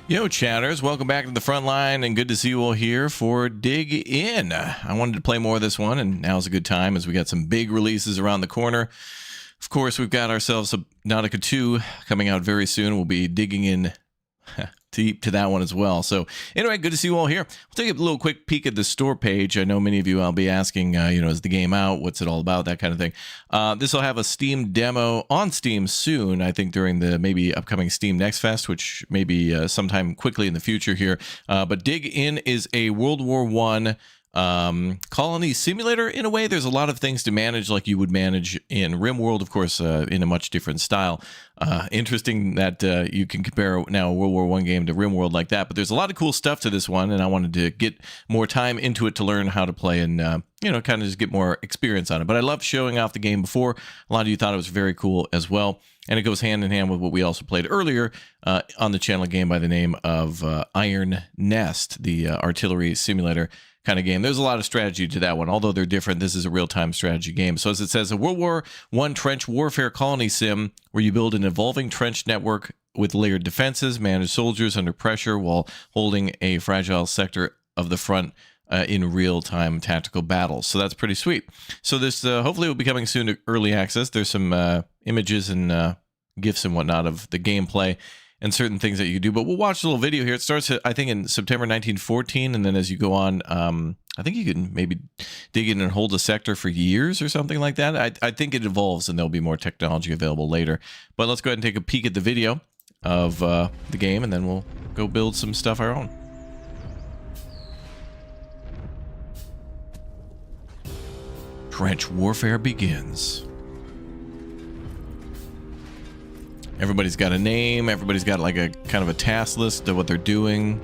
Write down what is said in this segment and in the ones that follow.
Yo, chatters, welcome back to the front line, and good to see you all here for Dig In. I wanted to play more of this one, and now's a good time as we got some big releases around the corner. Of course, we've got ourselves a Nautica 2 coming out very soon. We'll be digging in deep to that one as well. So anyway, good to see you all here. We'll take a little quick peek at the store page. I know many of you I'll be asking, is the game out? What's it all about? That kind of thing. This will have a Steam demo on Steam soon, I think during the maybe upcoming Steam Next Fest, which may be sometime quickly in the future here. But Dig In is a World War I colony simulator. In a way, there's a lot of things to manage like you would manage in RimWorld, of course, in a much different style. Interesting that you can compare now a World War I game to RimWorld like that, but there's a lot of cool stuff to this one, and I wanted to get more time into it to learn how to play and, kind of just get more experience on it. But I love showing off the game before. A lot of you thought it was very cool as well, and it goes hand in hand with what we also played earlier on the channel, a game by the name of Iron Nest, the artillery simulator kind of game. There's a lot of strategy to that one. Although they're different, this is a real-time strategy game. So as it says, a World War I trench warfare colony sim where you build an evolving trench network with layered defenses, manage soldiers under pressure while holding a fragile sector of the front in real-time tactical battles. So that's pretty sweet. So this hopefully will be coming soon to early access. There's some images and GIFs and whatnot of the gameplay and certain things that you do, but we'll watch a little video here. It starts, I think, in September 1914, and then as you go on, I think you can maybe dig in and hold a sector for years or something like that. I think it evolves, and there'll be more technology available later. But let's go ahead and take a peek at the video of the game, and then we'll go build some stuff our own. Trench warfare begins. Everybody's got a name. Everybody's got like a kind of a task list of what they're doing.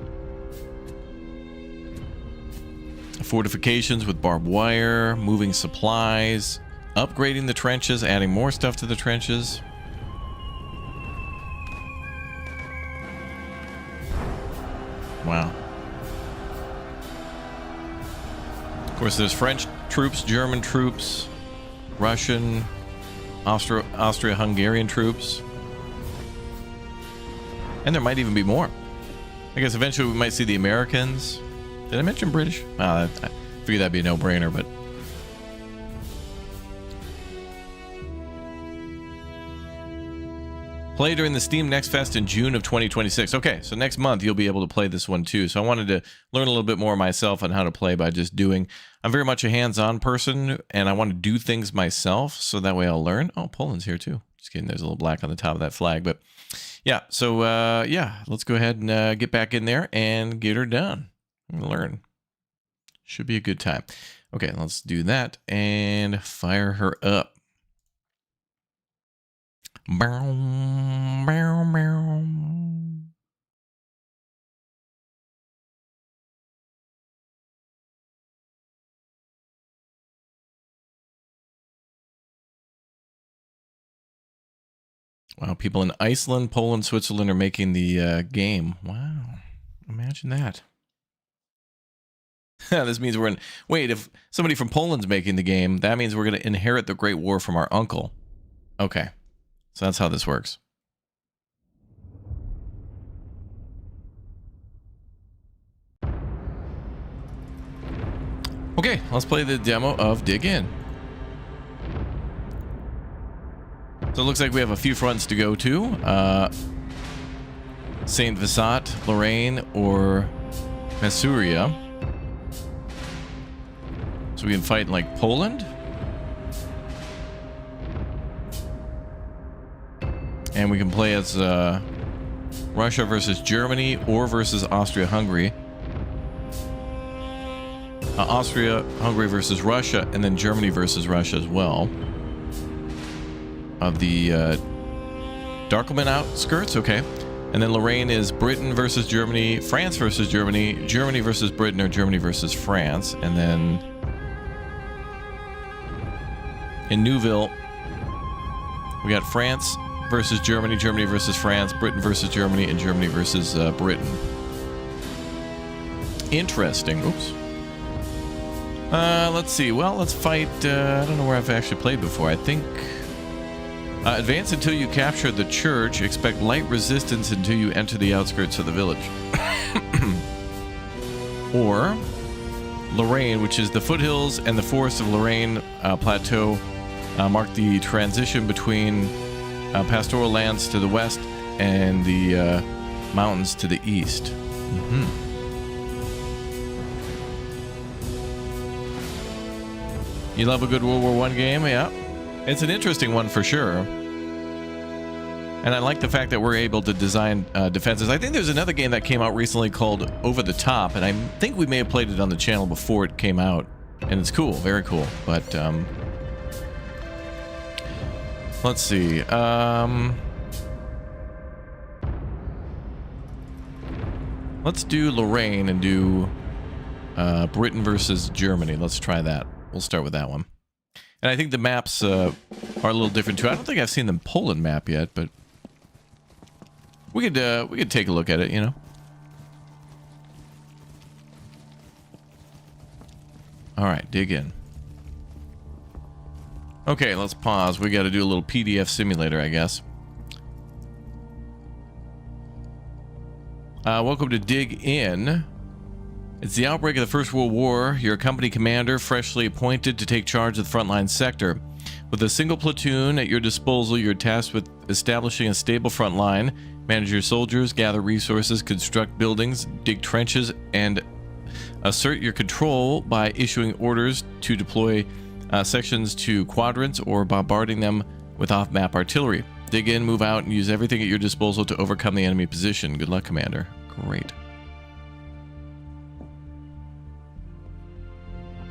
Fortifications with barbed wire, moving supplies, upgrading the trenches, adding more stuff to the trenches. Wow. Of course, there's French troops, German troops, Russian, Austro-Hungarian troops. And there might even be more. I guess eventually we might see the Americans. Did I mention British? I figured that'd be a no-brainer, but... Play during the Steam Next Fest in June of 2026. Okay, so next month you'll be able to play this one too. So I wanted to learn a little bit more myself on how to play by just doing. I'm very much a hands-on person, and I want to do things myself, so that way I'll learn. Oh, Poland's here too. Just kidding, there's a little black on the top of that flag, but... Yeah, so let's go ahead and get back in there and get her done. Learn. Should be a good time. Okay, let's do that and fire her up. Bow, bow, bow. Wow, people in Iceland, Poland, Switzerland are making the game. Wow, imagine that. This means we're in... Wait, if somebody from Poland's making the game, that means we're going to inherit the Great War from our uncle. Okay, so that's how this works. Okay, let's play the demo of Dig In. So it looks like we have a few fronts to go to. Saint Vassat, Lorraine, or Masuria. So we can fight in like Poland. And we can play as Russia versus Germany or versus Austria-Hungary. Austria-Hungary versus Russia, and then Germany versus Russia as well. Of the Darkelman outskirts, okay. And then Lorraine is Britain versus Germany, France versus Germany, Germany versus Britain, or Germany versus France. And then in Neuville, we got France versus Germany, Germany versus France, Britain versus Germany, and Germany versus Britain. Interesting. Oops. Let's see. Well, let's fight. I don't know where I've actually played before. I think Advance until you capture the church. Expect light resistance until you enter the outskirts of the village. Or Lorraine, which is the foothills and the forests of Lorraine Plateau, mark the transition between pastoral lands to the west and the mountains to the east. Mm-hmm. You love a good World War I game? Yeah. It's an interesting one for sure. And I like the fact that we're able to design defenses. I think there's another game that came out recently called Over the Top, and I think we may have played it on the channel before it came out. And it's cool, very cool. But, let's see. Let's do Lorraine and do Britain versus Germany. Let's try that. We'll start with that one. And I think the maps are a little different too. I don't think I've seen the Poland map yet, but we could take a look at it, you know. All right, dig in. Okay, let's pause. We got to do a little PDF simulator, I guess. Welcome to Dig In. It's the outbreak of the First World War. You're a company commander, freshly appointed to take charge of the frontline sector. With a single platoon at your disposal, you're tasked with establishing a stable front line, manage your soldiers, gather resources, construct buildings, dig trenches, and assert your control by issuing orders to deploy sections to quadrants or bombarding them with off-map artillery. Dig in, move out, and use everything at your disposal to overcome the enemy position. Good luck, Commander. Great.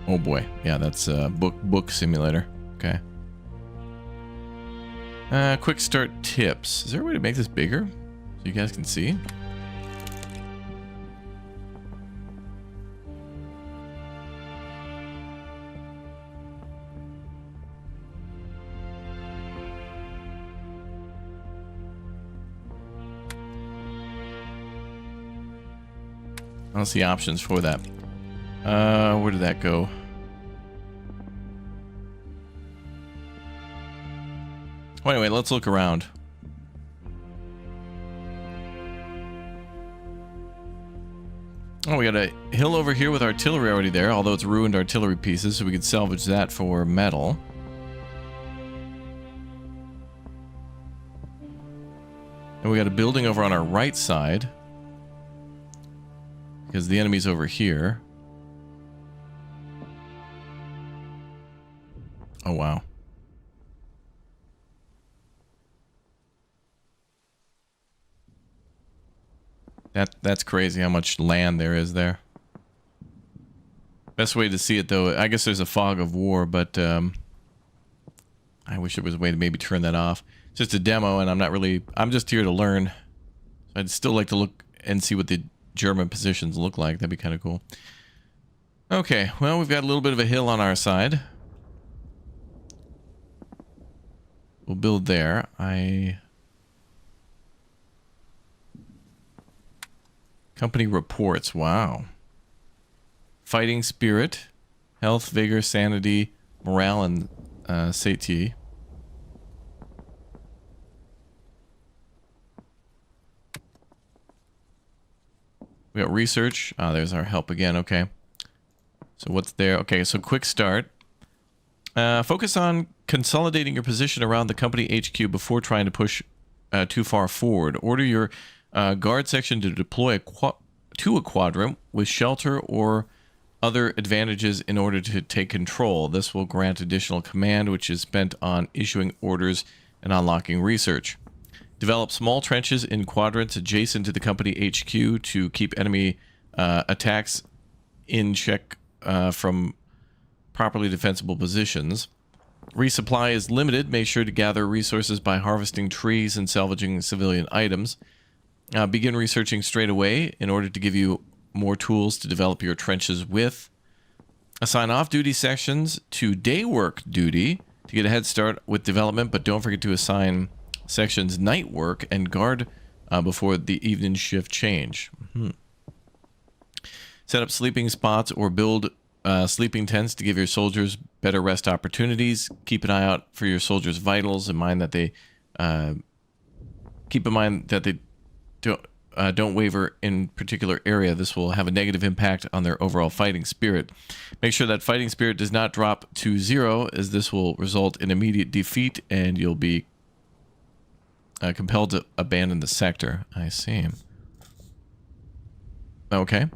Oh boy, yeah, that's book simulator. Okay. Quick start tips. Is there a way to make this bigger so you guys can see? I don't see options for that. Where did that go? Well, anyway, let's look around. Oh, we got a hill over here with artillery already there, although it's ruined artillery pieces, so we could salvage that for metal. And we got a building over on our right side, because the enemy's over here. Oh, wow. That's crazy how much land there is there. Best way to see it, though, I guess there's a fog of war, but I wish there was a way to maybe turn that off. It's just a demo, and I'm just here to learn. I'd still like to look and see what the German positions look like. That'd be kind of cool. Okay, well, we've got a little bit of a hill on our side. We'll build there. Company reports. Wow. Fighting spirit, health, vigor, sanity, morale, and satiety. We got research. Ah, there's our help again. Okay. So what's there? Okay, so quick start. Focus on consolidating your position around the company HQ before trying to push too far forward. Order your guard section to deploy to a quadrant with shelter or other advantages in order to take control. This will grant additional command, which is spent on issuing orders and unlocking research. Develop small trenches in quadrants adjacent to the company HQ to keep enemy attacks in check from properly defensible positions. Resupply is limited. Make sure to gather resources by harvesting trees and salvaging civilian items. Begin researching straight away in order to give you more tools to develop your trenches with. Assign off-duty sections to day work duty to get a head start with development, but don't forget to assign sections night work and guard before the evening shift change. Set up sleeping spots or build sleeping tents to give your soldiers better rest opportunities. Keep an eye out for your soldiers' vitals and mind that they Keep in mind that they don't waver in particular area. This will have a negative impact on their overall fighting spirit. Make sure that fighting spirit does not drop to 0, as this will result in immediate defeat and you'll be compelled to abandon the sector. I see. Okay.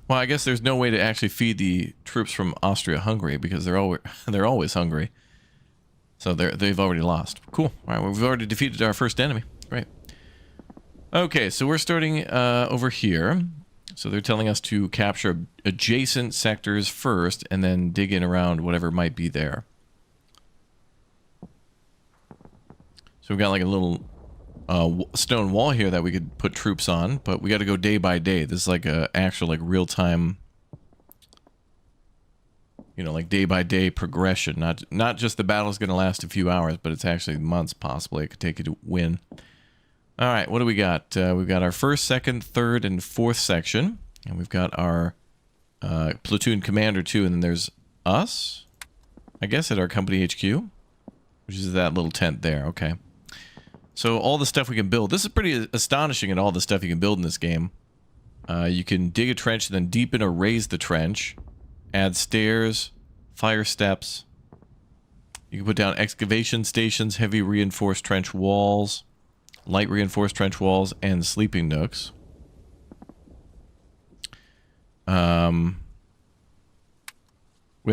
Well, I guess there's no way to actually feed the troops from Austria-Hungary because they're always hungry. So they've already lost. Cool. All right, well, we've already defeated our first enemy. Great. Okay, so we're starting over here. So they're telling us to capture adjacent sectors first and then dig in around whatever might be there. So we've got like a little stone wall here that we could put troops on, but we got to go day by day. This is like a actual like real-time, you know, like day by day progression. Not just the battle's going to last a few hours, but it's actually months possibly. It could take you to win. All right, what do we got? We've got our first, second, third, and fourth section, and we've got our platoon commander too, and then there's us, I guess, at our company HQ, which is that little tent there. Okay. So all the stuff we can build. This is pretty astonishing at all the stuff you can build in this game. You can dig a trench and then deepen or raise the trench. Add stairs, fire steps. You can put down excavation stations, heavy reinforced trench walls, light reinforced trench walls, and sleeping nooks. We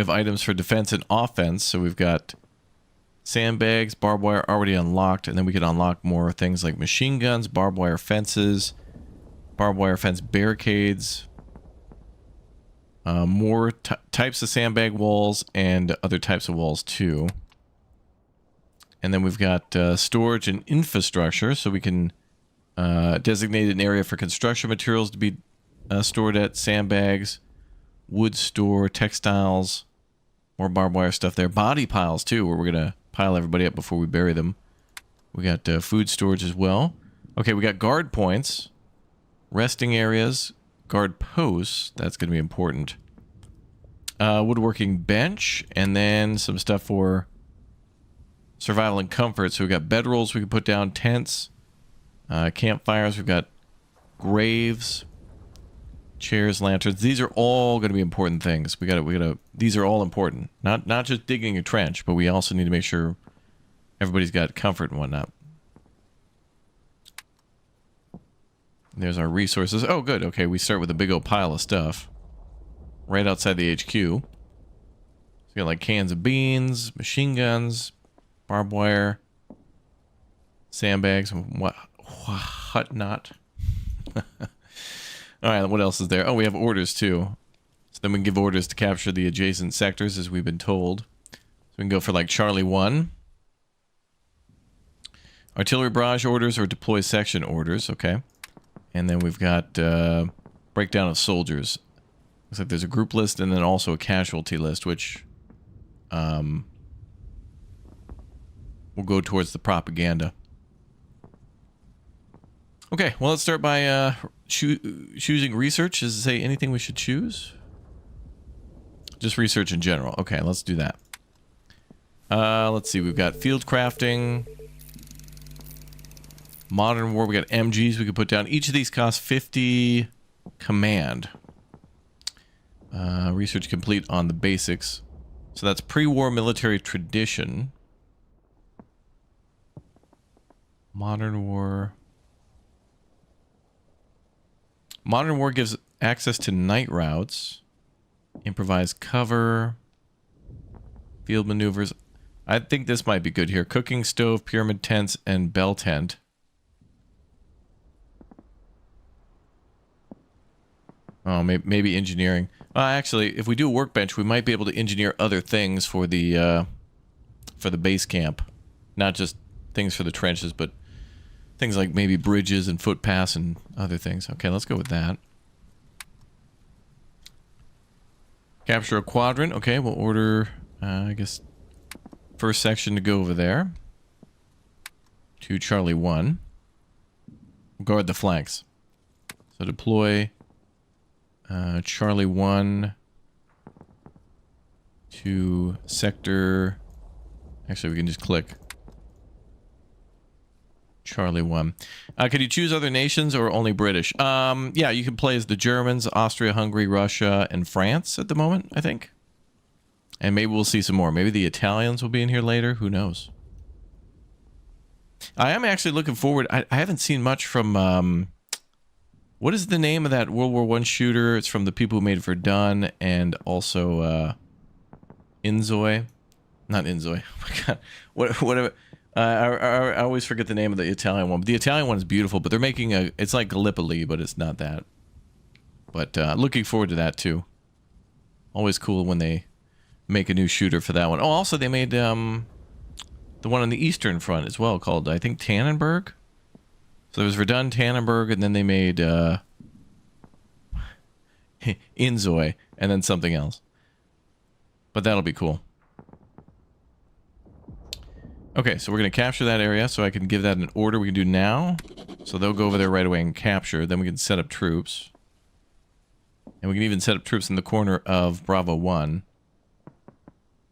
have items for defense and offense, so we've got sandbags, barbed wire already unlocked, and then we can unlock more things like machine guns, barbed wire fences, barbed wire fence barricades, more types of sandbag walls, and other types of walls too. And then we've got storage and infrastructure, so we can designate an area for construction materials to be stored at, sandbags, wood store, textiles, more barbed wire stuff there. Body piles too, where we're going to pile everybody up before we bury them. We got food storage as well. Okay, we got guard points, resting areas, guard posts. That's going to be important. Woodworking bench, and then some stuff for survival and comfort. So we've got bedrolls we can put down, tents, campfires. We've got graves, chairs, lanterns. These are all going to be important things. We gotta. These are all important. Not just digging a trench, but we also need to make sure everybody's got comfort and whatnot. There's our resources. Oh, good. Okay, we start with a big old pile of stuff right outside the HQ. So we got like cans of beans, machine guns, barbed wire, sandbags, and what not. All right, what else is there? Oh, we have orders too. So then we can give orders to capture the adjacent sectors as we've been told. So we can go for like Charlie 1. Artillery barrage orders or deploy section orders, okay. And then we've got breakdown of soldiers. Looks like there's a group list and then also a casualty list, which will go towards the propaganda. Okay, well, let's start by choosing research. Does it say anything we should choose? Just research in general. Okay, let's do that. Let's see. We've got field crafting, modern war. We got MGs we could put down. Each of these costs 50 command. Research complete on the basics. So that's pre-war military tradition. Modern war. Modern war gives access to night routes, improvised cover, field maneuvers. I think this might be good here. Cooking stove, pyramid tents, and bell tent. Oh, maybe engineering. Actually, if we do a workbench, we might be able to engineer other things for the base camp. Not just things for the trenches, but things like maybe bridges and footpaths and other things. Okay, let's go with that. Capture a quadrant. Okay, we'll order, I guess, first section to go over there. To Charlie 1. We'll guard the flanks. So deploy Charlie 1 to sector. Actually, we can just click. Charlie 1. Can you choose other nations or only British? Yeah, you can play as the Germans, Austria, Hungary, Russia, and France at the moment, I think. And maybe we'll see some more. Maybe the Italians will be in here later. Who knows? I am actually looking forward. I haven't seen much from... what is the name of that World War I shooter? It's from the people who made Verdun and also Inzoi. Not Inzoi. Oh my god. Whatever. I always forget the name of the Italian one. But the Italian one is beautiful, but they're making a... It's like Gallipoli, but it's not that. But looking forward to that, too. Always cool when they make a new shooter for that one. Oh, also, they made the one on the Eastern Front as well, called, I think, Tannenberg. So there was Verdun, Tannenberg, and then they made Inzoi, and then something else. But that'll be cool. Okay, so we're going to capture that area, so I can give that an order we can do now. So they'll go over there right away and capture. Then we can set up troops. And we can even set up troops in the corner of Bravo 1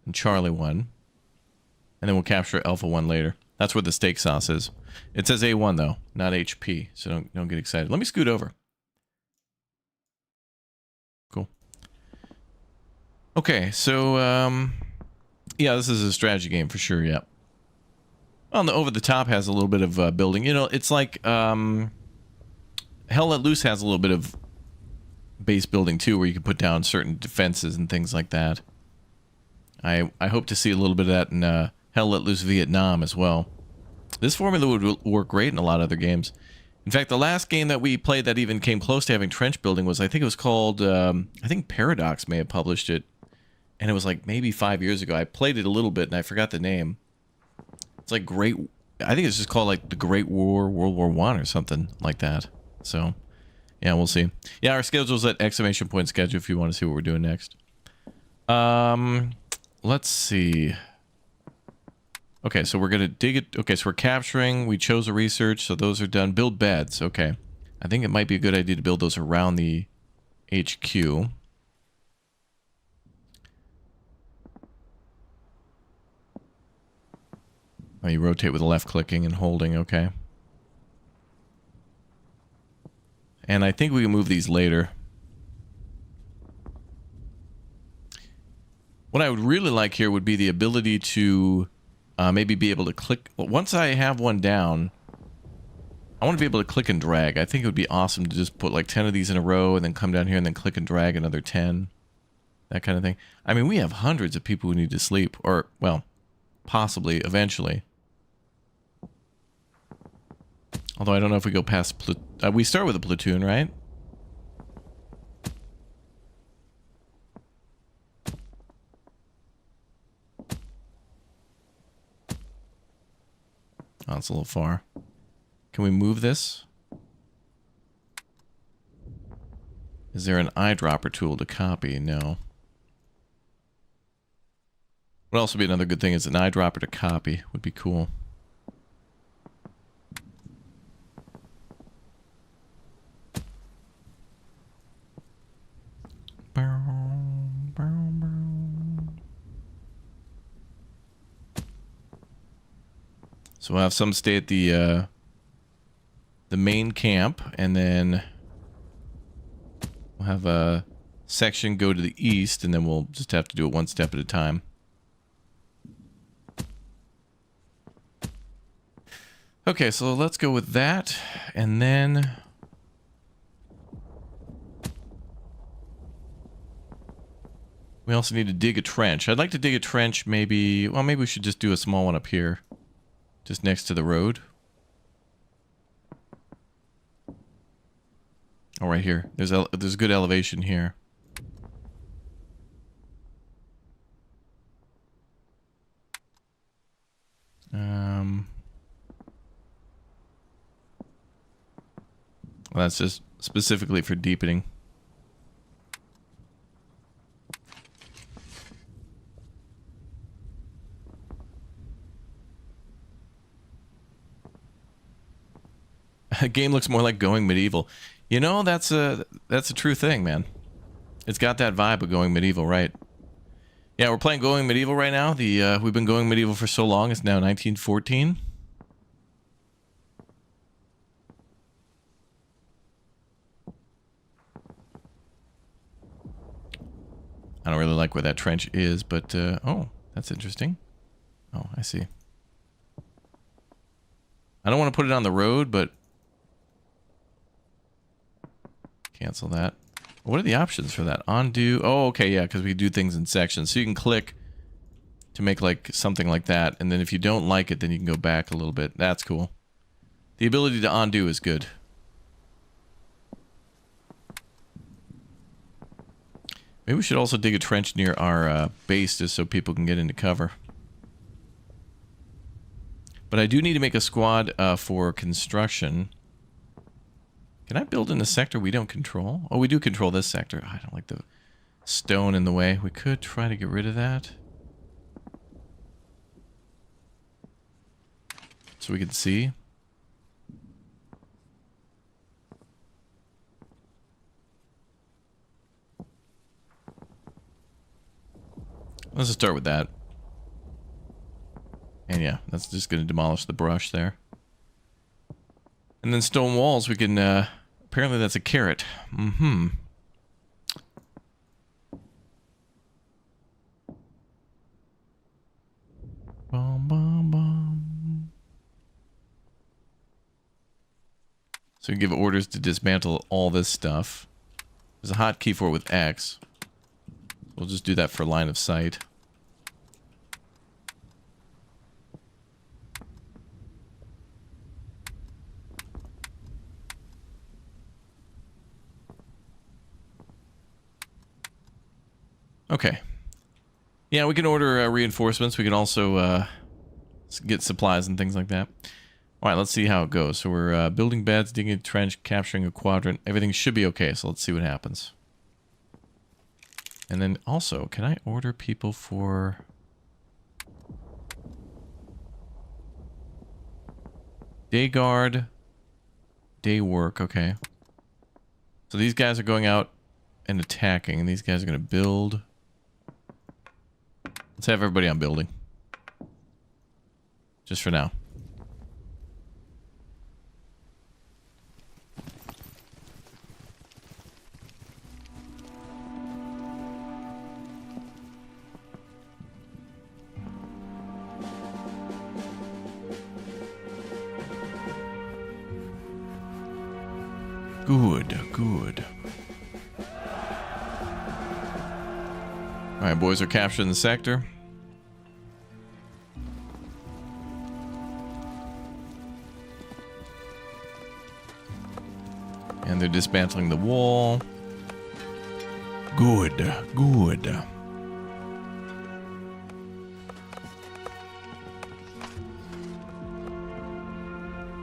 and Charlie 1. And then we'll capture Alpha 1 later. That's where the steak sauce is. It says A1, though, not HP, so don't get excited. Let me scoot over. Cool. Okay, so, yeah, this is a strategy game for sure, yeah. Well, the Over the Top has a little bit of building. You know, it's like Hell Let Loose has a little bit of base building, too, where you can put down certain defenses and things like that. I hope to see a little bit of that in Hell Let Loose Vietnam as well. This formula would work great in a lot of other games. In fact, the last game that we played that even came close to having trench building was, I think it was called, I think Paradox may have published it. And it was like maybe 5 years ago. I played it a little bit and I forgot the name. It's like Great... I think it's just called like the Great War, World War I or something like that. So, yeah, we'll see. Yeah, our schedule's at exclamation point schedule if you want to see what we're doing next. Let's see. Okay, so we're going to dig it. Okay, so we're capturing. We chose a research, so those are done. Build beds. Okay. I think it might be a good idea to build those around the HQ. Oh, you rotate with left clicking and holding. Okay. And I think we can move these later. What I would really like here would be the ability to... maybe be able to click... Well, once I have one down, I want to be able to click and drag. I think it would be awesome to just put like 10 of these in a row and then come down here and then click and drag another 10. That kind of thing. I mean, we have hundreds of people who need to sleep. Or, well, possibly, eventually. Although I don't know if we go past... we start with a platoon, right? Oh, it's a little far. Can we move this? Is there an eyedropper tool to copy? No. What else would be another good thing is an eyedropper to copy. Would be cool. So we'll have some stay at the main camp, and then we'll have a section go to the east, and then we'll just have to do it one step at a time. Okay, so let's go with that, and then... we also need to dig a trench. I'd like to dig a trench maybe... well, maybe we should just do a small one up here. Just next to the road. Oh, right here. There's good elevation here. Well, that's just specifically for deepening. A game looks more like Going Medieval. You know, that's a true thing, man. It's got that vibe of Going Medieval, right? Yeah, we're playing Going Medieval right now. We've been Going Medieval for so long. It's now 1914. I don't really like where that trench is, but oh, that's interesting. Oh, I see. I don't want to put it on the road, but cancel that. What are the options for that? Undo. Oh, okay, yeah, because we do things in sections. So you can click to make like something like that, and then if you don't like it, then you can go back a little bit. That's cool. The ability to undo is good. Maybe we should also dig a trench near our base just so people can get into cover. But I do need to make a squad for construction. Can I build in a sector we don't control? Oh, we do control this sector. I don't like the stone in the way. We could try to get rid of that. So we can see. Let's just start with that. And yeah, that's just going to demolish the brush there. And then stone walls, we can, apparently that's a carrot. Mm-hmm. Bum, bum, bum. So you give orders to dismantle all this stuff. There's a hotkey for it with X. We'll just do that for line of sight. Okay. Yeah, we can order reinforcements. We can also get supplies and things like that. All right, let's see how it goes. So we're building beds, digging a trench, capturing a quadrant. Everything should be okay, so let's see what happens. And then also, can I order people for... Day guard, day work, okay. So these guys are going out and attacking, and these guys are going to build... Let's have everybody on building. Just for now. Good, good. Alright, boys are capturing the sector. And they're dismantling the wall. Good, good.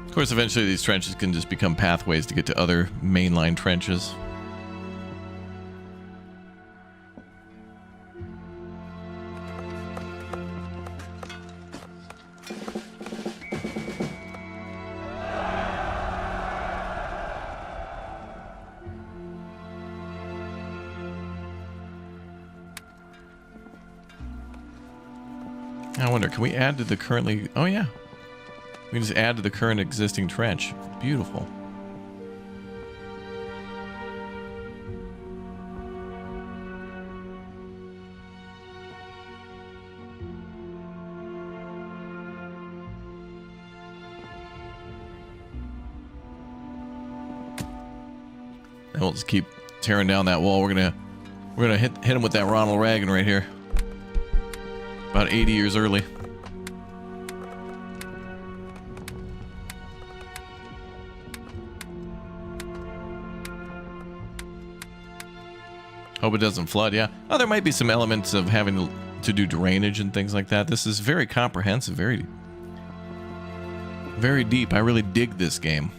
Of course, eventually these trenches can just become pathways to get to other mainline trenches. I wonder, can we add to the currently... Oh, yeah. We can just add to the current existing trench. Beautiful. And we'll just keep tearing down that wall. We're gonna hit him with that Ronald Reagan right here. About 80 years early. Hope it doesn't flood, yeah. Oh, there might be some elements of having to do drainage and things like that. This is very comprehensive, very deep. I really dig this game.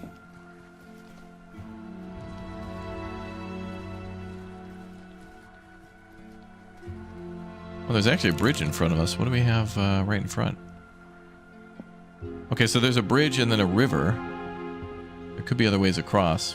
Well, there's actually a bridge in front of us. What do we have right in front? Okay, so there's a bridge and then a river. There could be other ways across.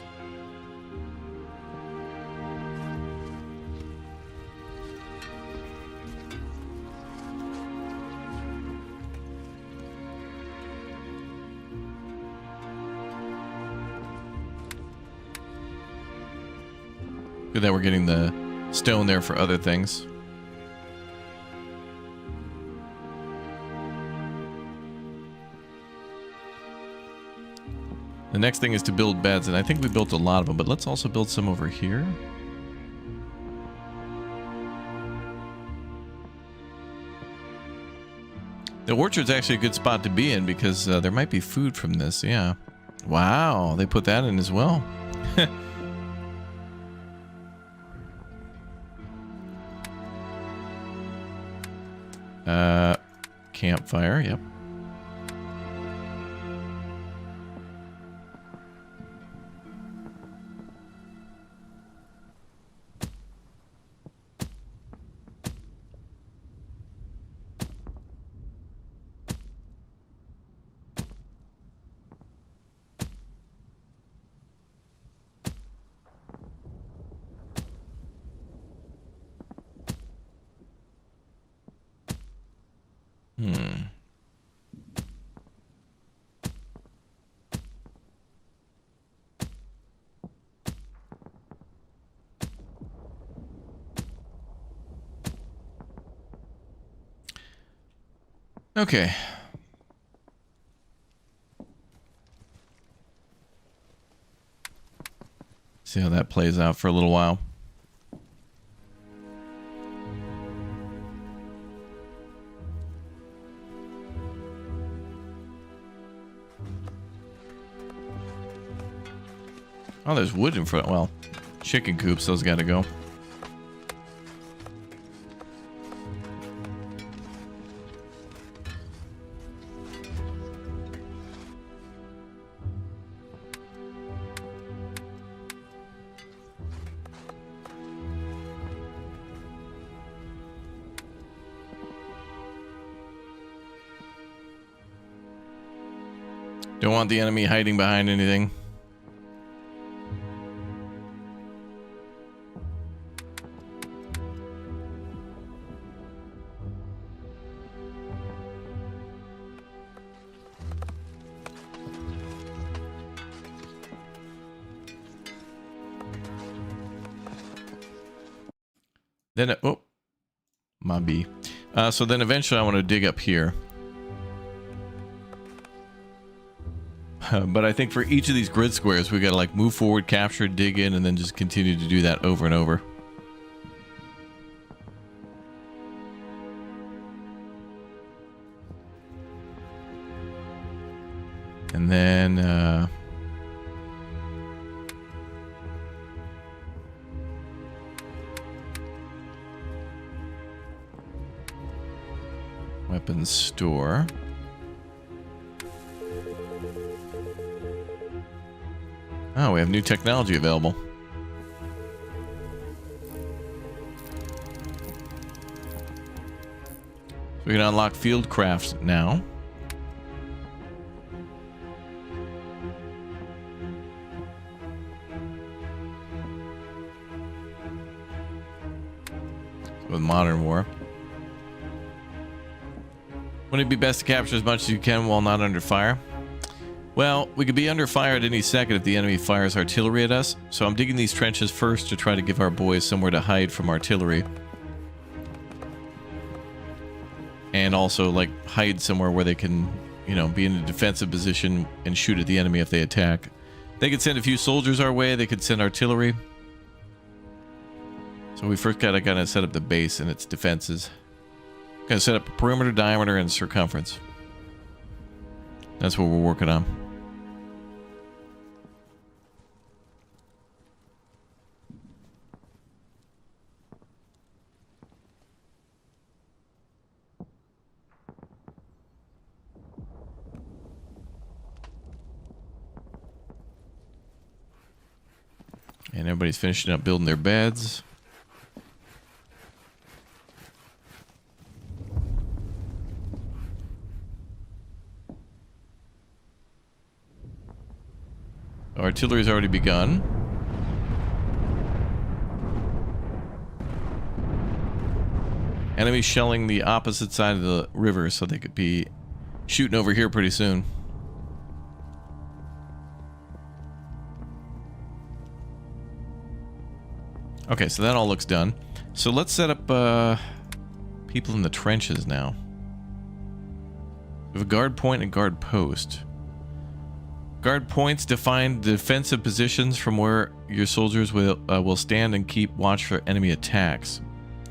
Good that we're getting the stone there for other things. The next thing is to build beds, and I think we built a lot of them, but let's also build some over here. The orchard's actually a good spot to be in because there might be food from this, yeah. Wow, they put that in as well. Campfire, yep. Okay. See how that plays out for a little while. Oh, there's wood in front. Well, chicken coops, those gotta go. Don't want the enemy hiding behind anything. Then, oh, my bee. So then eventually I want to dig up here. But I think for each of these grid squares, we got to like move forward, capture, dig in, and then just continue to do that over and over. And then, weapons store. Oh, we have new technology available. So we can unlock field crafts now. With modern war. Wouldn't it be best to capture as much as you can while not under fire? Well, we could be under fire at any second if the enemy fires artillery at us, so I'm digging these trenches first to try to give our boys somewhere to hide from artillery. And also, like, hide somewhere where they can, you know, be in a defensive position and shoot at the enemy if they attack. They could send a few soldiers our way, they could send artillery. So we first gotta set up the base and its defenses. Gotta set up a perimeter, diameter, and circumference. That's what we're working on. And everybody's finishing up building their beds. Artillery's already begun. Enemies shelling the opposite side of the river, so they could be shooting over here pretty soon. Okay, so that all looks done. So let's set up people in the trenches now. We have a guard point and guard post. Guard points define defensive positions from where your soldiers will stand and keep watch for enemy attacks.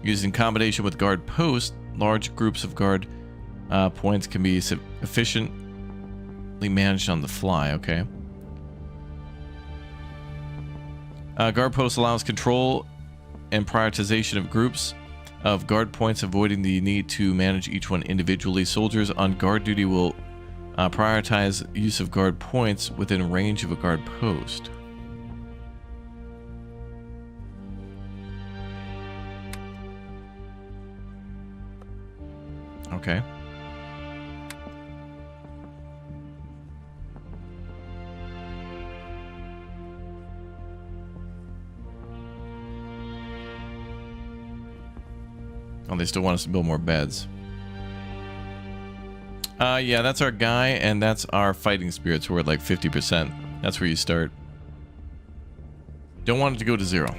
Used in combination with guard posts, large groups of guard points can be efficiently managed on the fly. Okay. Guard post allows control and prioritization of groups of guard points, avoiding the need to manage each one individually. Soldiers on guard duty will prioritize use of guard points within range of a guard post. Okay. Oh, they still want us to build more beds. Yeah, that's our guy, and that's our fighting spirits. We're at like 50%. That's where you start. Don't want it to go to 0.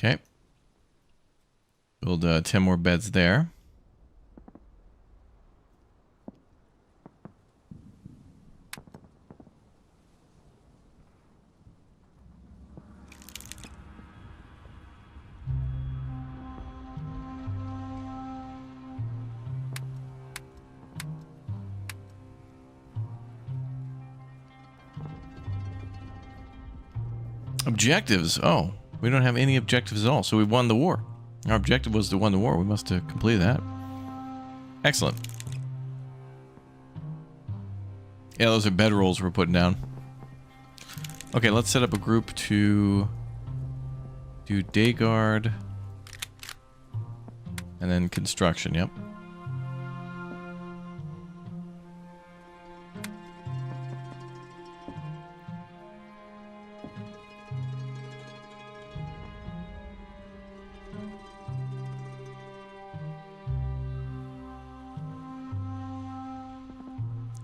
Okay. Build 10 more beds there. Objectives. Oh. We don't have any objectives at all, so we won the war. Our objective was to win the war. We must have completed that. Excellent. Yeah, those are bedrolls we're putting down. Okay, let's set up a group to do day guard and then construction. Yep.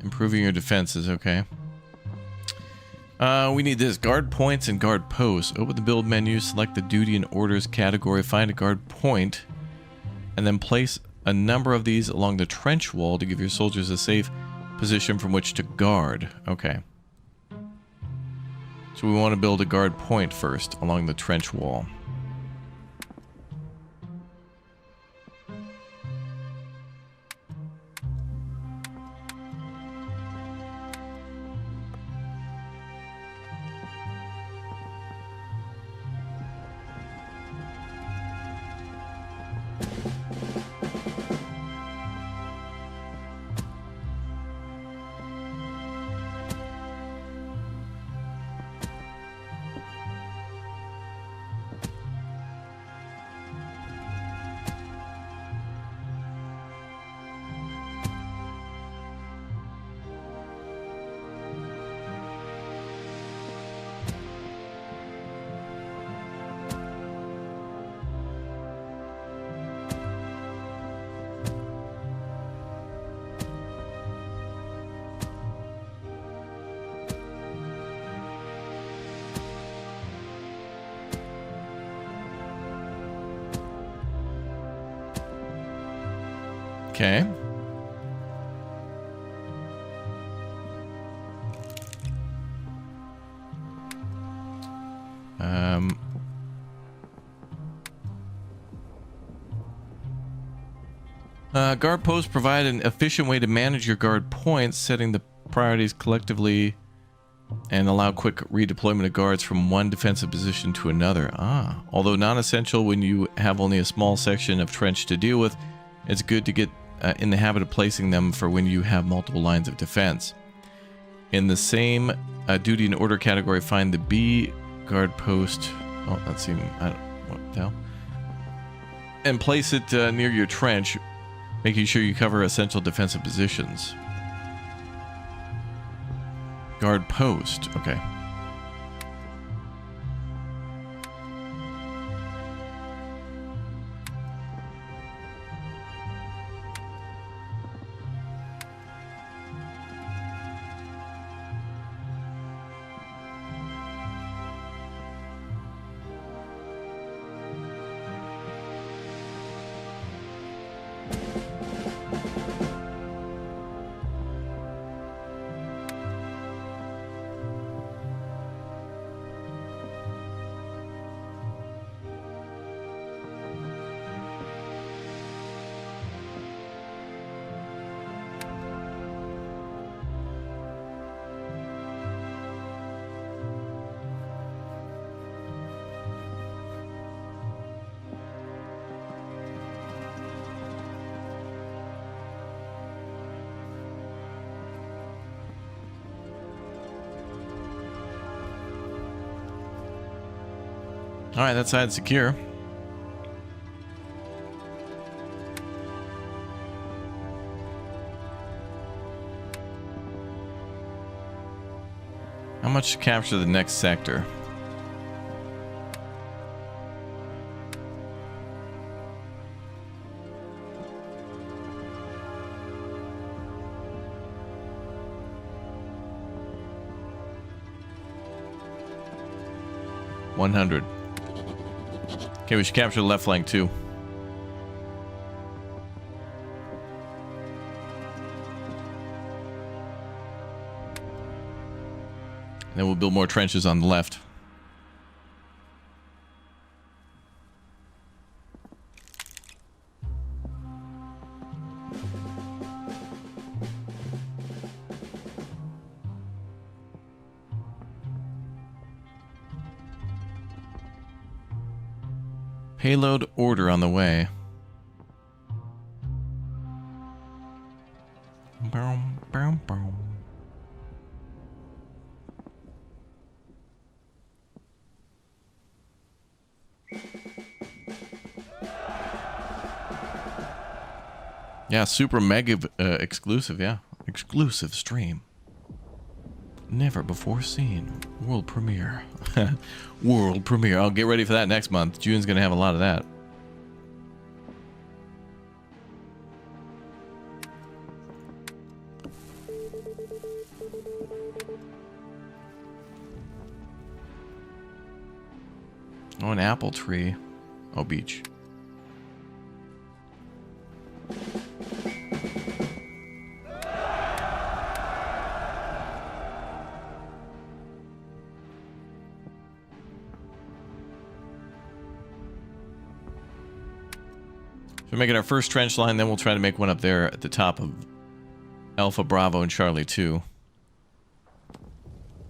Improving your defenses, okay. We need this. Guard points and guard posts. Open the build menu, select the duty and orders category, find a guard point, and then place a number of these along the trench wall to give your soldiers a safe position from which to guard. Okay. So we want to build a guard point first along the trench wall. Okay. Guard posts provide an efficient way to manage your guard points, setting the priorities collectively and allow quick redeployment of guards from one defensive position to another. Although non-essential when you have only a small section of trench to deal with, it's good to get in the habit of placing them for when you have multiple lines of defense. In the same duty and order category, find the B guard post. Oh, that seemed, I don't, what the hell? And place it near your trench, making sure you cover essential defensive positions. Guard post. Okay. All right, that side's secure. How much to capture the next sector? $100. Okay, we should capture the left flank too. Then we'll build more trenches on the left. Payload order on the way. Boom, boom, boom. Yeah, super mega exclusive, yeah. Exclusive stream. Never before seen. World premiere. World premiere. I'll get ready for that next month. June's going to have a lot of that. Oh, an apple tree. Oh, beach. So we're making our first trench line, then we'll try to make one up there at the top of Alpha Bravo and Charlie 2.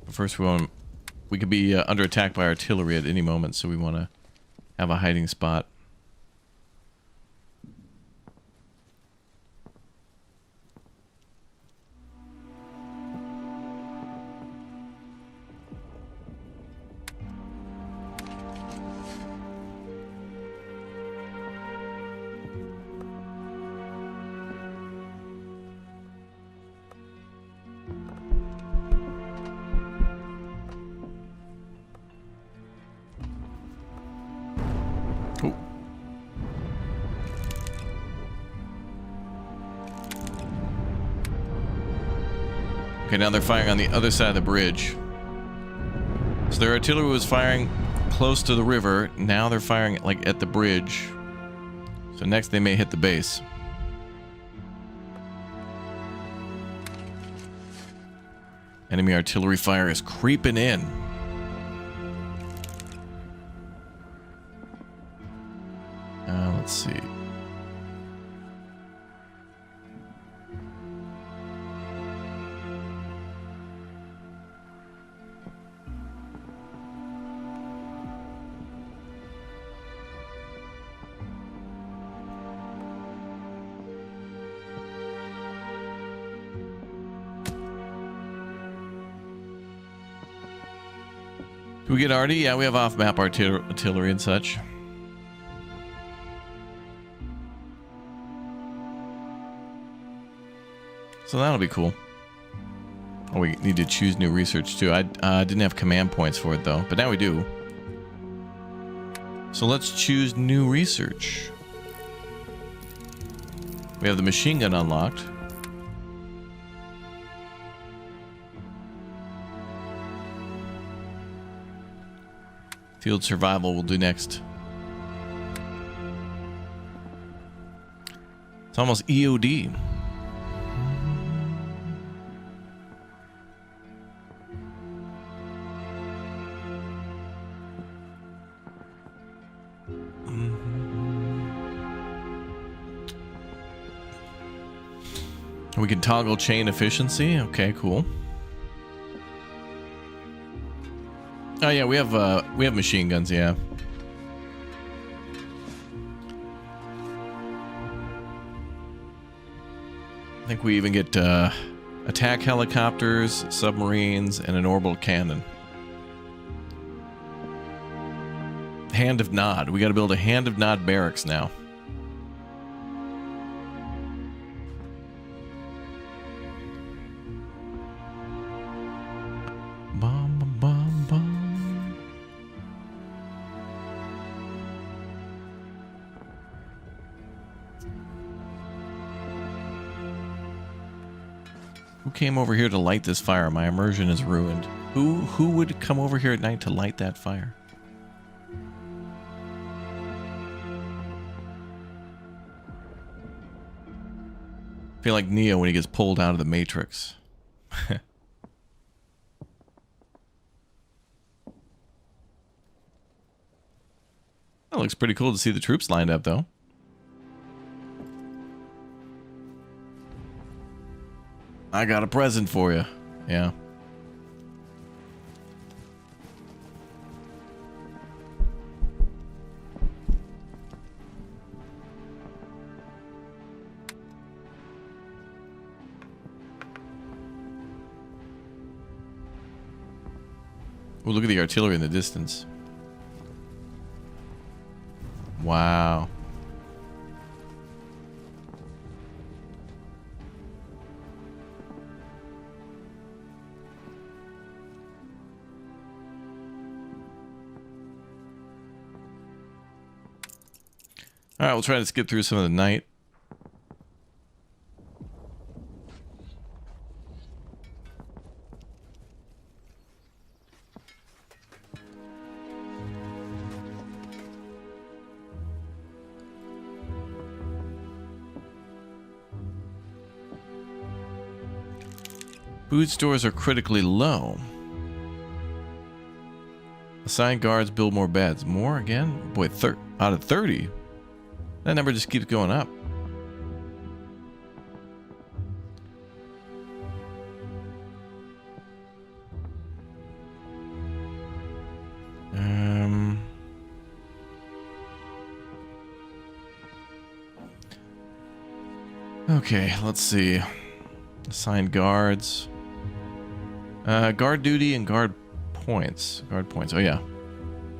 But first we could be under attack by artillery at any moment, so we want to have a hiding spot. Okay, now they're firing on the other side of the bridge. So their artillery was firing close to the river. Now they're firing like at the bridge. So next they may hit the base. Enemy artillery fire is creeping in. Let's see. Do we get arty? Yeah, we have off-map artillery and such. So that'll be cool. Oh, we need to choose new research too. I didn't have command points for it though, but now we do. So let's choose new research. We have the machine gun unlocked. Field survival we'll do next. It's almost EOD. We can toggle chain efficiency. Okay, cool. Oh yeah, we have machine guns, yeah. I think we even get attack helicopters, submarines, and an orbital cannon. Hand of Nod. We got to build a Hand of Nod barracks now. Bum, bum, bum, bum. Who came over here to light this fire? My immersion is ruined. Who would come over here at night to light that fire? I feel like Neo when he gets pulled out of the Matrix. That looks pretty cool to see the troops lined up, though. I got a present for you. Yeah. Oh, look at the artillery in the distance. Wow. All right, we'll try to skip through some of the night. Food stores are critically low. Assign guards, build more beds. More again? Boy, out of 30. That number just keeps going up. Okay, let's see. Assign guards. Guard duty and guard points. Guard points. Oh, yeah.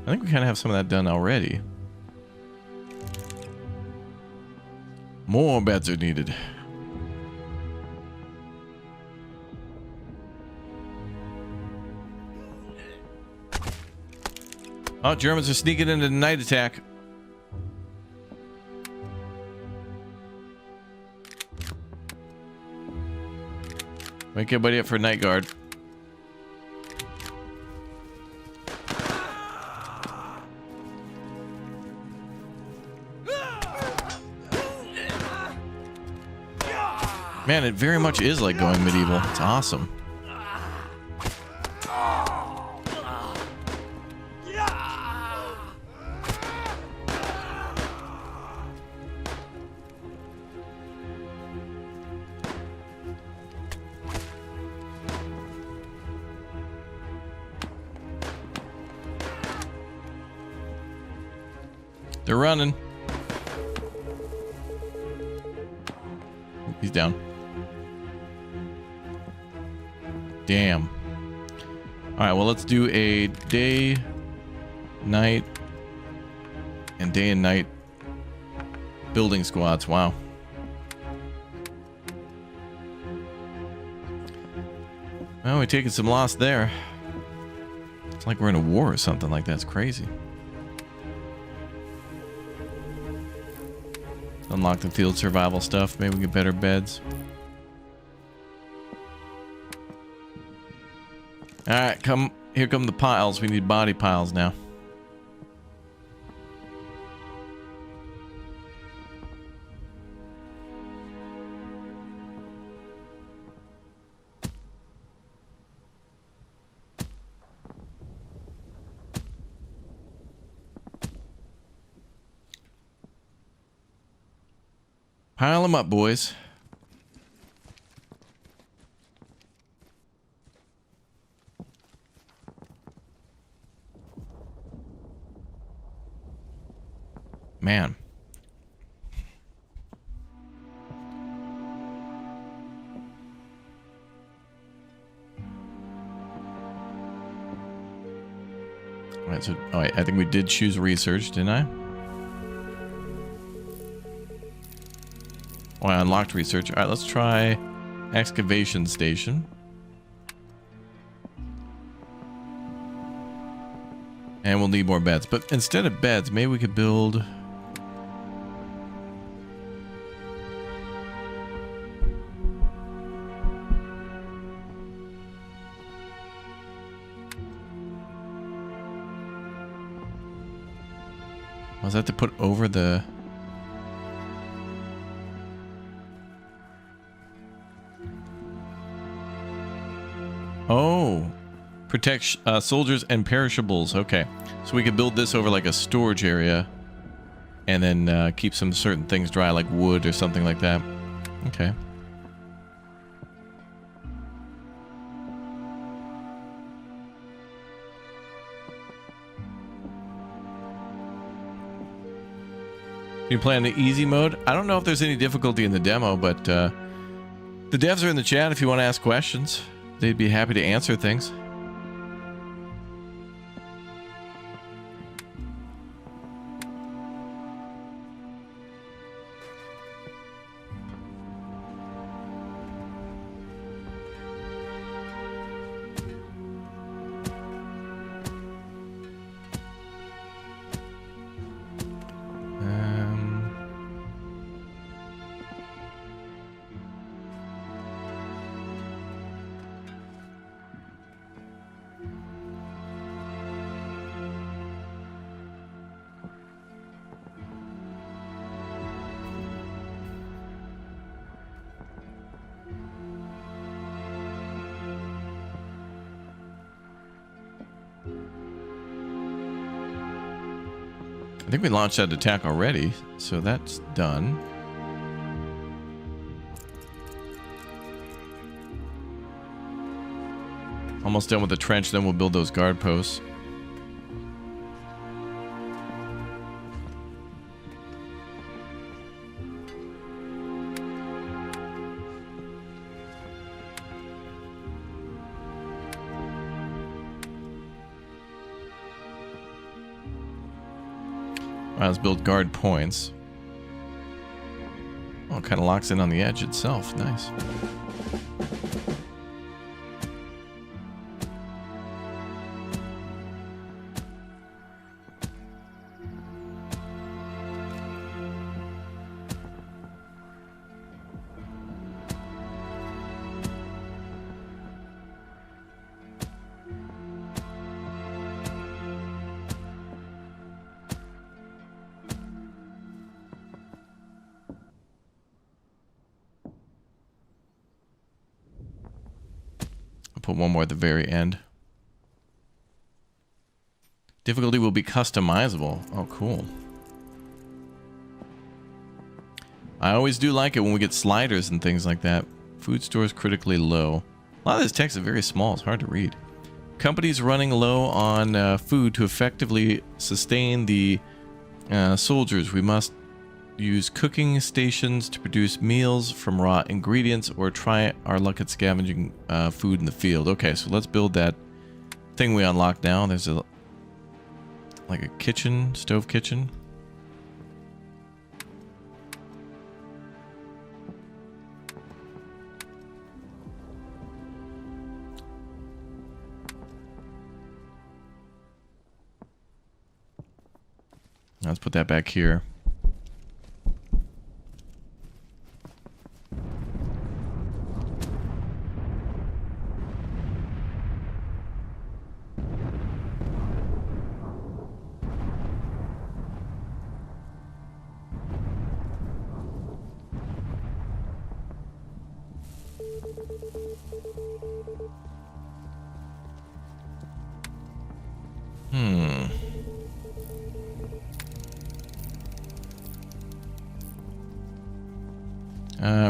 I think we kind of have some of that done already. More beds are needed. Oh, Germans are sneaking into the night attack. Wake everybody up for night guard. Man, it very much is like going medieval. It's awesome. They're running. He's down. Damn. Alright, well, let's do a day, night, and day and night building squads. Wow. Oh, we're taking some loss there. It's like we're in a war or something like that. It's crazy. Unlock the field survival stuff. Maybe we get better beds. Alright, here come the piles. We need body piles now. Pile them up, boys. Man. All right, so I think we did choose research, didn't I? Oh, I unlocked research. All right, let's try excavation station. And we'll need more beds. But instead of beds, maybe we could build... Was that to put over the... Oh, protect soldiers and perishables. Okay, so we could build this over like a storage area, and then keep some certain things dry, like wood or something like that. Okay. You play on the easy mode? I don't know if there's any difficulty in the demo, but the devs are in the chat if you want to ask questions. They'd be happy to answer things. I think we launched that attack already, so that's done. Almost done with the trench, then we'll build those guard posts. Alright, let's build guard points. Oh, it kind of locks in on the edge itself. Nice. Put one more at the very end. Difficulty will be customizable. Oh, cool. I always do like it when we get sliders and things like that. Food stores critically low. A lot of this text is very small. It's hard to read. Companies running low on food to effectively sustain the soldiers. We must use cooking stations to produce meals from raw ingredients or try our luck at scavenging food in the field. Okay, so let's build that thing we unlocked now. There's a like a kitchen, stove kitchen. Let's put that back here.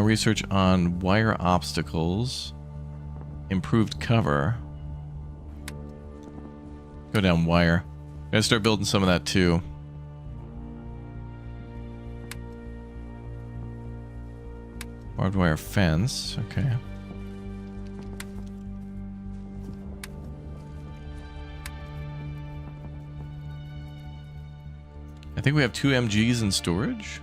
Research on wire obstacles. Improved cover. Go down wire. Gotta start building some of that too. Barbed wire fence. Okay. I think we have 2 MGs in storage.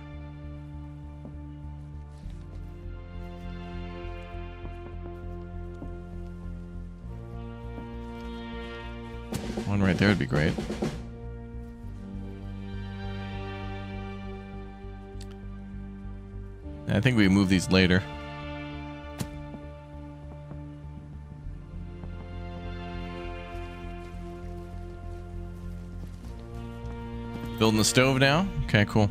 One right there would be great. I think we move these later. Building the stove now? Okay, cool.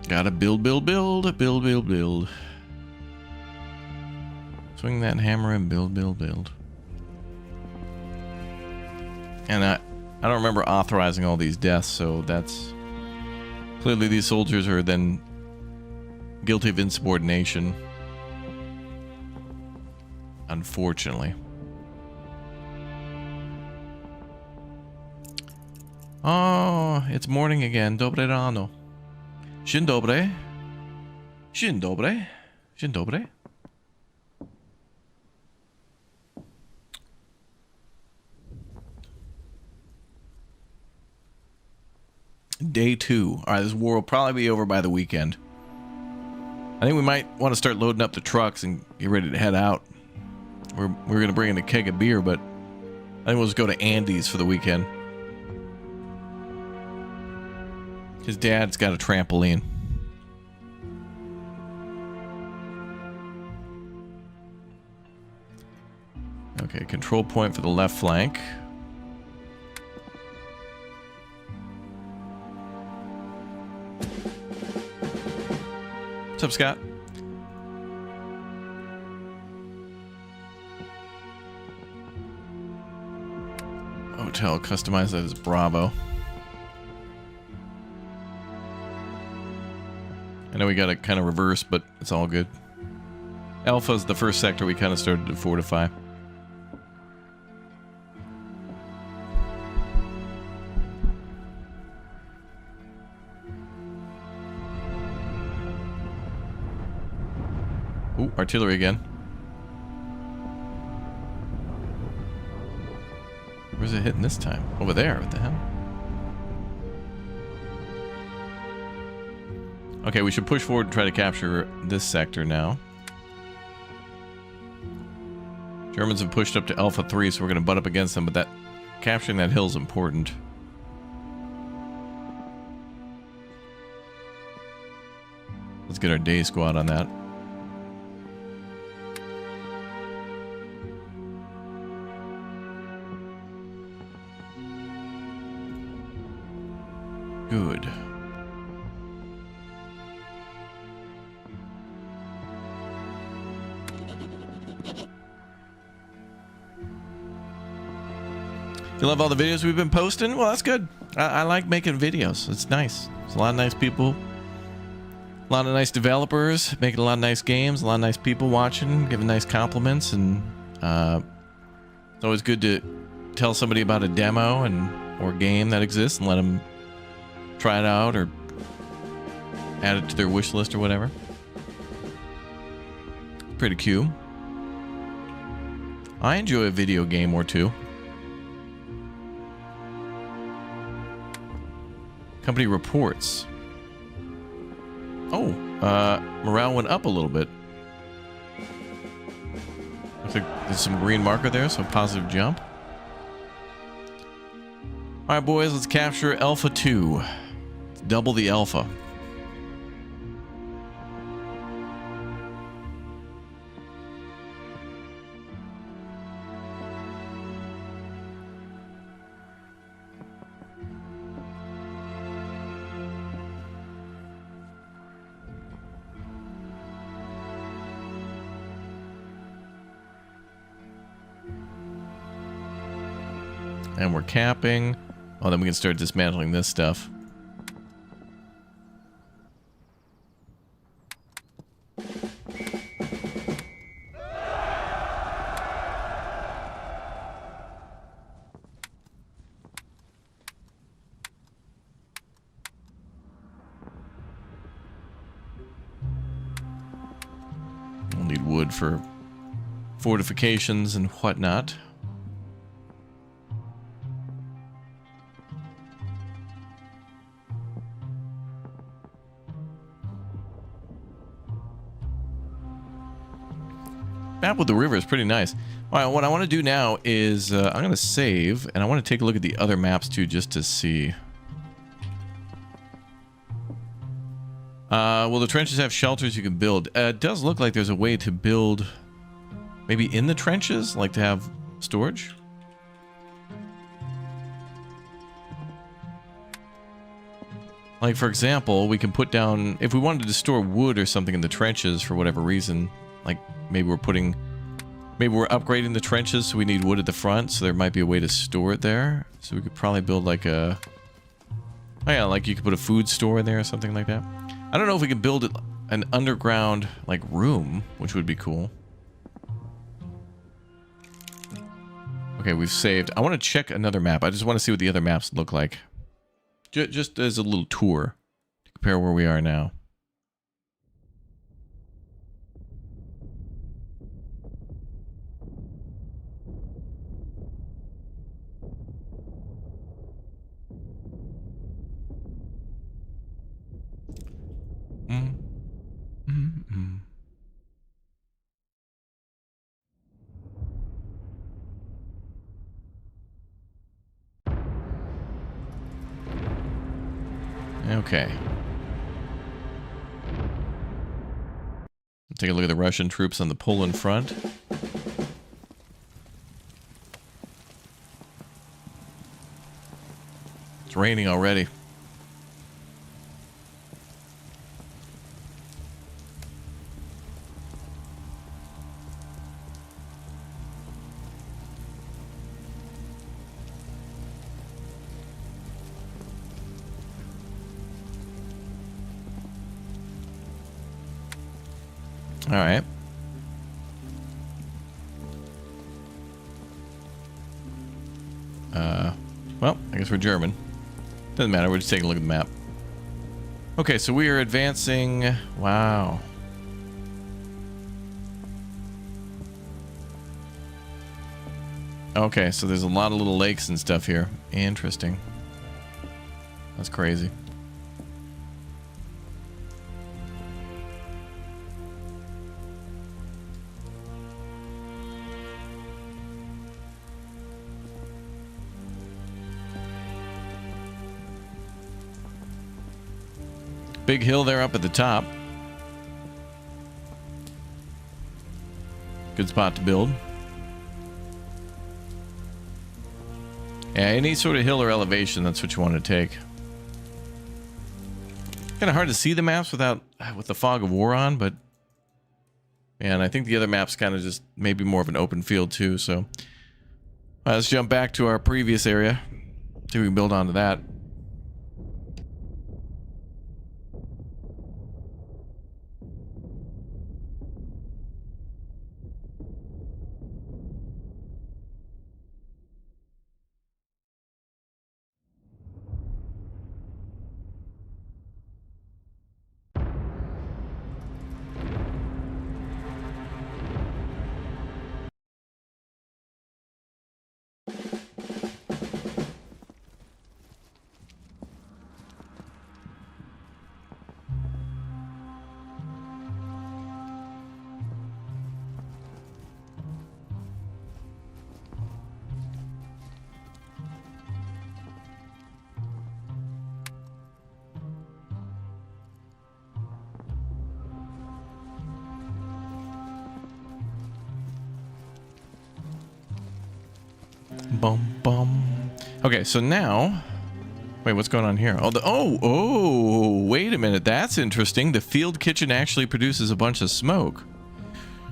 Gotta build. Swing that hammer and build. And I don't remember authorizing all these deaths, so that's... Clearly these soldiers are then guilty of insubordination. Unfortunately. Oh, it's morning again. Dobre rano. Dzień dobry. Dzień dobry. Dzień dobry. Day 2. Alright, this war will probably be over by the weekend. I think we might want to start loading up the trucks and get ready to head out. We're going to bring in a keg of beer, but I think we'll just go to Andy's for the weekend. His dad's got a trampoline. Okay, control point for the left flank. What's up, Scott? Hotel, customize that as Bravo. I know we got to kind of reverse, but it's all good. Alpha's the first sector we kind of started to fortify. Ooh, artillery again. Where's it hitting this time? Over there, what the hell? Okay, we should push forward and try to capture this sector now. Germans have pushed up to Alpha 3, so we're going to butt up against them, but that capturing that hill is important. Let's get our day squad on that. Good. You love all the videos we've been posting? Well, that's good. I like making videos. It's nice. There's a lot of nice people. A lot of nice developers making a lot of nice games. A lot of nice people watching, giving nice compliments. And it's always good to tell somebody about a demo or game that exists and let them try it out or add it to their wish list or whatever. Pretty cool. I enjoy a video game or two. Company reports. Oh, morale went up a little bit. Looks like there's some green marker there, so positive jump. All right, boys, let's capture Alpha 2. Let's double the Alpha. And we're capping. Oh, then we can start dismantling this stuff. We'll need wood for fortifications and whatnot. Map with the river is pretty nice. All right, what I want to do now is I'm going to save, and I want to take a look at the other maps too, just to see. Well, the trenches have shelters you can build. It does look like there's a way to build maybe in the trenches, like to have storage. Like, for example, we can put down, if we wanted to store wood or something in the trenches for whatever reason, like maybe we're upgrading the trenches so we need wood at the front, so there might be a way to store it there. So we could probably build like a, oh yeah, like you could put a food store in there or something like that. I don't know if we can build an underground like room, which would be cool. Okay, we've saved. I want to check another map. I just want to see what the other maps look like. Just as a little tour to compare where we are now. Okay. Take a look at the Russian troops on the Poland front. It's raining already. All right. Well, I guess we're German. Doesn't matter, we're just taking a look at the map. Okay, so we are advancing. Wow. Okay, so there's a lot of little lakes and stuff here. Interesting. That's crazy. Big hill there up at the top. Good spot to build. Yeah, any sort of hill or elevation, that's what you want to take. Kind of hard to see the maps with the fog of war on, but and I think the other maps kind of just maybe more of an open field too. So let's jump back to our previous area. See if we can build onto that. Bum, bum. Okay, so now... Wait, what's going on here? Oh, wait a minute. That's interesting. The field kitchen actually produces a bunch of smoke,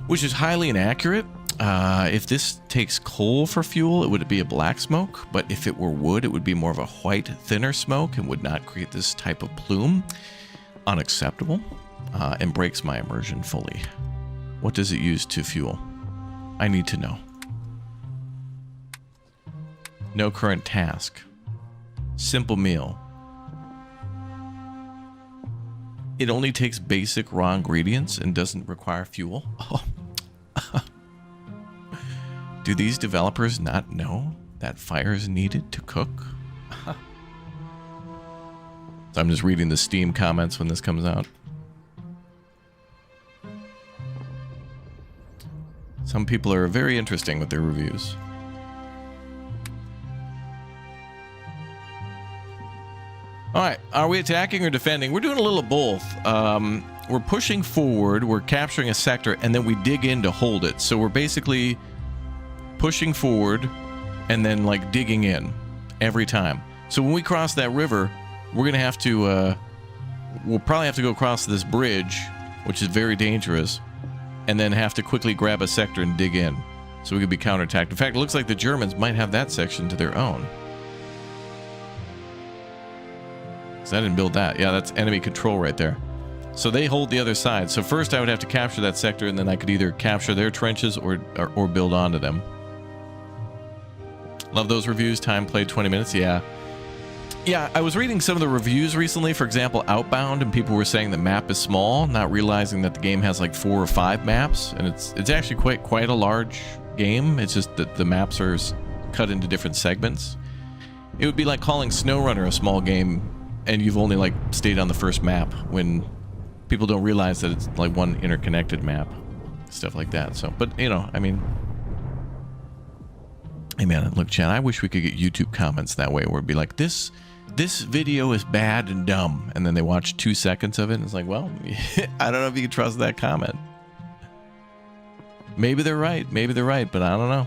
which is highly inaccurate. If this takes coal for fuel, it would be a black smoke. But if it were wood, it would be more of a white, thinner smoke and would not create this type of plume. Unacceptable. And breaks my immersion fully. What does it use to fuel? I need to know. No current task. Simple meal. It only takes basic raw ingredients and doesn't require fuel. Oh. Do these developers not know that fire is needed to cook? So I'm just reading the Steam comments when this comes out. Some people are very interesting with their reviews. Alright, are we attacking or defending? We're doing a little of both. We're pushing forward, we're capturing a sector, and then we dig in to hold it. So we're basically pushing forward and then like digging in every time. So when we cross that river, we're going to have to, we'll probably have to go across this bridge, which is very dangerous, and then have to quickly grab a sector and dig in. So we could be counterattacked. In fact, it looks like the Germans might have that section to their own. I didn't build that. Yeah, that's enemy control right there. So they hold the other side. So first I would have to capture that sector, and then I could either capture their trenches or build onto them. Love those reviews. Time played 20 minutes. Yeah. Yeah, I was reading some of the reviews recently. For example, Outbound, and people were saying the map is small, not realizing that the game has like 4 or 5 maps, and it's actually quite a large game. It's just that the maps are cut into different segments. It would be like calling SnowRunner a small game, and you've only like stayed on the first map, when people don't realize that it's like one interconnected map, stuff like that. So, but you know, I mean, hey man, look, Chad, I wish we could get YouTube comments that way, where it'd be like, this video is bad and dumb, and then they watch 2 seconds of it, and it's like, well, I don't know if you can trust that comment. Maybe they're right, but I don't know.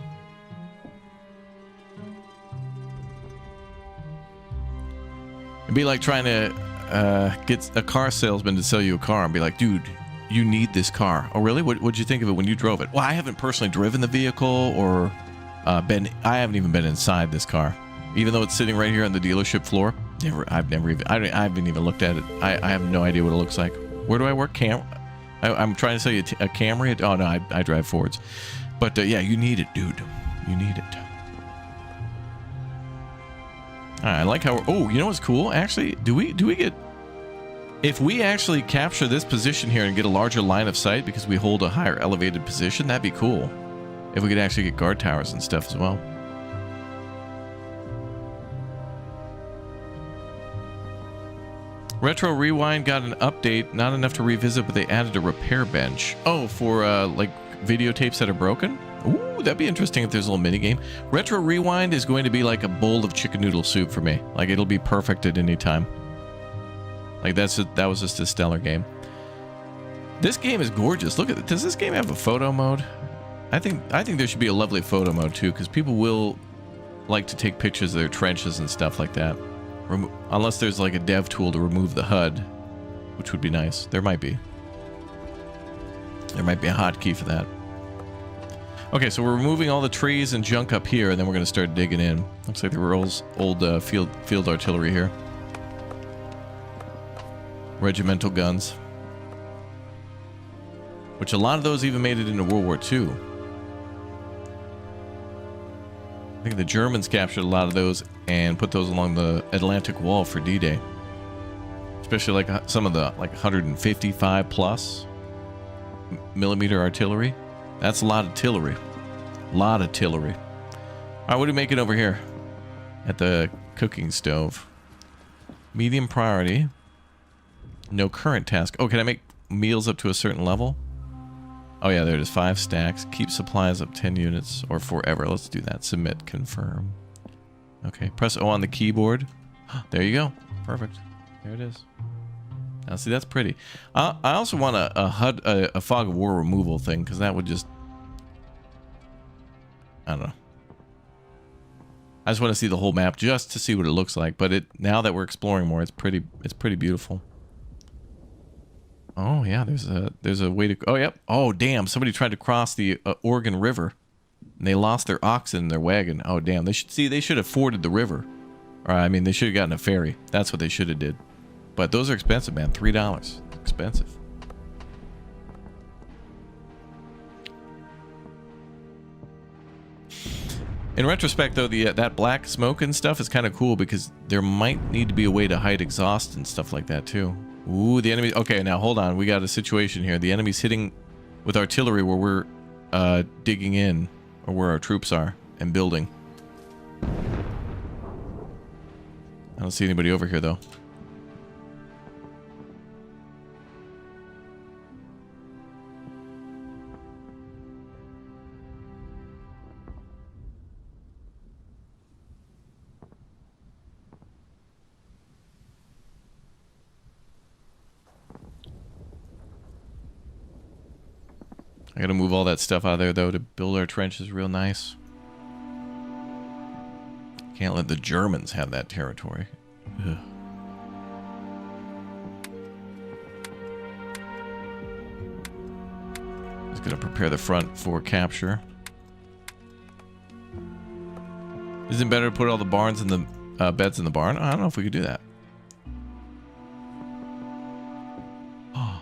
It'd be like trying to get a car salesman to sell you a car and be like, dude, you need this car. Oh, really? What'd you think of it when you drove it? Well, I haven't personally driven the vehicle or I haven't even been inside this car. Even though it's sitting right here on the dealership floor. I haven't even looked at it. I have no idea what it looks like. Where do I work? I'm trying to sell you a Camry. Oh, no, I drive Fords. But yeah, you need it, dude. You need it. I like how oh, you know what's cool? Actually, do we get, if we actually capture this position here and get a larger line of sight because we hold a higher elevated position, that'd be cool. If we could actually get guard towers and stuff as well. Retro Rewind got an update, not enough to revisit, but they added a repair bench. Oh, for like videotapes that are broken? Ooh, that'd be interesting if there's a little mini game. Retro Rewind is going to be like a bowl of chicken noodle soup for me. Like, it'll be perfect at any time. Like, that was just a stellar game. This game is gorgeous. Look at it. Does this game have a photo mode? I think there should be a lovely photo mode too, because people will like to take pictures of their trenches and stuff like that. Unless there's like a dev tool to remove the HUD, which would be nice. There might be. There might be a hotkey for that. Okay, so we're removing all the trees and junk up here, and then we're going to start digging in. Looks like there were old field artillery here. Regimental guns. Which a lot of those even made it into World War II. I think the Germans captured a lot of those and put those along the Atlantic Wall for D-Day. Especially like some of the like 155 plus millimeter artillery. That's a lot of artillery. A lot of artillery. All right, what are we making over here at the cooking stove? Medium priority. No current task. Oh, can I make meals up to a certain level? Oh yeah, there it is. 5 stacks. Keep supplies up 10 units or forever. Let's do that. Submit. Confirm. Okay. Press O on the keyboard. There you go. Perfect. There it is. Now see, that's pretty. I also want a HUD, a fog of war removal thing, because that would just, I don't know. I just want to see the whole map just to see what it looks like. But now that we're exploring more, it's pretty beautiful. Oh yeah, there's a way to. Oh yep. Oh damn! Somebody tried to cross the Oregon River, and they lost their oxen in their wagon. Oh damn! They should have forded the river, or I mean, they should have gotten a ferry. That's what they should have did. But those are expensive, man. $3. Expensive. In retrospect, though, that black smoke and stuff is kind of cool because there might need to be a way to hide exhaust and stuff like that too. Ooh, the enemy. Okay, now hold on. We got a situation here. The enemy's hitting with artillery where we're digging in, or where our troops are, and building. I don't see anybody over here though. I gotta move all that stuff out of there, though, to build our trenches real nice. Can't let the Germans have that territory. Ugh. Just gonna prepare the front for capture. Isn't it better to put all the barns in the beds in the barn? I don't know if we could do that. Oh,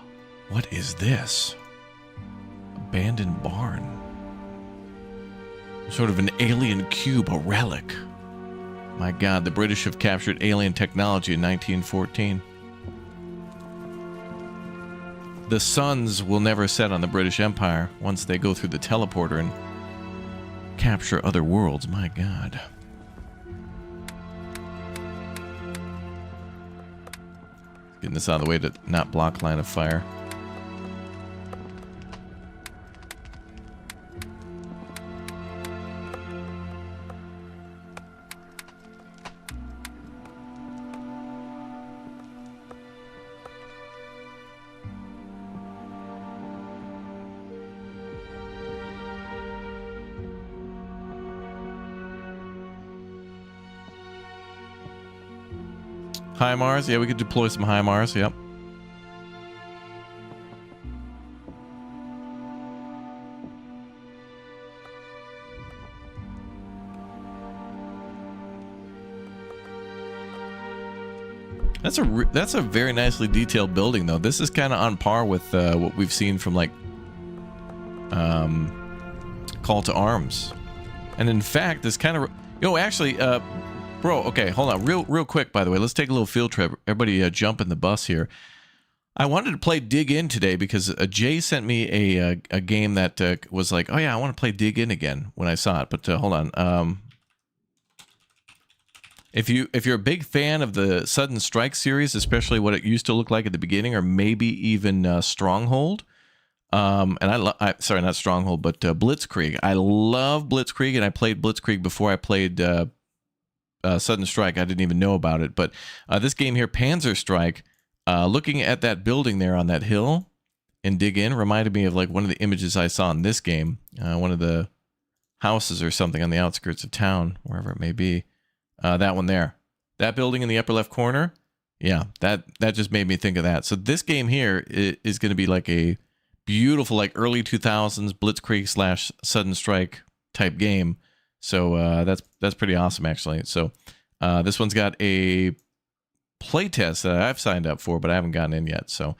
what is this? Abandoned barn. Sort of an alien cube, a relic. My God, the British have captured alien technology in 1914. The suns will never set on the British Empire once they go through the teleporter and capture other worlds. My God. Getting this out of the way to not block line of fire. HIMARS, yeah, we could deploy some HIMARS, yep. That's a very nicely detailed building, though. This is kind of on par with what we've seen from like Call to Arms, and in fact, this kind of actually. Bro, okay, hold on. Real quick, by the way, let's take a little field trip. Everybody jump in the bus here. I wanted to play Dig In today because Jay sent me a game that was like, oh yeah, I want to play Dig In again when I saw it. But hold on. If you're a big fan of the Sudden Strike series, especially what it used to look like at the beginning, or maybe even Stronghold, and sorry, not Stronghold, but Blitzkrieg. I love Blitzkrieg, and I played Blitzkrieg before I played Sudden Strike. I didn't even know about it, but this game here, Panzer Strike, looking at that building there on that hill and Dig In reminded me of like one of the images I saw in this game, one of the houses or something on the outskirts of town, wherever it may be. That one there, that building in the upper left corner, yeah, that just made me think of that. So this game here is going to be like a beautiful, like early 2000s Blitzkrieg / Sudden Strike type game. So that's pretty awesome, actually. So this one's got a playtest that I've signed up for, but I haven't gotten in yet. So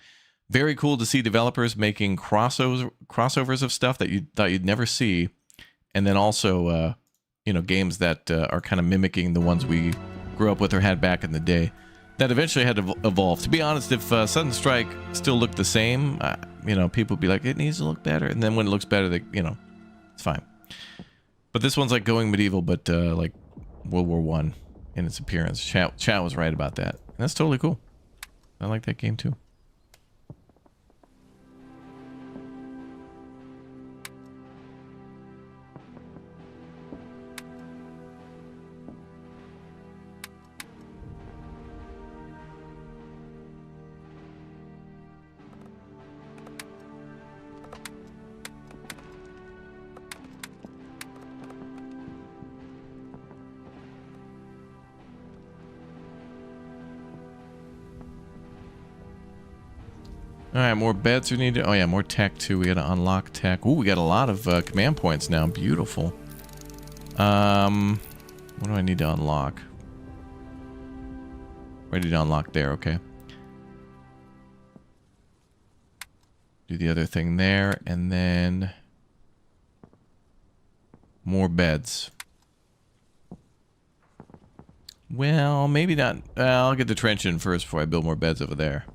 very cool to see developers making crossovers of stuff that you thought you'd never see, and then also games that are kind of mimicking the ones we grew up with or had back in the day. That eventually had to evolve. To be honest, if Sudden Strike still looked the same, people would be like, it needs to look better. And then when it looks better, it's fine. But this one's like going medieval, but like World War I in its appearance. Chat was right about that. And that's totally cool. I like that game too. right, more beds we need to... Oh, yeah, more tech, too. We got to unlock tech. Ooh, we got a lot of command points now. Beautiful. What do I need to unlock? Ready to unlock there, okay. Do the other thing there, and then... more beds. Well, maybe not. I'll get the trench in first before I build more beds over there.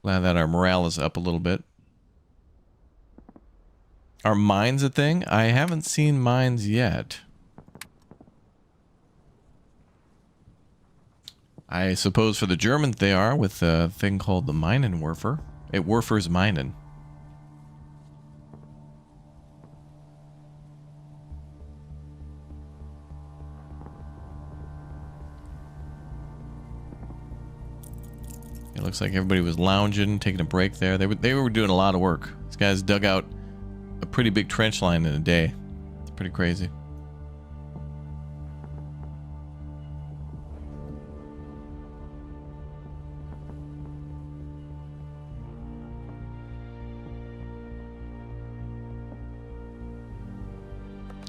Glad that our morale is up a little bit. Are mines a thing? I haven't seen mines yet. I suppose for the Germans they are, with a thing called the Minenwerfer. It Werfer's Minen. It looks like everybody was lounging, taking a break there. They were doing a lot of work. These guys dug out a pretty big trench line in a day. It's pretty crazy.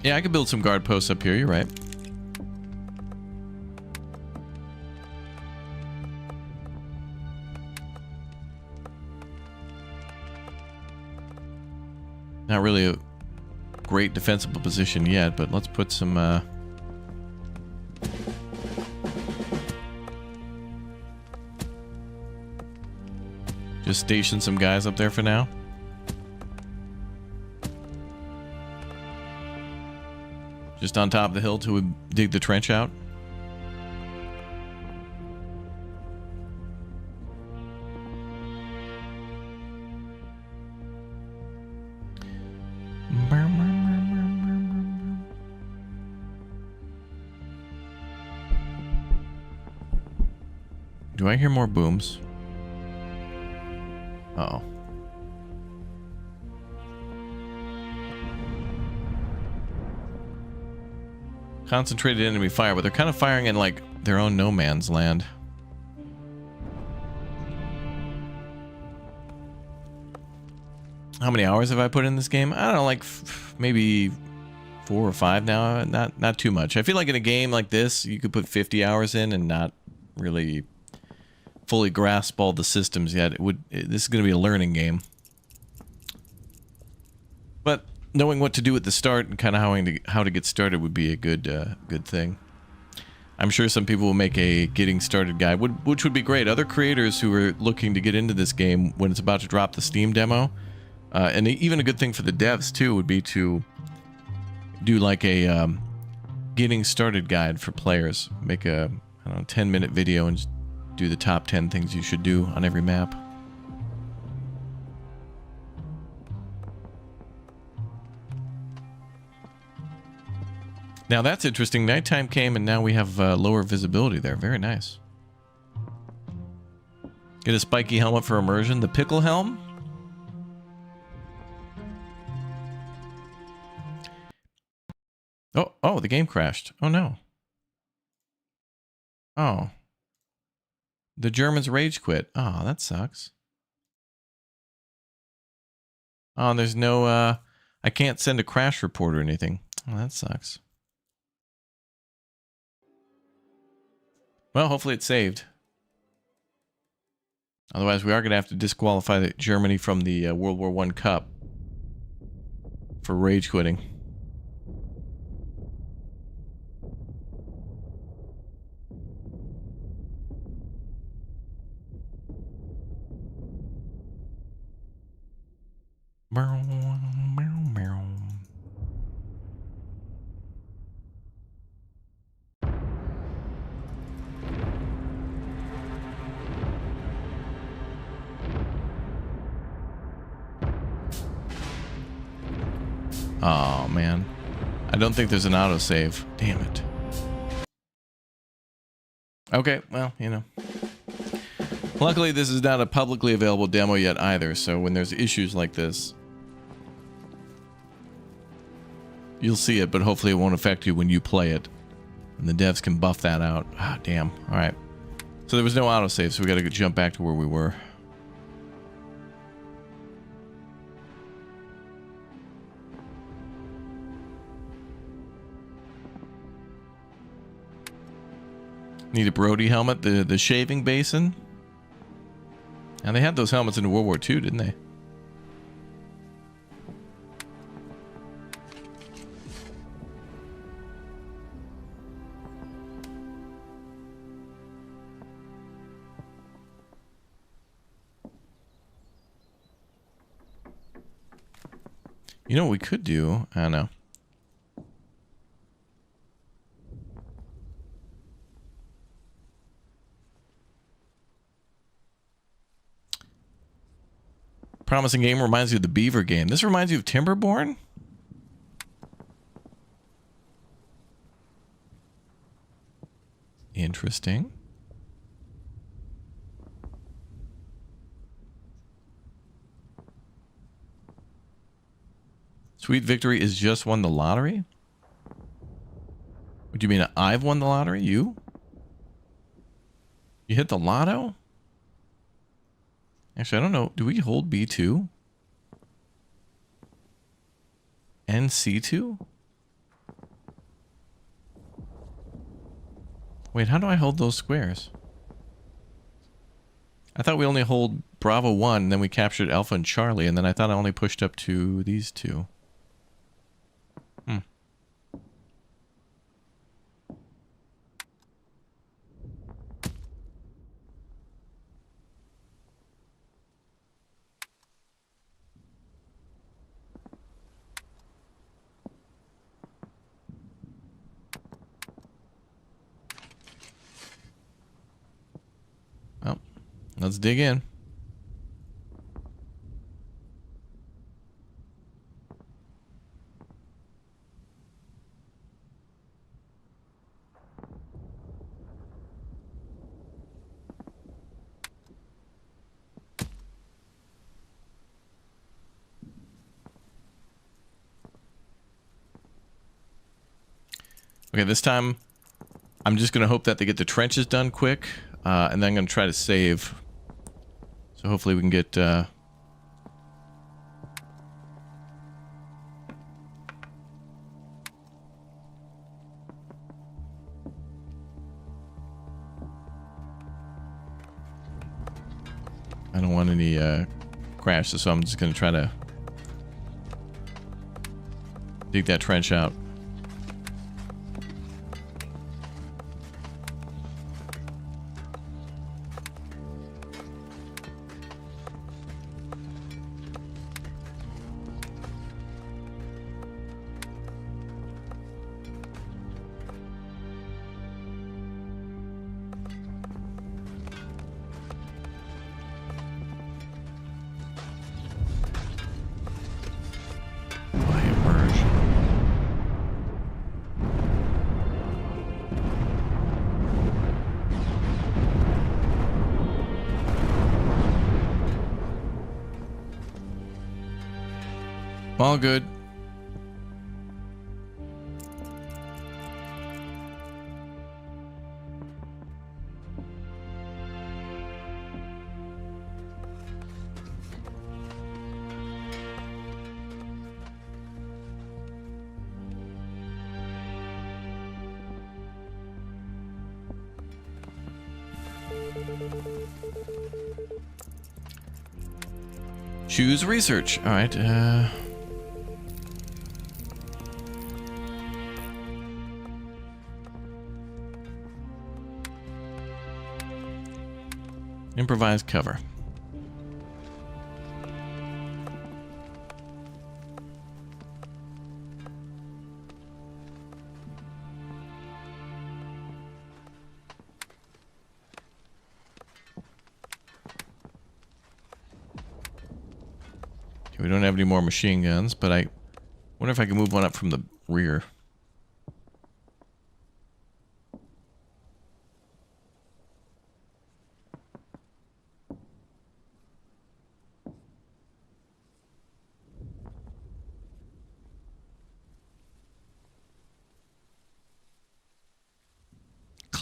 Yeah, I could build some guard posts up here, you're right. Not really a great defensible position yet, but let's put some just station some guys up there for now. Just on top of the hill till we dig the trench out. Do I hear more booms? Uh-oh. Concentrated enemy fire, but they're kind of firing in like their own no man's land. How many hours have I put in this game? I don't know, like maybe 4 or 5 now. Not too much. I feel like in a game like this, you could put 50 hours in and not really fully grasp all the systems yet. This is going to be a learning game. But knowing what to do at the start and kind of how to get started would be a good thing. I'm sure some people will make a getting started guide, which would be great. Other creators who are looking to get into this game when it's about to drop the Steam demo, and even a good thing for the devs too would be to do like a getting started guide for players. Make a 10-minute video and just do the top 10 things you should do on every map. Now that's interesting. Nighttime came and now we have lower visibility there. Very nice. Get a spiky helmet for immersion. The pickle helm. Oh, the game crashed. Oh no. Oh. The Germans rage quit. Oh, that sucks. Oh, and there's no, I can't send a crash report or anything. Oh, that sucks. Well, hopefully it's saved. Otherwise, we are going to have to disqualify Germany from the World War I Cup for rage quitting. Oh man, I don't think there's an autosave. Damn it. Okay, well, you know. Luckily, this is not a publicly available demo yet either, so when there's issues like this, you'll see it, but hopefully it won't affect you when you play it. And the devs can buff that out. Ah, damn. All right. So there was no autosave, so we got to jump back to where we were. Need a Brody helmet, the shaving basin. And they had those helmets in World War II, didn't they? You know what we could do? I don't know. Promising game reminds you of the Beaver game. This reminds you of Timberborn? Interesting. Sweet Victory is just won the lottery? What do you mean I've won the lottery? You? You hit the lotto? Actually, I don't know. Do we hold B2? And C2? Wait, how do I hold those squares? I thought we only hold Bravo 1, and then we captured Alpha and Charlie, and then I thought I only pushed up to these two. Well, let's dig in. Okay, this time I'm just going to hope that they get the trenches done quick, and then I'm going to try to save. So hopefully we can get... I don't want any crashes, so I'm just going to try to dig that trench out. All good. Choose research. All right. Improvise cover. Okay, we don't have any more machine guns, but I wonder if I can move one up from the rear.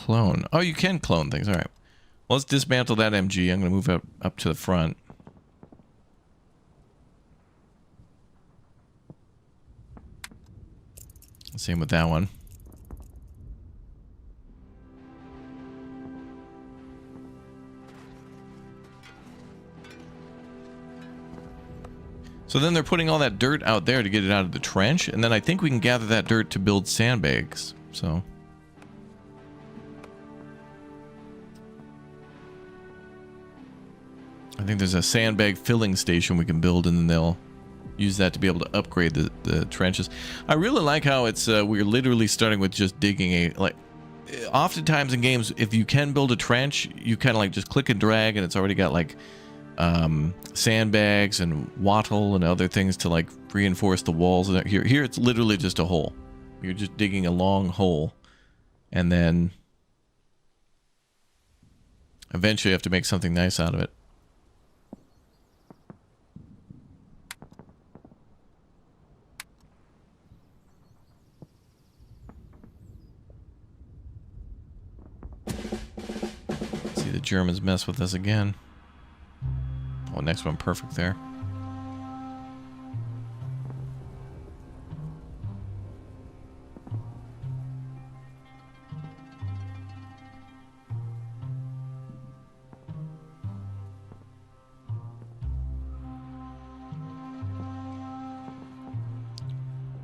clone. Oh, you can clone things. All right. Well, let's dismantle that MG. I'm going to move up to the front. Same with that one. So then they're putting all that dirt out there to get it out of the trench, and then I think we can gather that dirt to build sandbags. So I think there's a sandbag filling station we can build, and then they'll use that to be able to upgrade the trenches. I really like how it's we're literally starting with just digging oftentimes in games, if you can build a trench, you kind of like just click and drag, and it's already got like sandbags and wattle and other things to like reinforce the walls. Here it's literally just a hole. You're just digging a long hole, and then eventually you have to make something nice out of it. See, the Germans mess with us again. Oh, next one perfect there.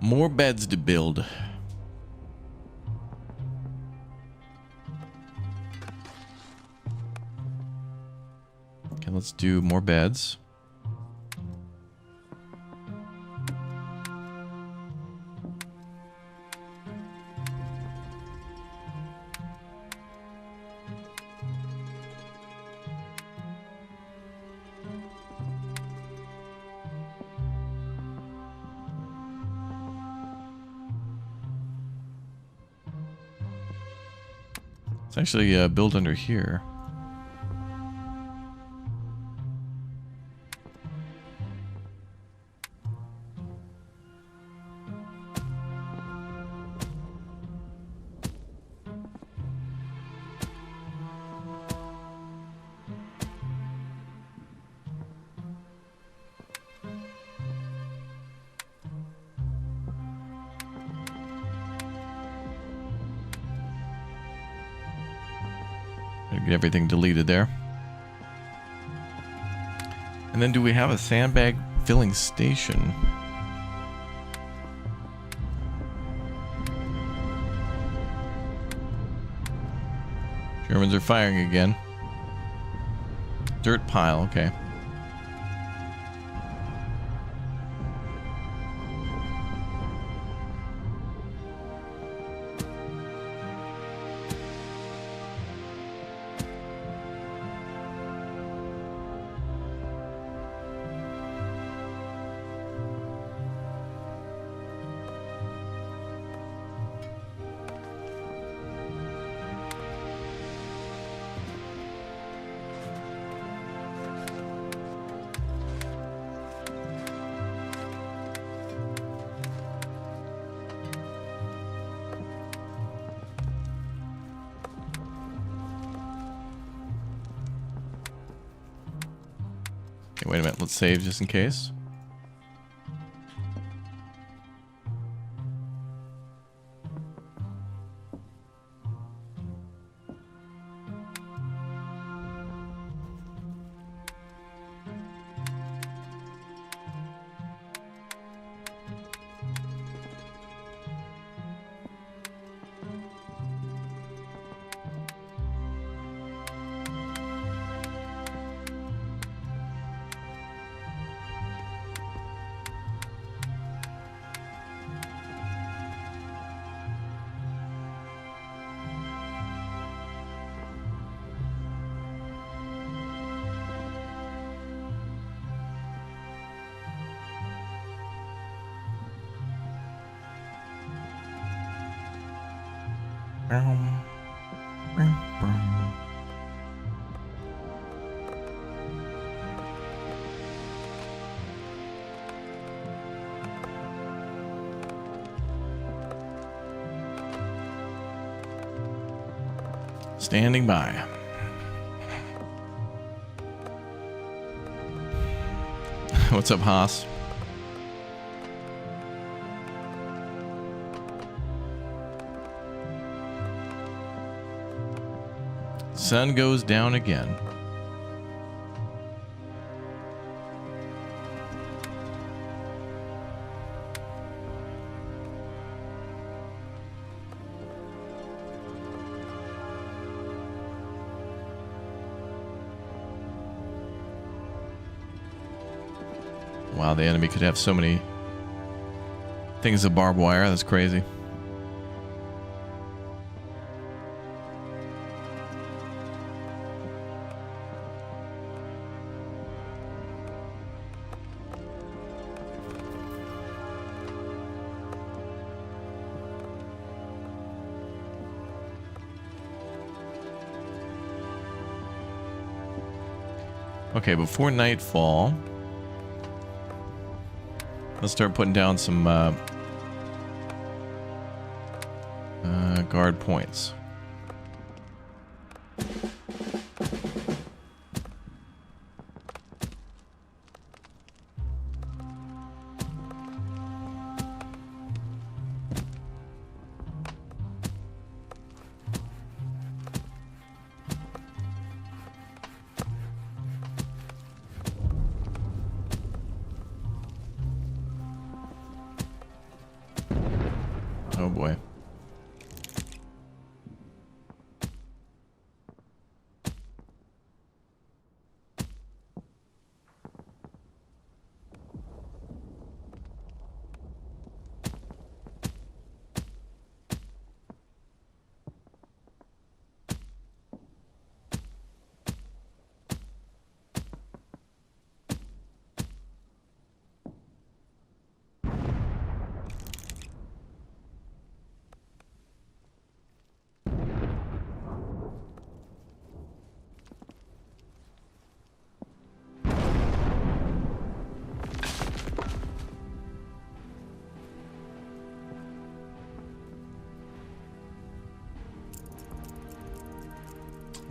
More beds to build. Okay, let's do more beds. Let's actually build under here. Get everything deleted there. And then do we have a sandbag filling station? Germans are firing again. Dirt pile, okay. Okay, wait a minute. Let's save just in case. Standing by. What's up, Haas? Sun goes down again. Wow, the enemy could have so many things of barbed wire. That's crazy. Okay, before nightfall, let's start putting down some guard points. Oh boy.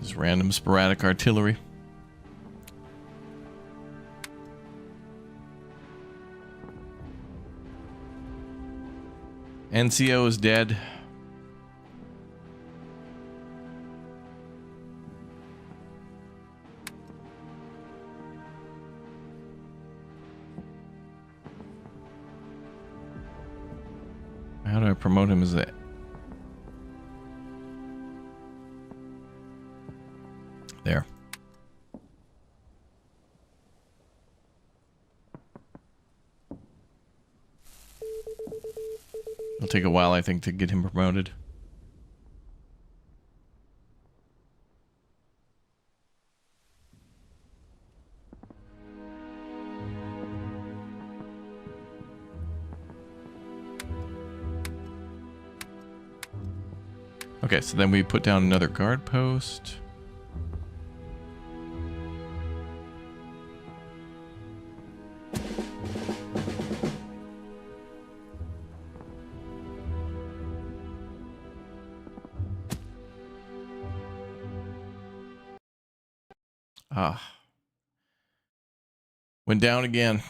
Just random sporadic artillery. NCO is dead. How do I promote him as that? There. It'll take a while, I think, to get him promoted. Okay, so then we put down another guard post. Ah. Went down again.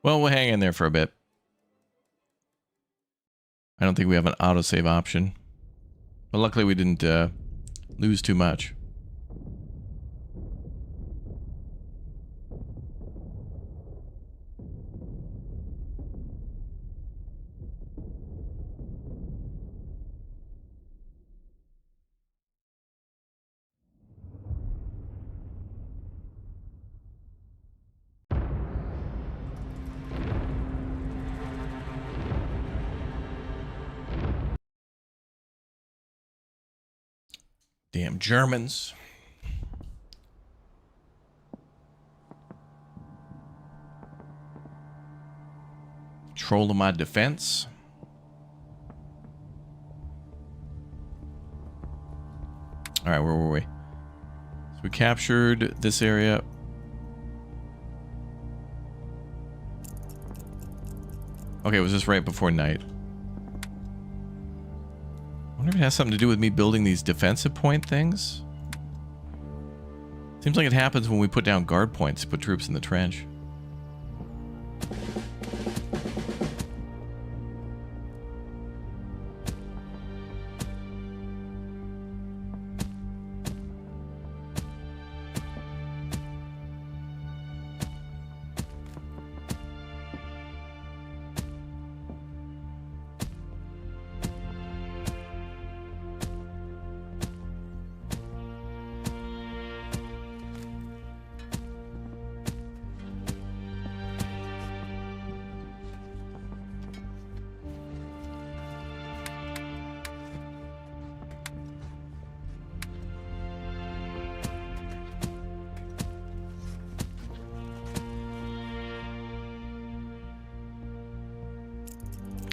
Well, we'll hang in there for a bit. I don't think we have an autosave option. But luckily we didn't lose too much. Damn Germans. Trolling my defense. All right, where were we? So we captured this area. Okay, it was just right before night. I wonder if it has something to do with me building these defensive point things. Seems like it happens when we put down guard points to put troops in the trench.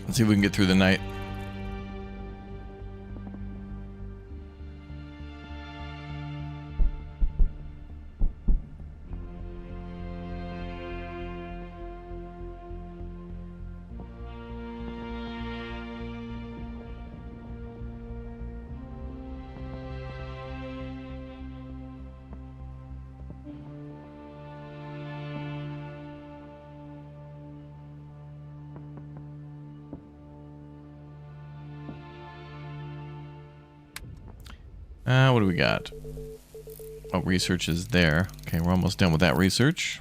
Let's see if we can get through the night. What do we got? Oh, research is there. Okay, we're almost done with that research.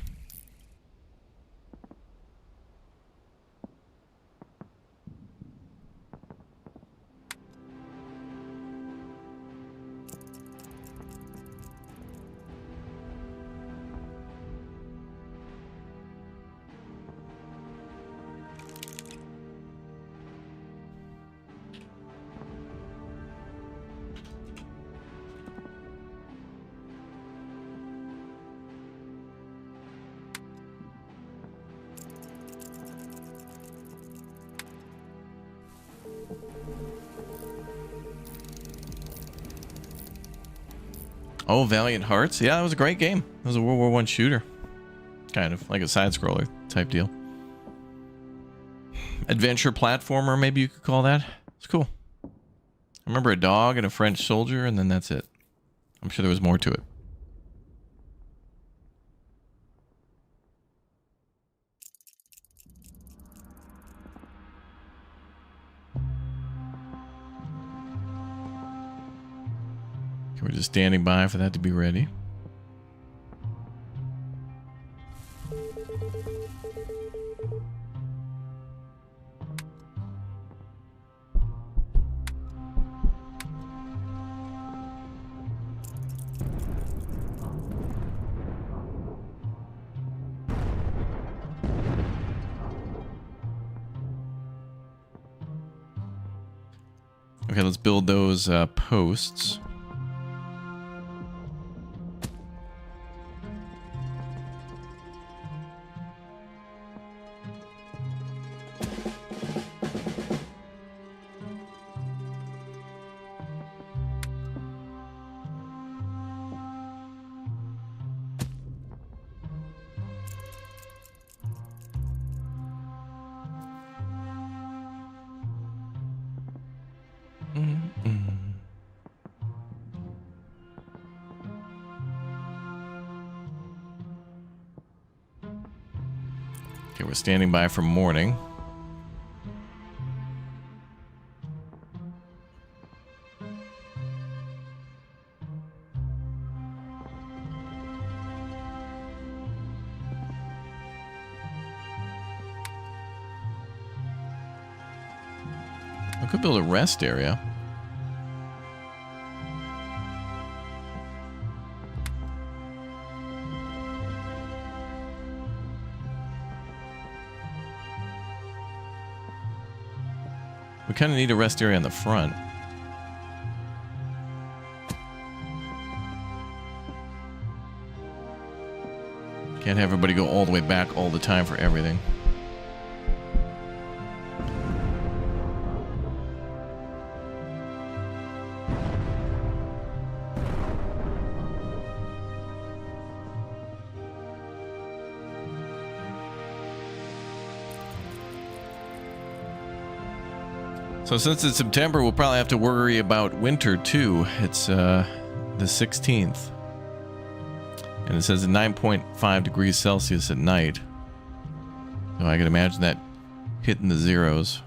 Oh, Valiant Hearts. Yeah, that was a great game. It was a World War I shooter. Kind of like a side-scroller type deal. Adventure platformer, maybe you could call that. It's cool. I remember a dog and a French soldier, and then that's it. I'm sure there was more to it. We're just standing by for that to be ready. Okay, let's build those posts. Okay, we're standing by for morning. I could build a rest area. We kind of need a rest area on the front. Can't have everybody go all the way back all the time for everything. So since it's September, we'll probably have to worry about winter too. It's the 16th. And it says at 9.5 degrees Celsius at night. So I can imagine that hitting the zeros.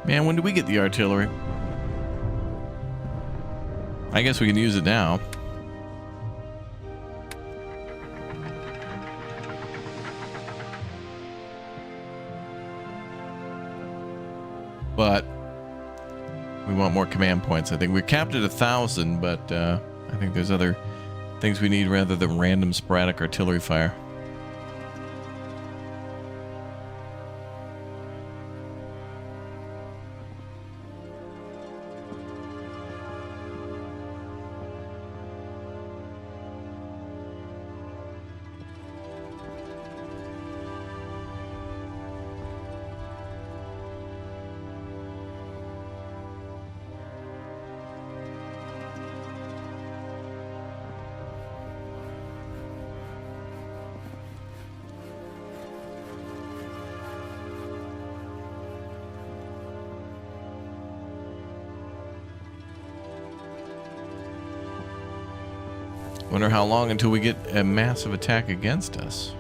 Man, when do we get the artillery? I guess we can use it now. But we want more command points. I think we're capped at 1,000, but I think there's other things we need rather than random sporadic artillery fire. Wonder how long until we get a massive attack against us.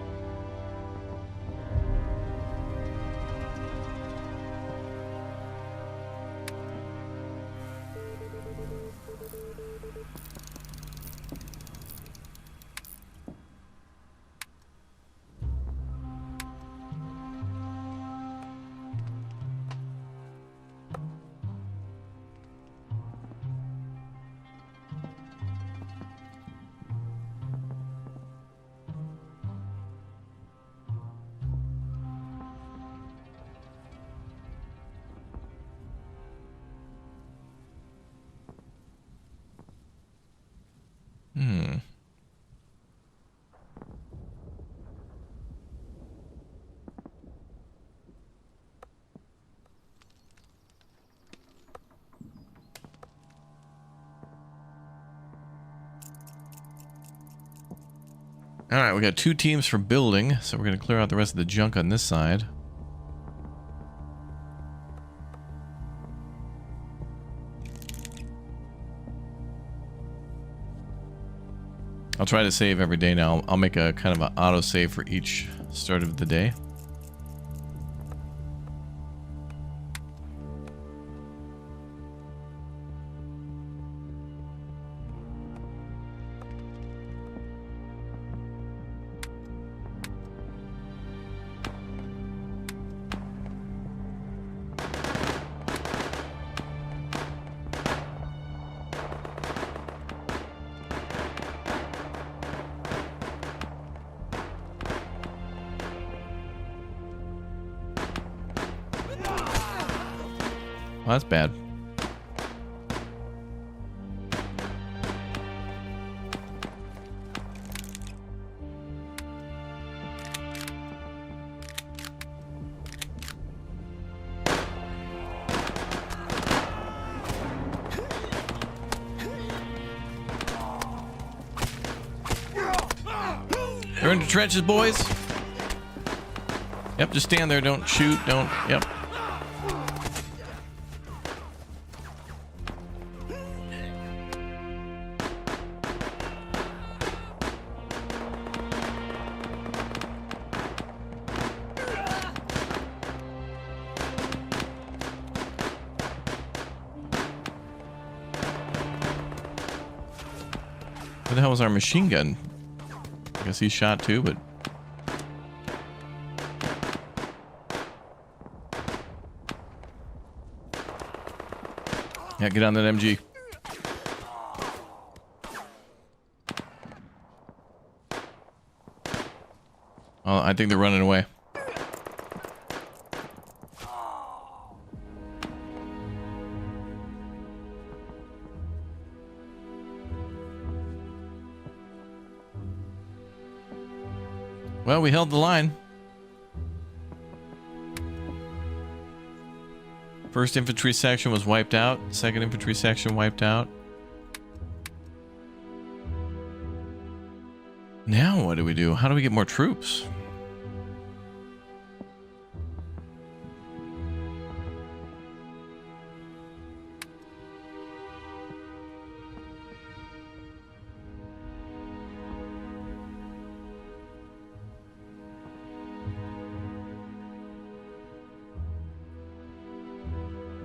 All right, we got 2 teams for building, so we're going to clear out the rest of the junk on this side. I'll try to save every day now. I'll make a kind of an auto save for each start of the day. Well, that's bad. They're in the trenches, boys. Yep, just stand there. Don't shoot. Don't. Yep. Where the hell was our machine gun? I guess he's shot too, but... Yeah, get on that MG. Oh, I think they're running away. Well, we held the line. First infantry section was wiped out. Second infantry section wiped out. Now what do we do? How do we get more troops?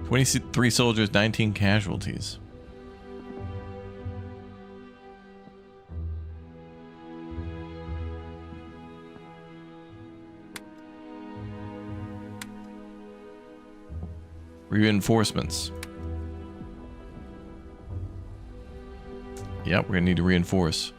"23 soldiers, 19 casualties." Reinforcements. Yep, we're gonna need to reinforce.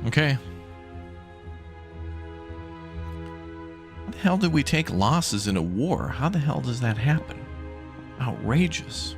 Okay. How the hell did we take losses in a war? How the hell does that happen? Outrageous.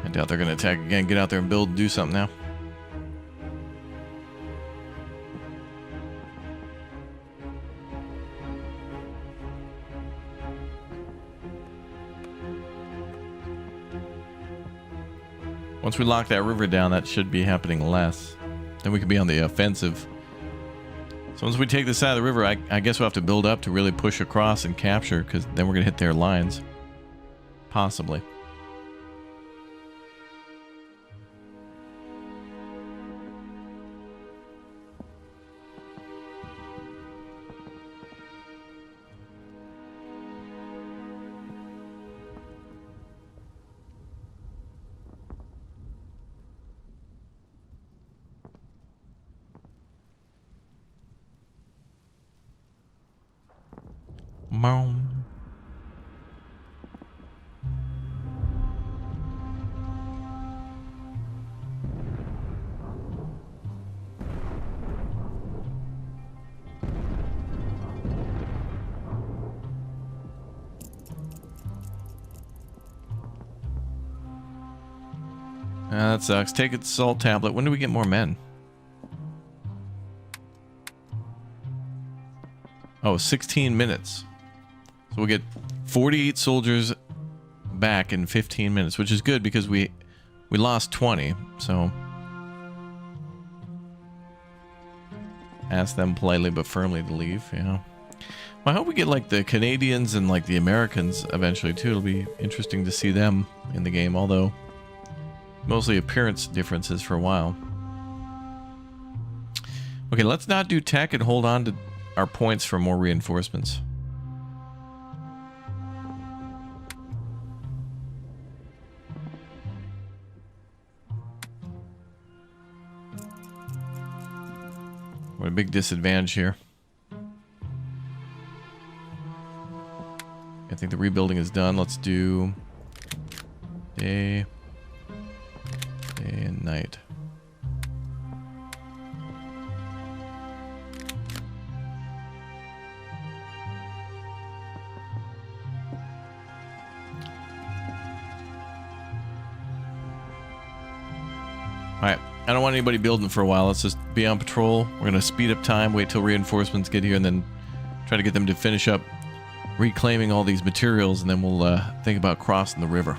I doubt they're going to attack again. Get out there and build and do something now. Once we lock that river down, that should be happening less. Then we can be on the offensive. So once we take this side of the river, I guess we'll have to build up to really push across and capture, because then we're going to hit their lines. Possibly. Mom. That sucks. Take it, salt tablet. When do we get more men? Oh, 16 minutes. So we'll get 48 soldiers back in 15 minutes, which is good because we lost 20. So ask them politely but firmly to leave. Yeah. Well, I hope we get like the Canadians and like the Americans eventually too. It'll be interesting to see them in the game, although mostly appearance differences for a while. Okay, let's not do tech and hold on to our points for more reinforcements. What a big disadvantage here. I think the rebuilding is done. Let's do day and night. Alright, I don't want anybody building for a while. Let's just be on patrol. We're going to speed up time, wait till reinforcements get here, and then try to get them to finish up reclaiming all these materials, and then we'll think about crossing the river.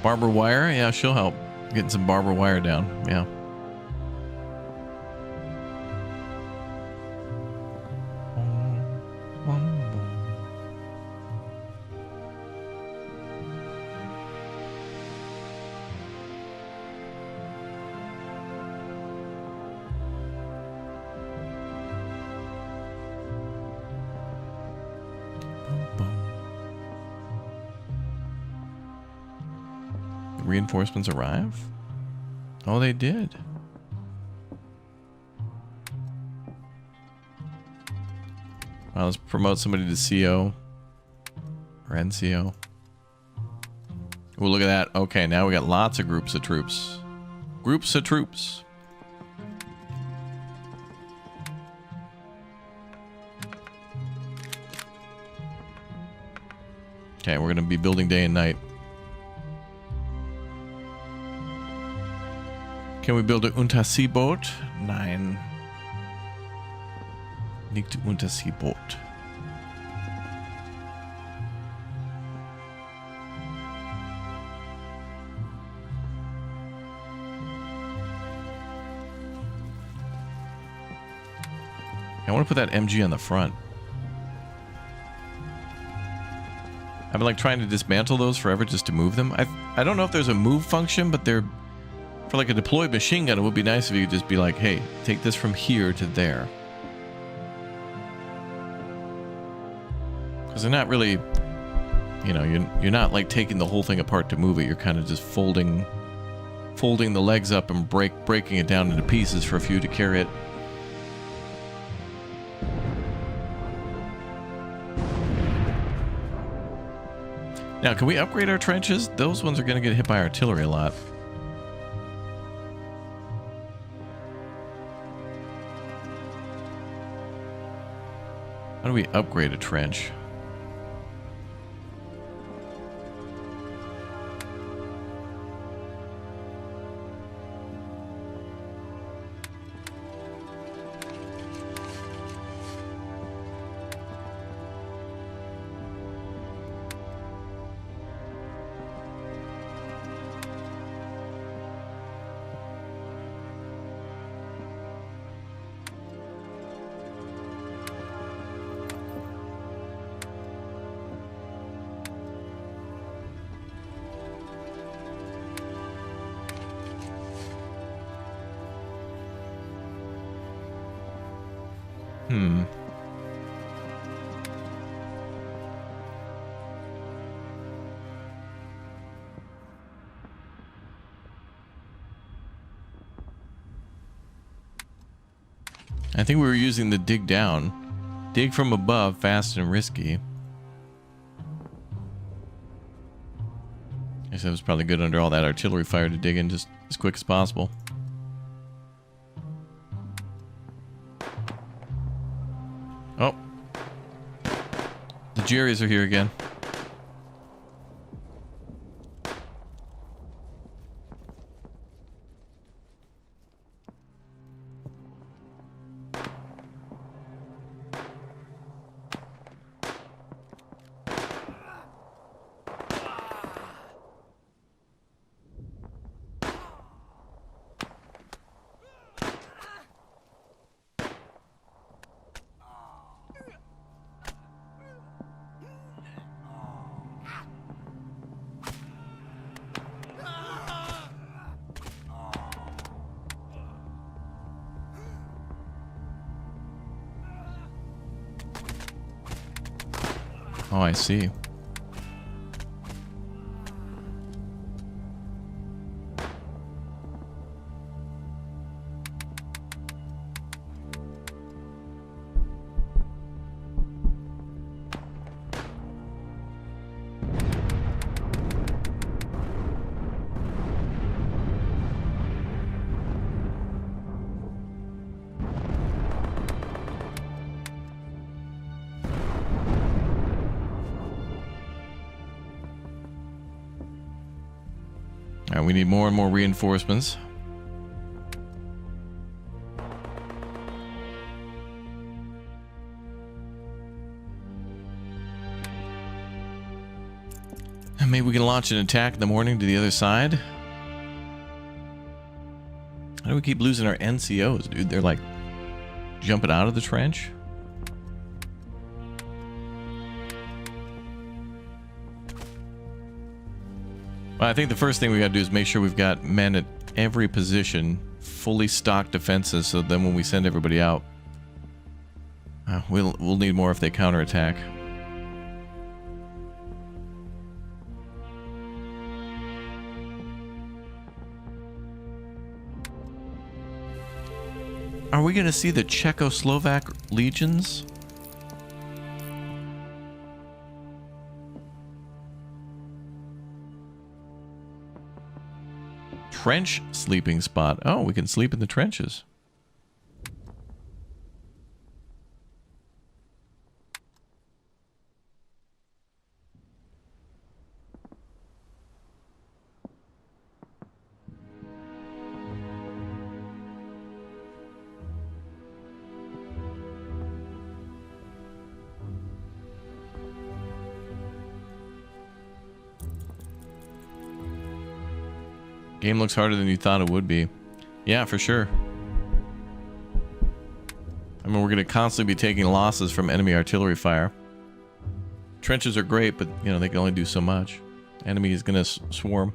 Barber wire? Yeah, she'll help. Getting some barber wire down. Yeah. Reinforcements arrive? Oh, they did. Well, let's promote somebody to CO or NCO. Oh, look at that. Okay, now we got lots of groups of troops. Groups of troops. Okay, we're going to be building day and night. Can we build an Unterseeboot? Nein. Nicht Unterseeboot. I want to put that MG on the front. I've been like trying to dismantle those forever just to move them. I don't know if there's a move function, but they're for like a deployed machine gun. It would be nice if you could just be like, hey, take this from here to there. Because they're not really, you know, you're not like taking the whole thing apart to move it. You're kind of just folding the legs up and breaking it down into pieces for a few to carry it. Now, can we upgrade our trenches? Those ones are going to get hit by artillery a lot. How do we upgrade a trench? I think we were using the dig down. Dig from above, fast and risky. I guess that was probably good under all that artillery fire to dig in just as quick as possible. Oh. The Jerrys are here again. Oh, I see. All right, we need more and more reinforcements. And maybe we can launch an attack in the morning to the other side. How do we keep losing our NCOs, dude? They're like jumping out of the trench. Well, I think the first thing we got to do is make sure we've got men at every position, fully stocked defenses, so then when we send everybody out, we'll need more if they counterattack. Are we going to see the Czechoslovak legions? Trench sleeping spot. Oh, we can sleep in the trenches. Game looks harder than you thought it would be. Yeah, for sure. I mean, we're going to constantly be taking losses from enemy artillery fire. Trenches are great, but, you know, they can only do so much. Enemy is going to swarm.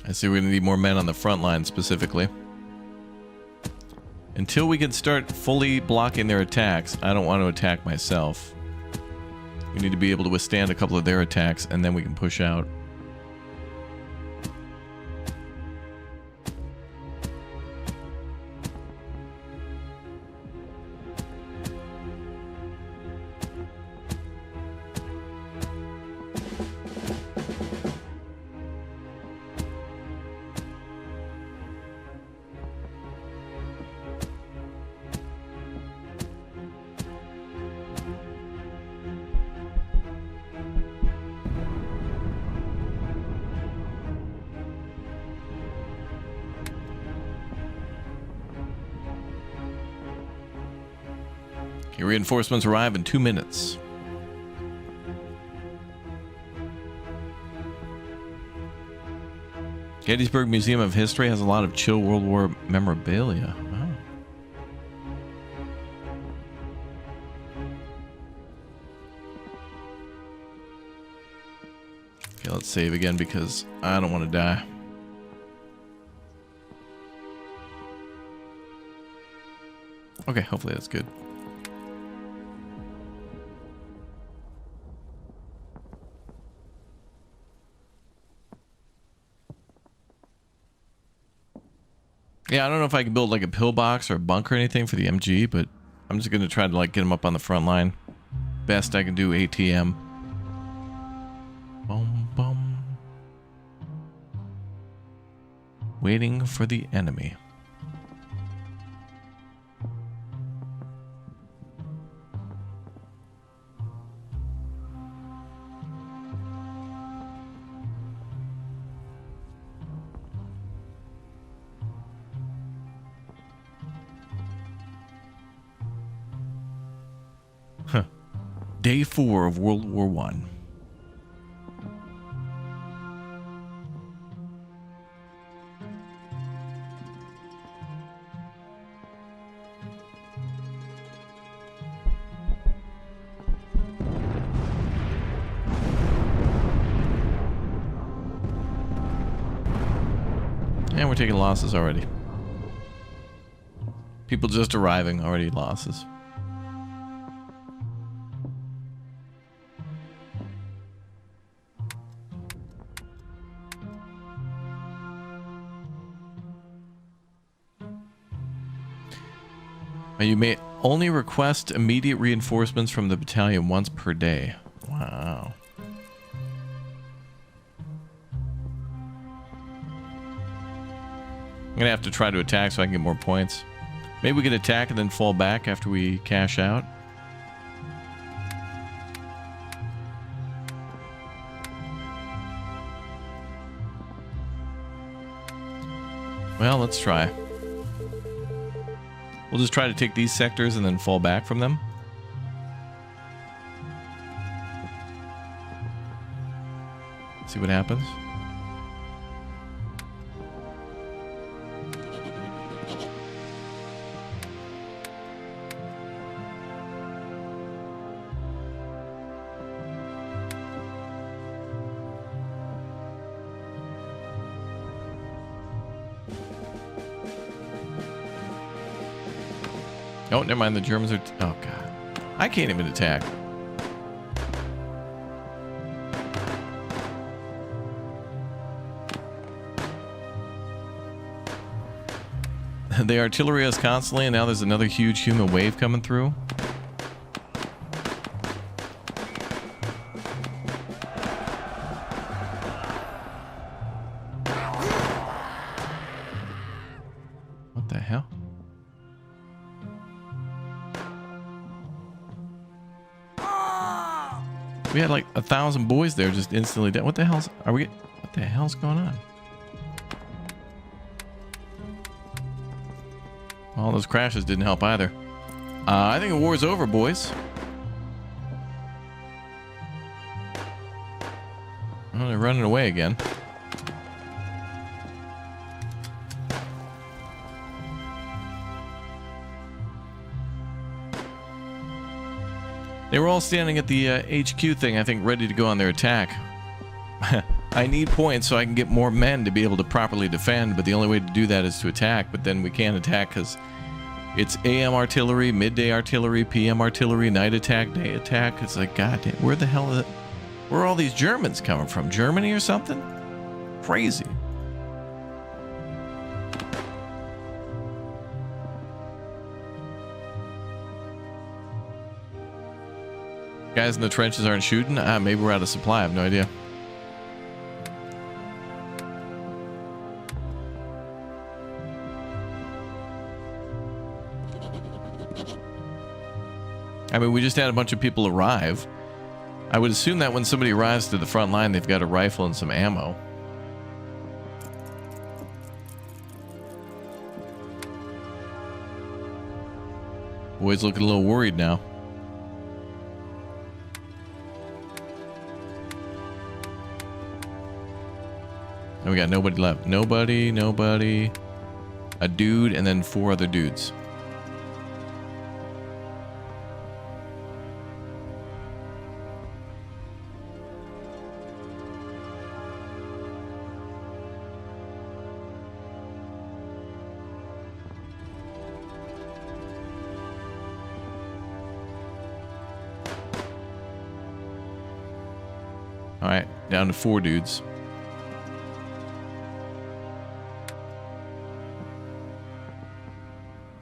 I see we're going to need more men on the front line specifically. Until we can start fully blocking their attacks, I don't want to attack myself. We need to be able to withstand a couple of their attacks, and then we can push out. Okay, reinforcements arrive in 2 minutes. Gettysburg Museum of History has a lot of chill World War memorabilia. Oh. Okay, let's save again because I don't want to die. Okay, hopefully that's good. Yeah, I don't know if I can build like a pillbox or a bunker or anything for the MG, but I'm just going to try to like get them up on the front line. Best I can do ATM. Boom, boom. Waiting for the enemy. Day 4 of World War I. And we're taking losses already. People just arriving, already losses. You may only request immediate reinforcements from the battalion once per day. Wow. I'm gonna have to try to attack so I can get more points. Maybe we can attack and then fall back after we cash out. Well, let's try. We'll just try to take these sectors and then fall back from them. See what happens. Oh, never mind. The Germans are... oh, God. I can't even attack. They artillery us constantly, and now there's another huge human wave coming through. What the hell? We had like 1,000 boys there just instantly dead. What the hell's... are we... what the hell's going on? All those crashes didn't help either. I think the war's over, boys. Oh, they're running away again. They were all standing at the HQ thing, I think, ready to go on their attack. I need points so I can get more men to be able to properly defend, but the only way to do that is to attack. But then we can't attack because it's AM artillery, midday artillery, PM artillery, night attack, day attack. It's like, goddamn, where the hell where are all these Germans coming from? Germany or something? Crazy. Guys in the trenches aren't shooting? Maybe we're out of supply. I have no idea. I mean, we just had a bunch of people arrive. I would assume that when somebody arrives to the front line, they've got a rifle and some ammo. Boys looking a little worried now. And we got nobody left. Nobody. A dude and then 4 other dudes. All right, down to 4 dudes.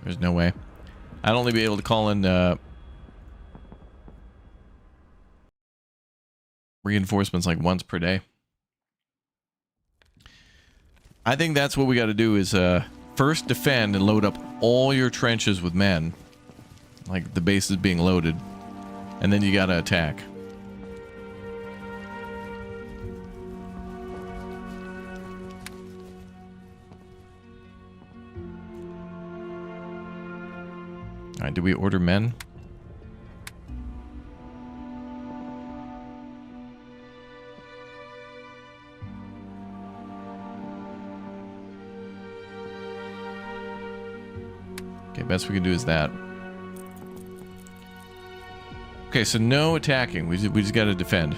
There's no way. I'd only be able to call in reinforcements like once per day. I think that's what we got to do is first defend and load up all your trenches with men. Like the base is being loaded. And then you got to attack. Alright, did we order men? Okay, best we can do is that. Okay, so no attacking. We just got to defend.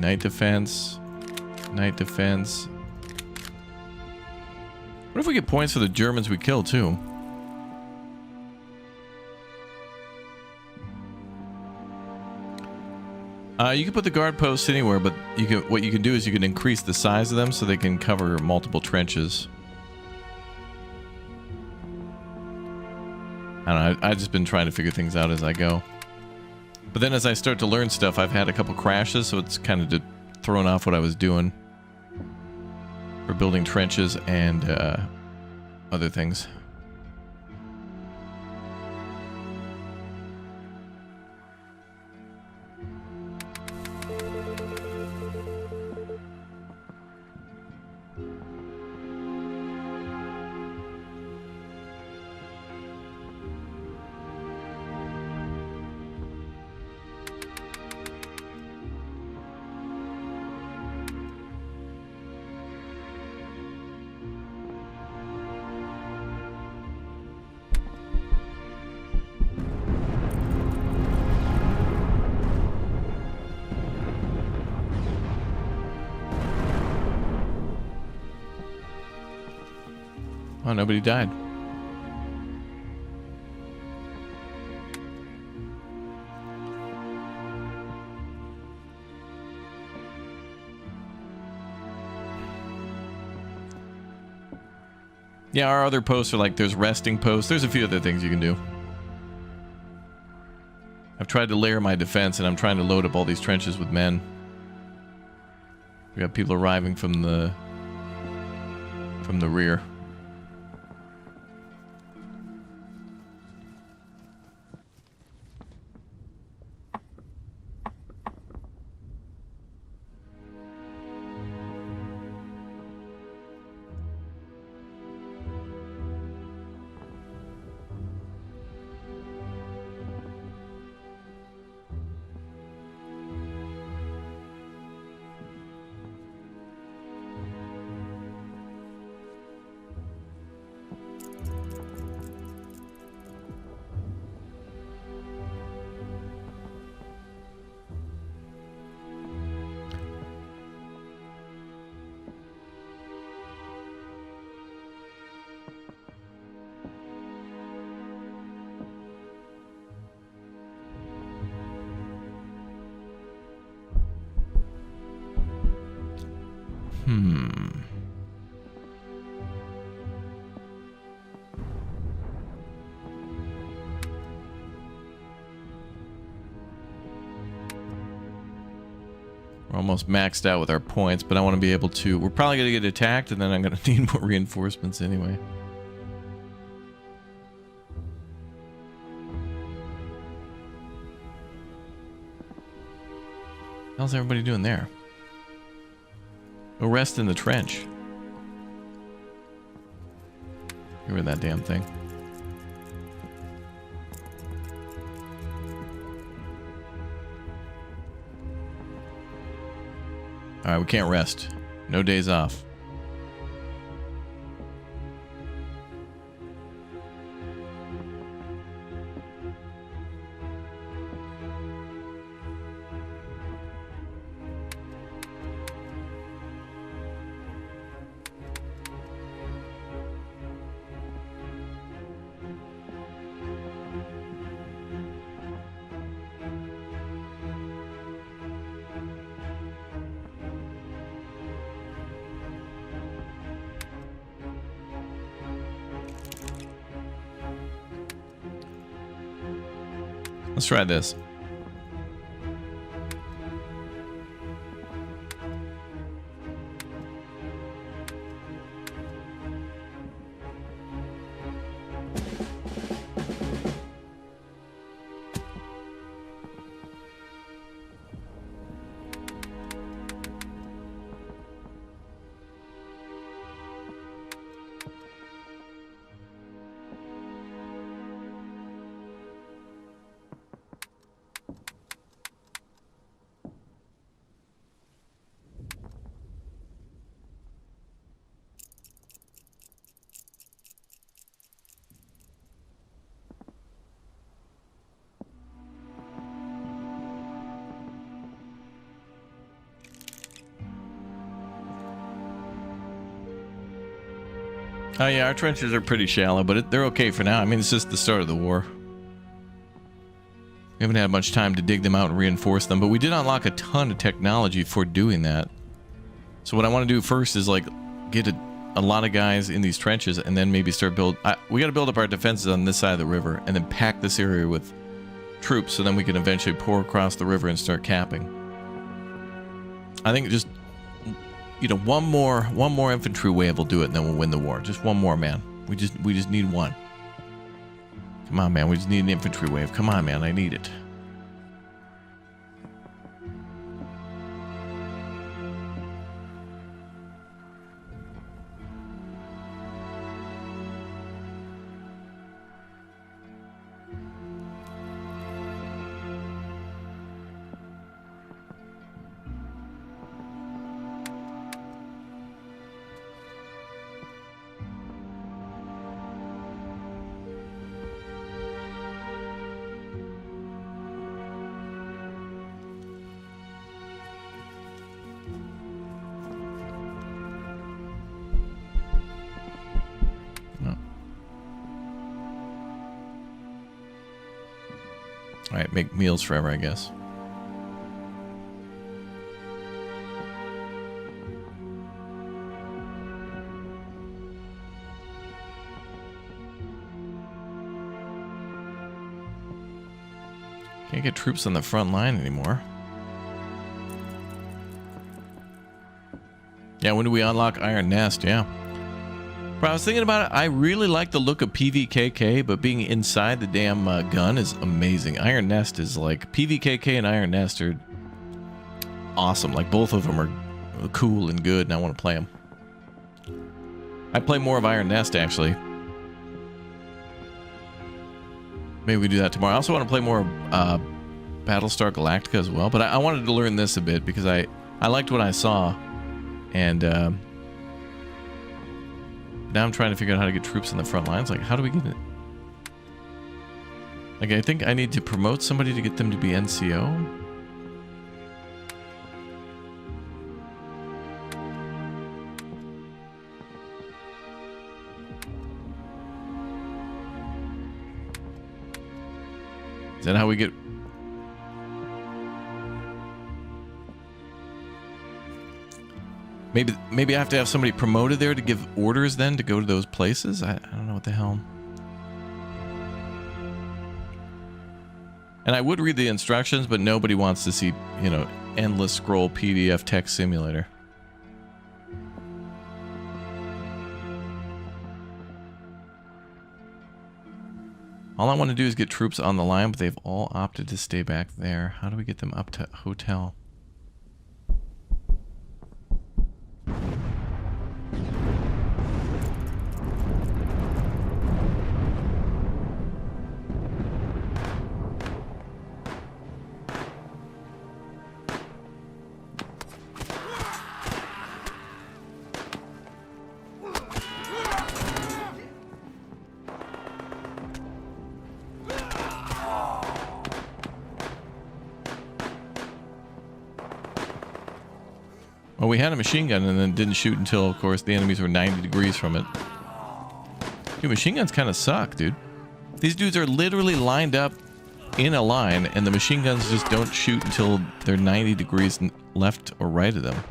Night defense. Night defense. What if we get points for the Germans we kill too? You can put the guard posts anywhere, but what you can do is you can increase the size of them so they can cover multiple trenches. I don't know, I've just been trying to figure things out as I go. But then as I start to learn stuff, I've had a couple crashes, so it's kind of thrown off what I was doing for building trenches and other things. Oh, nobody died. Yeah, our other posts are like, there's resting posts. There's a few other things you can do. I've tried to layer my defense, and I'm trying to load up all these trenches with men. We got people arriving from the rear. We're almost maxed out with our points, but I want to be able to... We're probably going to get attacked, and then I'm going to need more reinforcements anyway. How's everybody doing there? Go rest in the trench. Get rid of that damn thing. Alright, we can't rest. No days off. Let's try this. Oh yeah, our trenches are pretty shallow, but they're okay for now. I mean, it's just the start of the war. We haven't had much time to dig them out and reinforce them, but we did unlock a ton of technology for doing that. So what I want to do first is like get a lot of guys in these trenches and then maybe start we got to build up our defenses on this side of the river and then pack this area with troops so then we can eventually pour across the river and start capping. I think just, you know, one more infantry wave will do it and then we'll win the war. Just one more, man. We just need one. Come on, man. We just need an infantry wave. Come on, man. I need it. Alright, make meals forever, I guess. Can't get troops on the front line anymore. Yeah, when do we unlock Iron Nest? Yeah. But I was thinking about it. I really like the look of PVKK, but being inside the damn gun is amazing. Iron Nest is like... PVKK and Iron Nest are awesome. Like, both of them are cool and good, and I want to play them. I play more of Iron Nest, actually. Maybe we do that tomorrow. I also want to play more Battlestar Galactica as well, but I wanted to learn this a bit because I liked what I saw, and now I'm trying to figure out how to get troops in the front lines. Like, how do we get it? Like, I think I need to promote somebody to get them to be NCO. Is that how we get... Maybe I have to have somebody promoted there to give orders then to go to those places? I don't know what the hell. And I would read the instructions, but nobody wants to see, you know, endless scroll PDF text simulator. All I want to do is get troops on the line, but they've all opted to stay back there. How do we get them up to hotel? Well, we had a machine gun and then didn't shoot until, of course, the enemies were 90 degrees from it. Dude, machine guns kind of suck, dude. These dudes are literally lined up in a line, and the machine guns just don't shoot until they're 90 degrees left or right of them.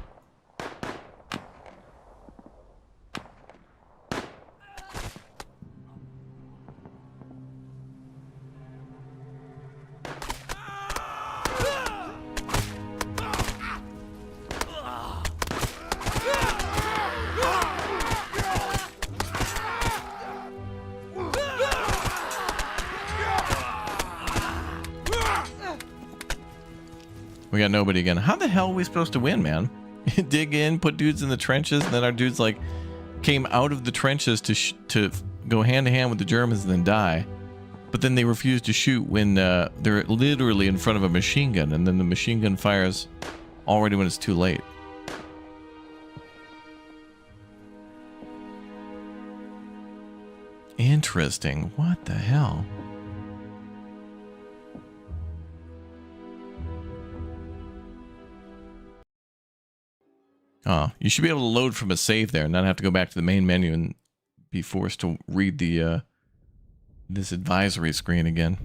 We got nobody again. How the hell are we supposed to win, man? Dig in, put dudes in the trenches, and then our dudes like came out of the trenches to go hand to hand with the Germans and then die. But then they refuse to shoot when they're literally in front of a machine gun, and then the machine gun fires already when it's too late. Interesting. What the hell? Oh, you should be able to load from a save there and not have to go back to the main menu and be forced to read the this advisory screen again.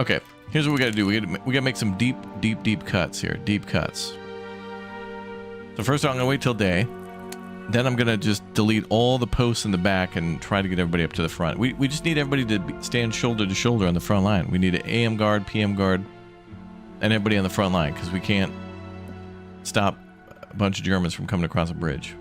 Okay, here's what we gotta do. We gotta make some deep cuts here. Deep cuts. So first I'm gonna wait till day. Then I'm gonna just delete all the posts in the back and try to get everybody up to the front. We just need everybody to stand shoulder to shoulder on the front line. We need an AM guard, PM guard, and everybody on the front line, because we can't stop a bunch of Germans from coming across a bridge.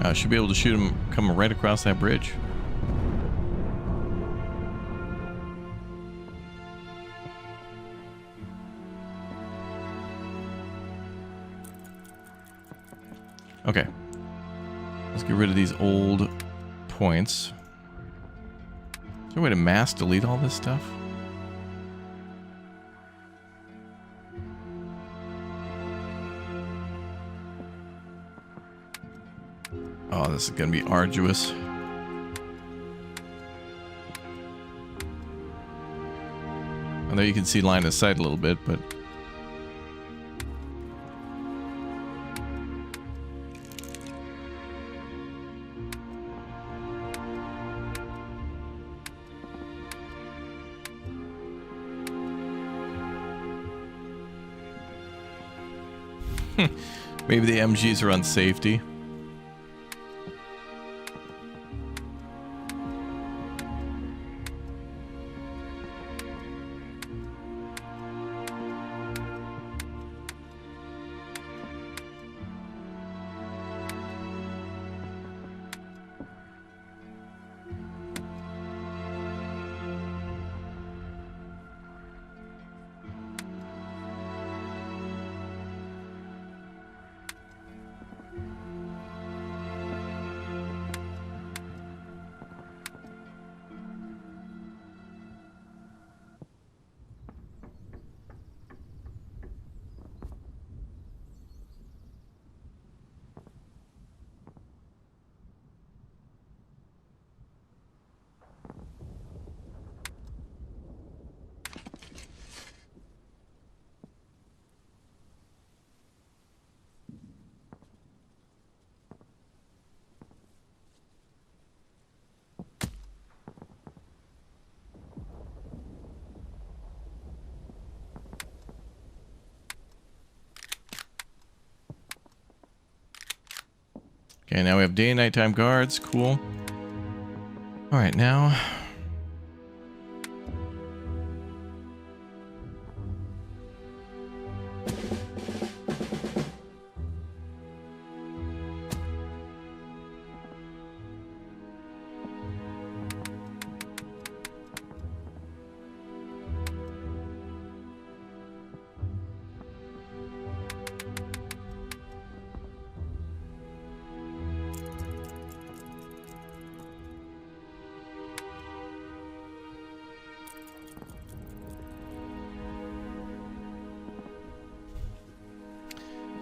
I should be able to shoot him coming right across that bridge. Okay. Let's get rid of these old points. Is there a way to mass delete all this stuff? Oh, this is going to be arduous. I know you can see line of sight a little bit, but... maybe the MGs are on safety. Okay, now we have day and nighttime guards. Cool. All right, now...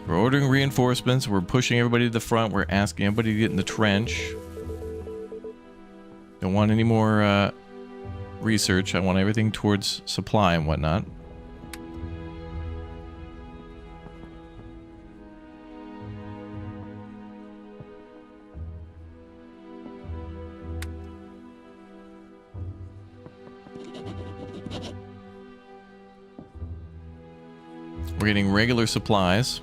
We're ordering reinforcements. We're pushing everybody to the front. We're asking everybody to get in the trench. Don't want any more research. I want everything towards supply and whatnot. We're getting regular supplies.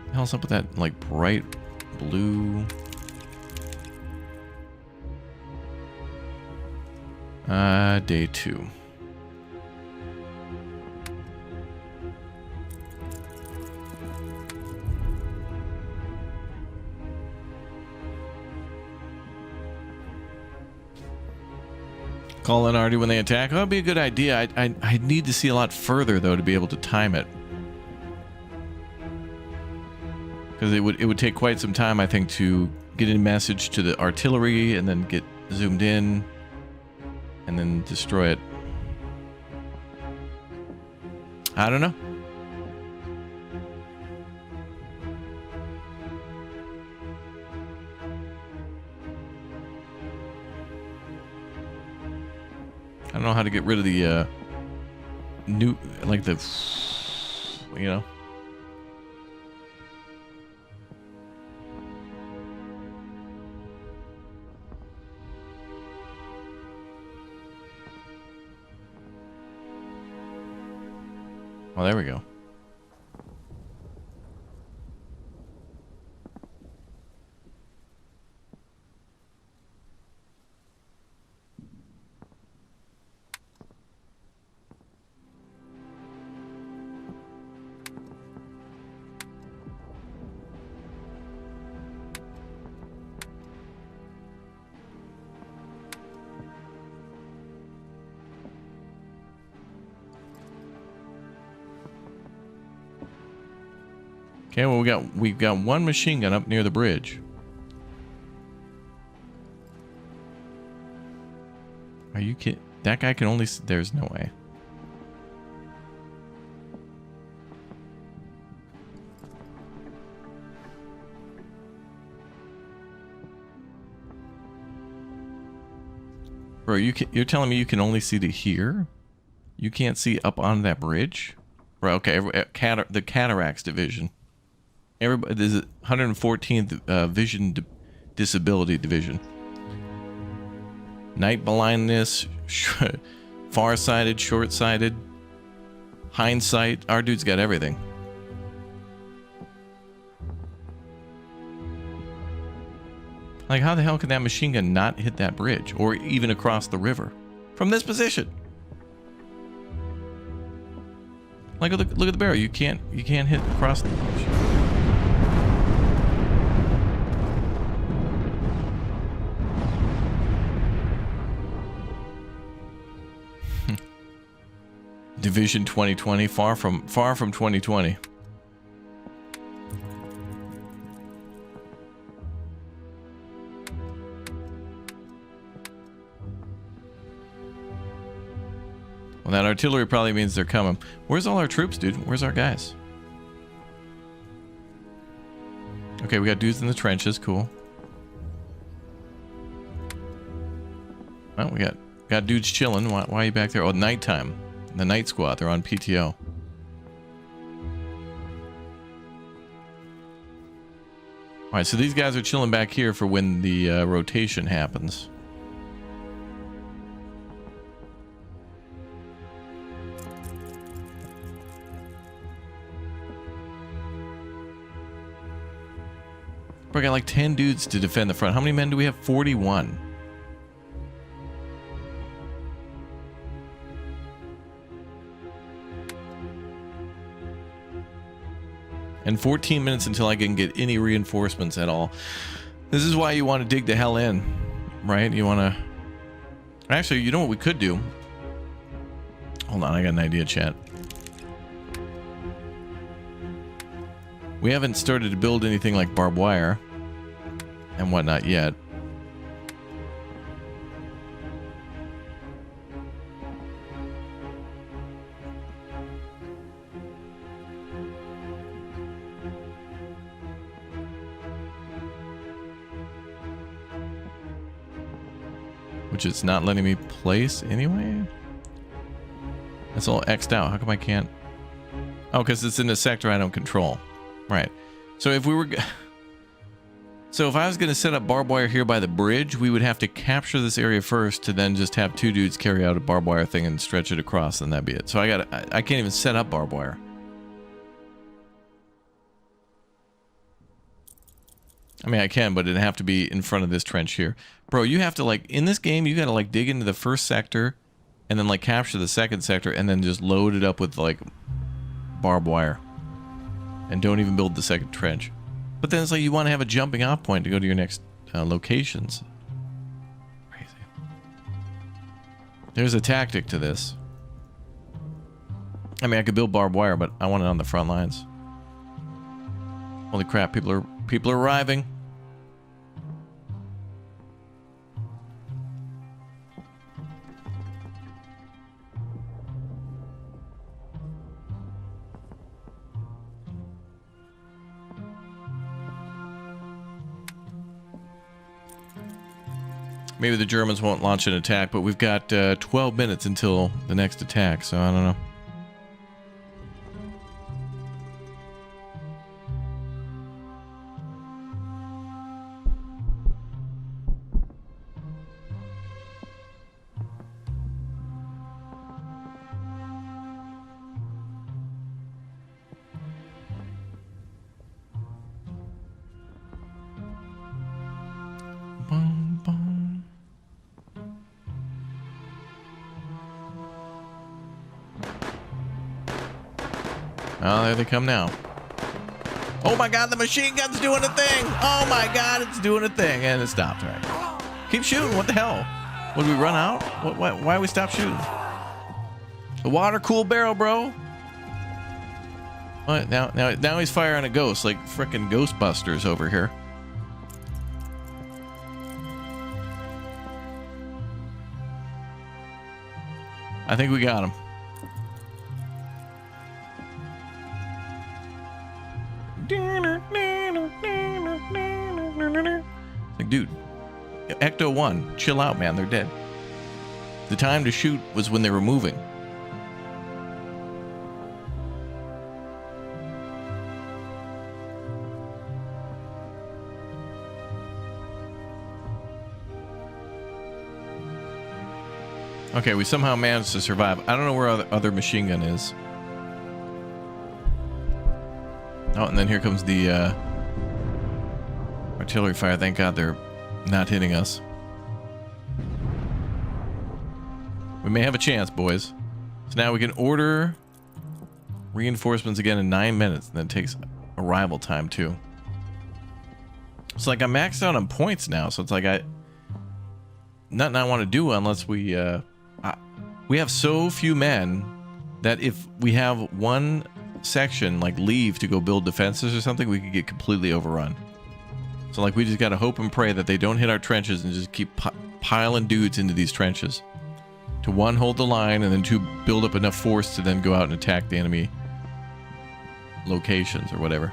What the hell's up with that, like, bright blue? Day 2. Call in already when they attack. Oh, that'd be a good idea. I need to see a lot further though to be able to time it, because it would take quite some time, I think, to get a message to the artillery and then get zoomed in and then destroy it. I don't know. I don't know how to get rid of the new, like the, you know. Oh, there we go. Okay, well we've got one machine gun up near the bridge. Are you kidding? That guy can only. There's no way. Bro, you're telling me you can only see to here? You can't see up on that bridge? Bro, okay, the Cataracts Division. Everybody, this is 114th Vision Disability Division. Night blindness, far-sighted, short-sighted, hindsight. Our dude's got everything. Like, how the hell can that machine gun not hit that bridge or even across the river from this position? Like, look at the barrel. You can't hit across the bridge. Division 2020, far from 2020. Well, that artillery probably means they're coming. Where's all our troops, dude? Where's our guys? Okay, we got dudes in the trenches. Cool. Well, we got dudes chilling. Why are you back there? Oh, nighttime. The night squad, they're on PTO. Alright, so these guys are chilling back here for when the rotation happens. We got like 10 dudes to defend the front. How many men do we have? 41. And 14 minutes until I can get any reinforcements at all. This is why you want to dig the hell in, right? You want to... Actually, you know what we could do? Hold on, I got an idea, chat. We haven't started to build anything like barbed wire and whatnot yet. Which it's not letting me place anyway. It's all X'd out. How come I can't? Oh, because it's in a sector I don't control. Right. So if we were... So if I was going to set up barbed wire here by the bridge, we would have to capture this area first to then just have 2 dudes carry out a barbed wire thing and stretch it across, and that'd be it. So I can't even set up barbed wire. I mean, I can, but it'd have to be in front of this trench here. Bro, you have to, like, in this game, you gotta, like, dig into the first sector and then, like, capture the second sector and then just load it up with, like, barbed wire. And don't even build the second trench. But then it's like you want to have a jumping off point to go to your next locations. Crazy. There's a tactic to this. I mean, I could build barbed wire, but I want it on the front lines. Holy crap, people are arriving. Maybe the Germans won't launch an attack, but we've got 12 minutes until the next attack, so I don't know. Oh, there they come now. Oh my god, the machine gun's doing a thing! Oh my god, it's doing a thing! And it stopped, right? Keep shooting, what the hell? Would we run out? Why we stop shooting? The water cool barrel, bro! What? Now he's firing a ghost, like frickin' Ghostbusters over here. I think we got him. Like, dude, Ecto 1, chill out, man. They're dead. The time to shoot was when they were moving. Okay, we somehow managed to survive. I don't know where other machine gun is. Oh, and then here comes the artillery fire. Thank God they're not hitting us. We may have a chance, boys. So now we can order reinforcements again in 9 minutes. And then it takes arrival time, too. It's like I'm maxed out on points now. So it's like nothing I want to do unless we have so few men that if we have one section like leave to go build defenses or something, we could get completely overrun. So like we just gotta hope and pray that they don't hit our trenches and just keep piling dudes into these trenches to 1, hold the line, and then 2, build up enough force to then go out and attack the enemy locations or whatever.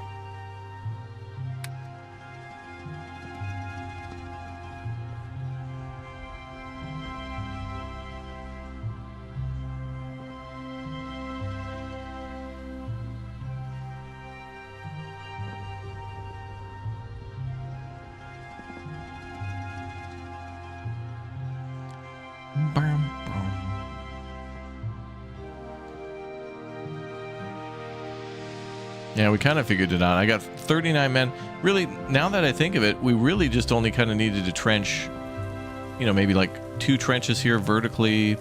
Yeah, we kind of figured it out. I got 39 men. Really, now that I think of it, we really just only kind of needed to trench, you know, maybe like 2 trenches here vertically,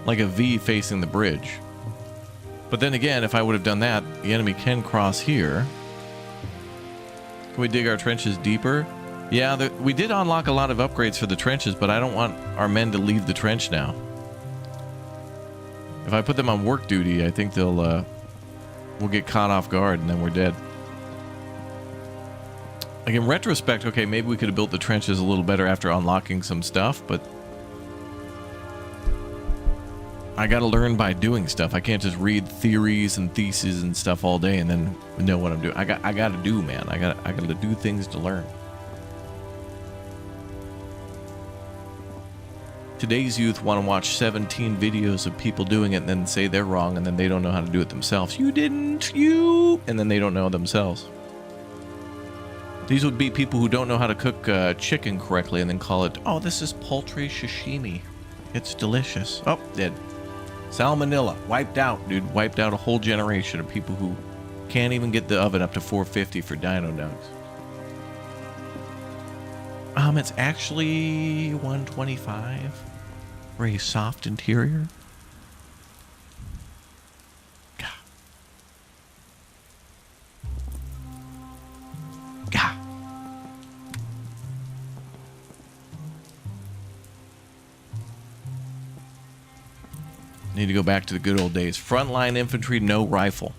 like a V facing the bridge. But then again, if I would have done that, the enemy can cross here. Can we dig our trenches deeper? Yeah, we did unlock a lot of upgrades for the trenches, but I don't want our men to leave the trench now. If I put them on work duty, I think they'll... we'll get caught off guard and then we're dead. Like in retrospect, okay, maybe we could have built the trenches a little better after unlocking some stuff, but I gotta learn by doing stuff. I can't just read theories and theses and stuff all day and then know what I'm doing. I gotta do, man. I gotta do things to learn. Today's youth want to watch 17 videos of people doing it and then say they're wrong and then they don't know how to do it themselves. You didn't, you, and then they don't know themselves. These would be people who don't know how to cook chicken correctly and then call it, oh, this is poultry sashimi. It's delicious. Oh, dead. Salmonella. Wiped out, dude. Wiped out a whole generation of people who can't even get the oven up to 450 for dino nugs. It's actually 125 for a soft interior. Gah. Gah. Need to go back to the good old days. Frontline infantry, no rifle.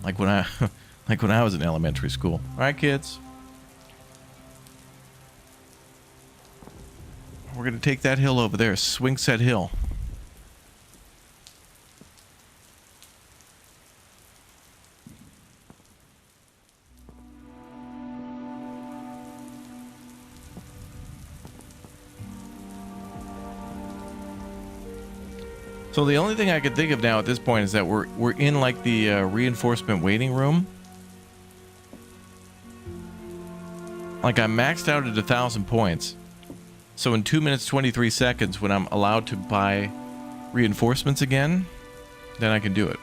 Like when I was in elementary school. All right, kids. We're going to take that hill over there. Swingset Hill. So the only thing I could think of now at this point is that we're in like the reinforcement waiting room. Like I'm maxed out at 1,000 points. So in 2 minutes 23 seconds, when I'm allowed to buy reinforcements again, then I can do it.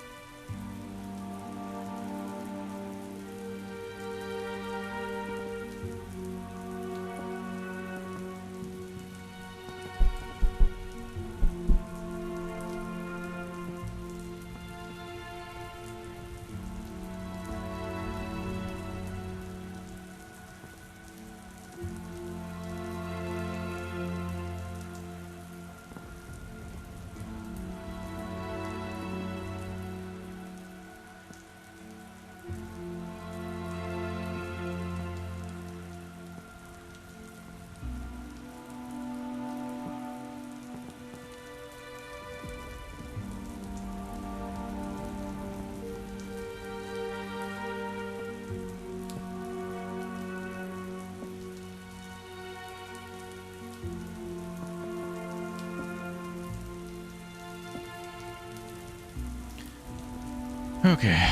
Okay.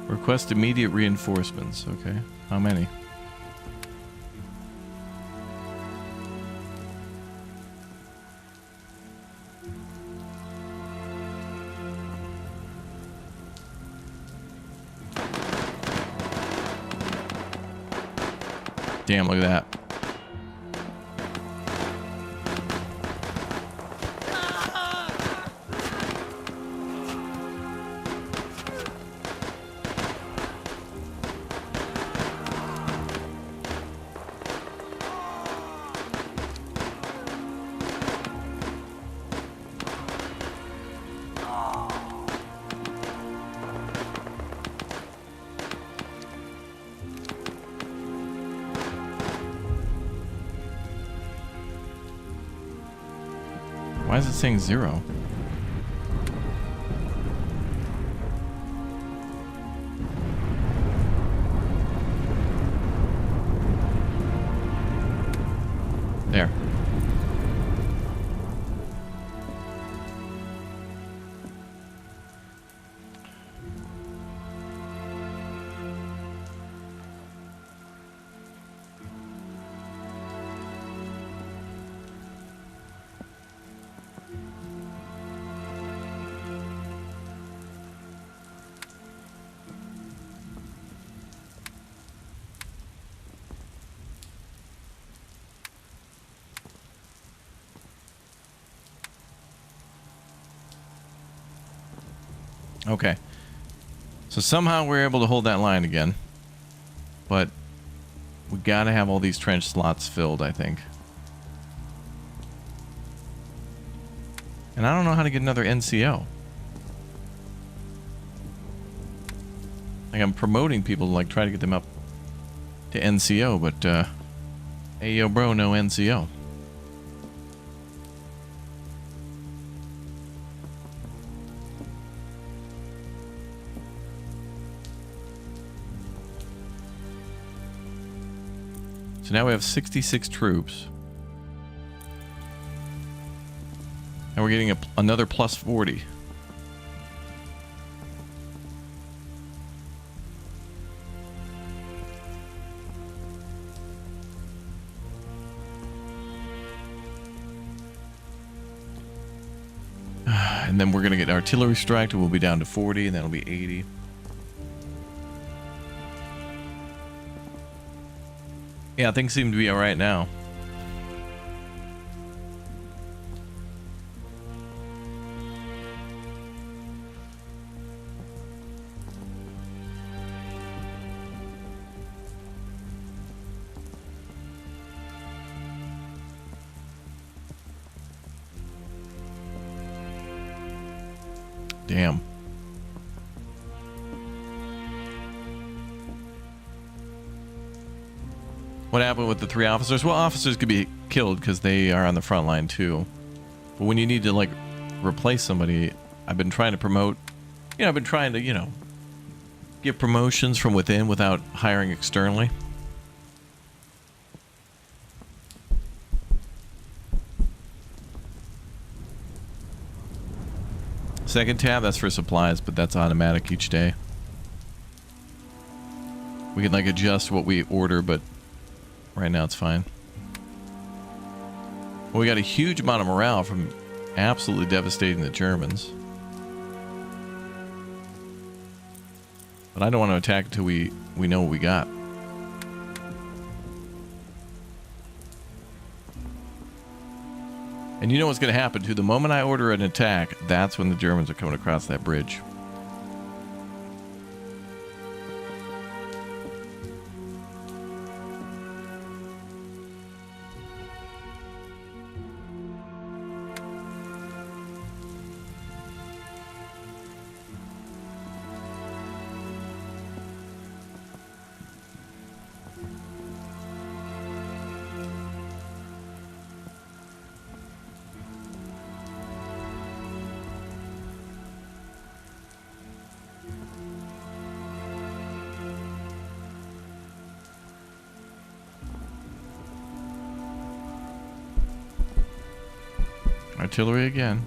Request immediate reinforcements. Okay. How many? Damn, look at that. Why is it saying 0? There. Okay. So somehow we're able to hold that line again. But We gotta have all these trench slots filled, I think. And I don't know how to get another NCO. Like, I'm promoting people to, like, try to get them up to NCO, but, hey, yo, bro, no NCO. So now we have 66 troops. And we're getting another plus 40. And then we're going to get artillery strike, and we'll be down to 40, and that'll be 80. Yeah, things seem to be alright now. Damn. What happened with the 3 officers? Well, officers could be killed because they are on the front line too. But when you need to, like, replace somebody, I've been trying to promote, you know, I've been trying to, you know, get promotions from within without hiring externally. Second tab, that's for supplies, but that's automatic each day. We can, like, adjust what we order, but right now it's fine. Well, we got a huge amount of morale from absolutely devastating the Germans. But I don't want to attack until we know what we got. And you know what's going to happen too. The moment I order an attack, that's when the Germans are coming across that bridge. Artillery again.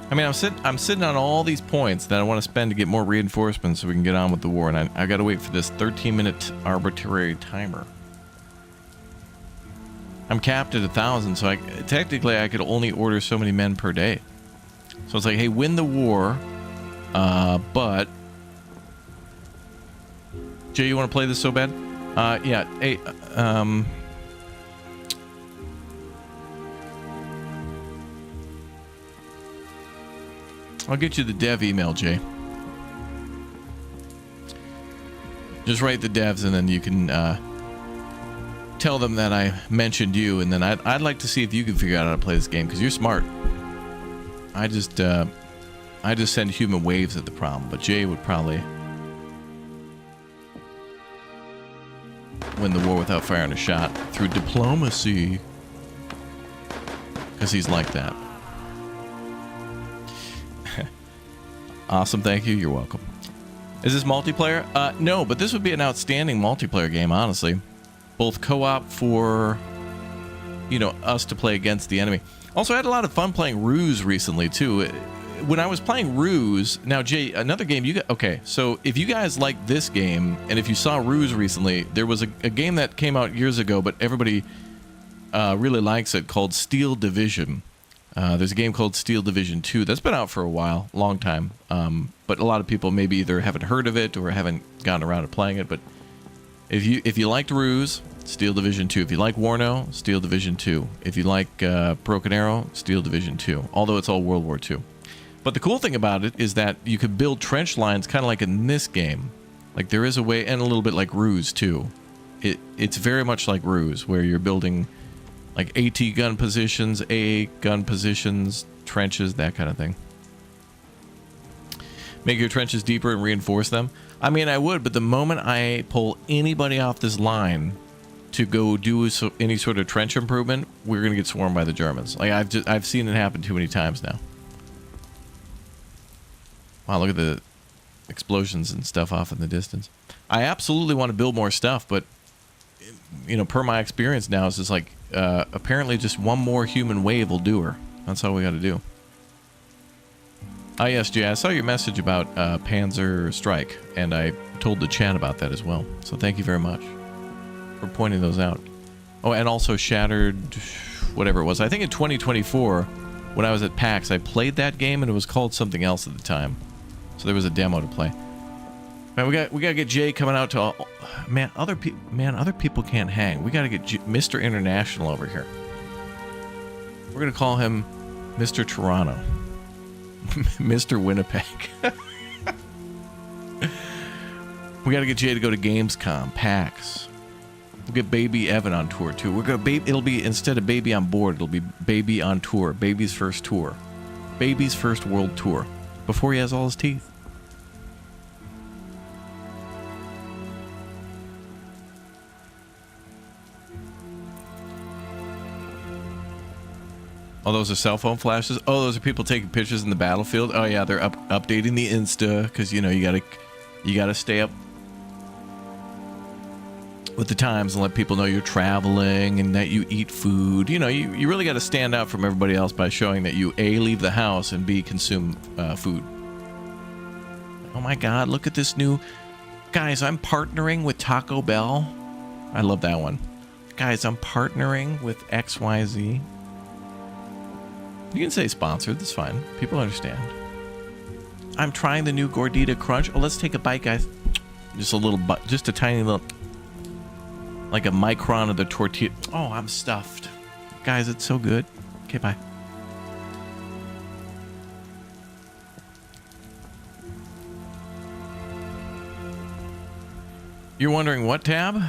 I mean, I'm sitting on all these points that I want to spend to get more reinforcements so we can get on with the war, and I got to wait for this 13-minute arbitrary timer. I'm capped at 1,000, so technically I could only order so many men per day. So it's like, hey, win the war, but Jay, you want to play this so bad? Yeah. Hey, I'll get you the dev email, Jay. Just write the devs, and then you can tell them that I mentioned you, and then I'd like to see if you can figure out how to play this game, because you're smart. I just send human waves at the problem, but Jay would probably win the war without firing a shot through diplomacy, because he's like that. Awesome, thank you. You're welcome. Is this multiplayer? No, but this would be an outstanding multiplayer game, honestly. Both co-op for, you know, us to play against the enemy. Also, I had a lot of fun playing Ruse recently, too. when I was playing Ruse, now Jay, another game you got. Okay, so if you guys like this game, and if you saw Ruse recently, there was a game that came out years ago, but everybody really likes it, called Steel Division. There's a game called Steel Division 2 that's been out for a while, long time, but a lot of people maybe either haven't heard of it or haven't gotten around to playing it. But if you liked Ruse, Steel Division 2. If you like Warno, Steel Division 2. If you like Broken Arrow, Steel Division 2. Although it's all World War II. But the cool thing about it is that you could build trench lines kind of like in this game. Like there is a way, and a little bit like Ruse too. It's very much like Ruse, where you're building like AT gun positions, AA gun positions, trenches, that kind of thing. Make your trenches deeper and reinforce them. I mean, I would, but the moment I pull anybody off this line to go do any sort of trench improvement, we're gonna get swarmed by the Germans. Like I've seen it happen too many times now. Wow, look at the explosions and stuff off in the distance. I absolutely want to build more stuff, but you know, per my experience now, it's just like apparently just one more human wave will do her. That's all we got to do. Oh yes, Jay, I saw your message about Panzer Strike, and I told the chat about that as well. So thank you very much for pointing those out. Oh, and also Shattered, whatever it was. I think in 2024, when I was at PAX, I played that game, and it was called something else at the time. So there was a demo to play. Man, we gotta get Jay coming out to other people can't hang. We gotta get Mr. International over here. We're gonna call him Mr. Toronto. Mr. Winnipeg. We gotta get Jay to go to Gamescom, PAX. We'll get Baby Evan on tour too. We're gonna it'll be, instead of Baby on board, it'll be Baby on tour. Baby's first tour. Baby's first world tour. Before he has all his teeth. Oh, those are cell phone flashes. Oh, those are people taking pictures in the battlefield. Oh yeah, they're updating the Insta because you know you gotta stay up with the times and let people know you're traveling and that you eat food. You know, you really got to stand out from everybody else by showing that you A, leave the house, and B, consume food. Oh my God, look at this new... Guys, I'm partnering with Taco Bell. I love that one. Guys, I'm partnering with XYZ. You can say sponsored, that's fine. People understand. I'm trying the new Gordita Crunch. Oh, let's take a bite, guys. Just a little bite, just a tiny little... Like a micron of the tortilla. Oh, I'm stuffed. Guys, it's so good. Okay, bye. You're wondering what tab?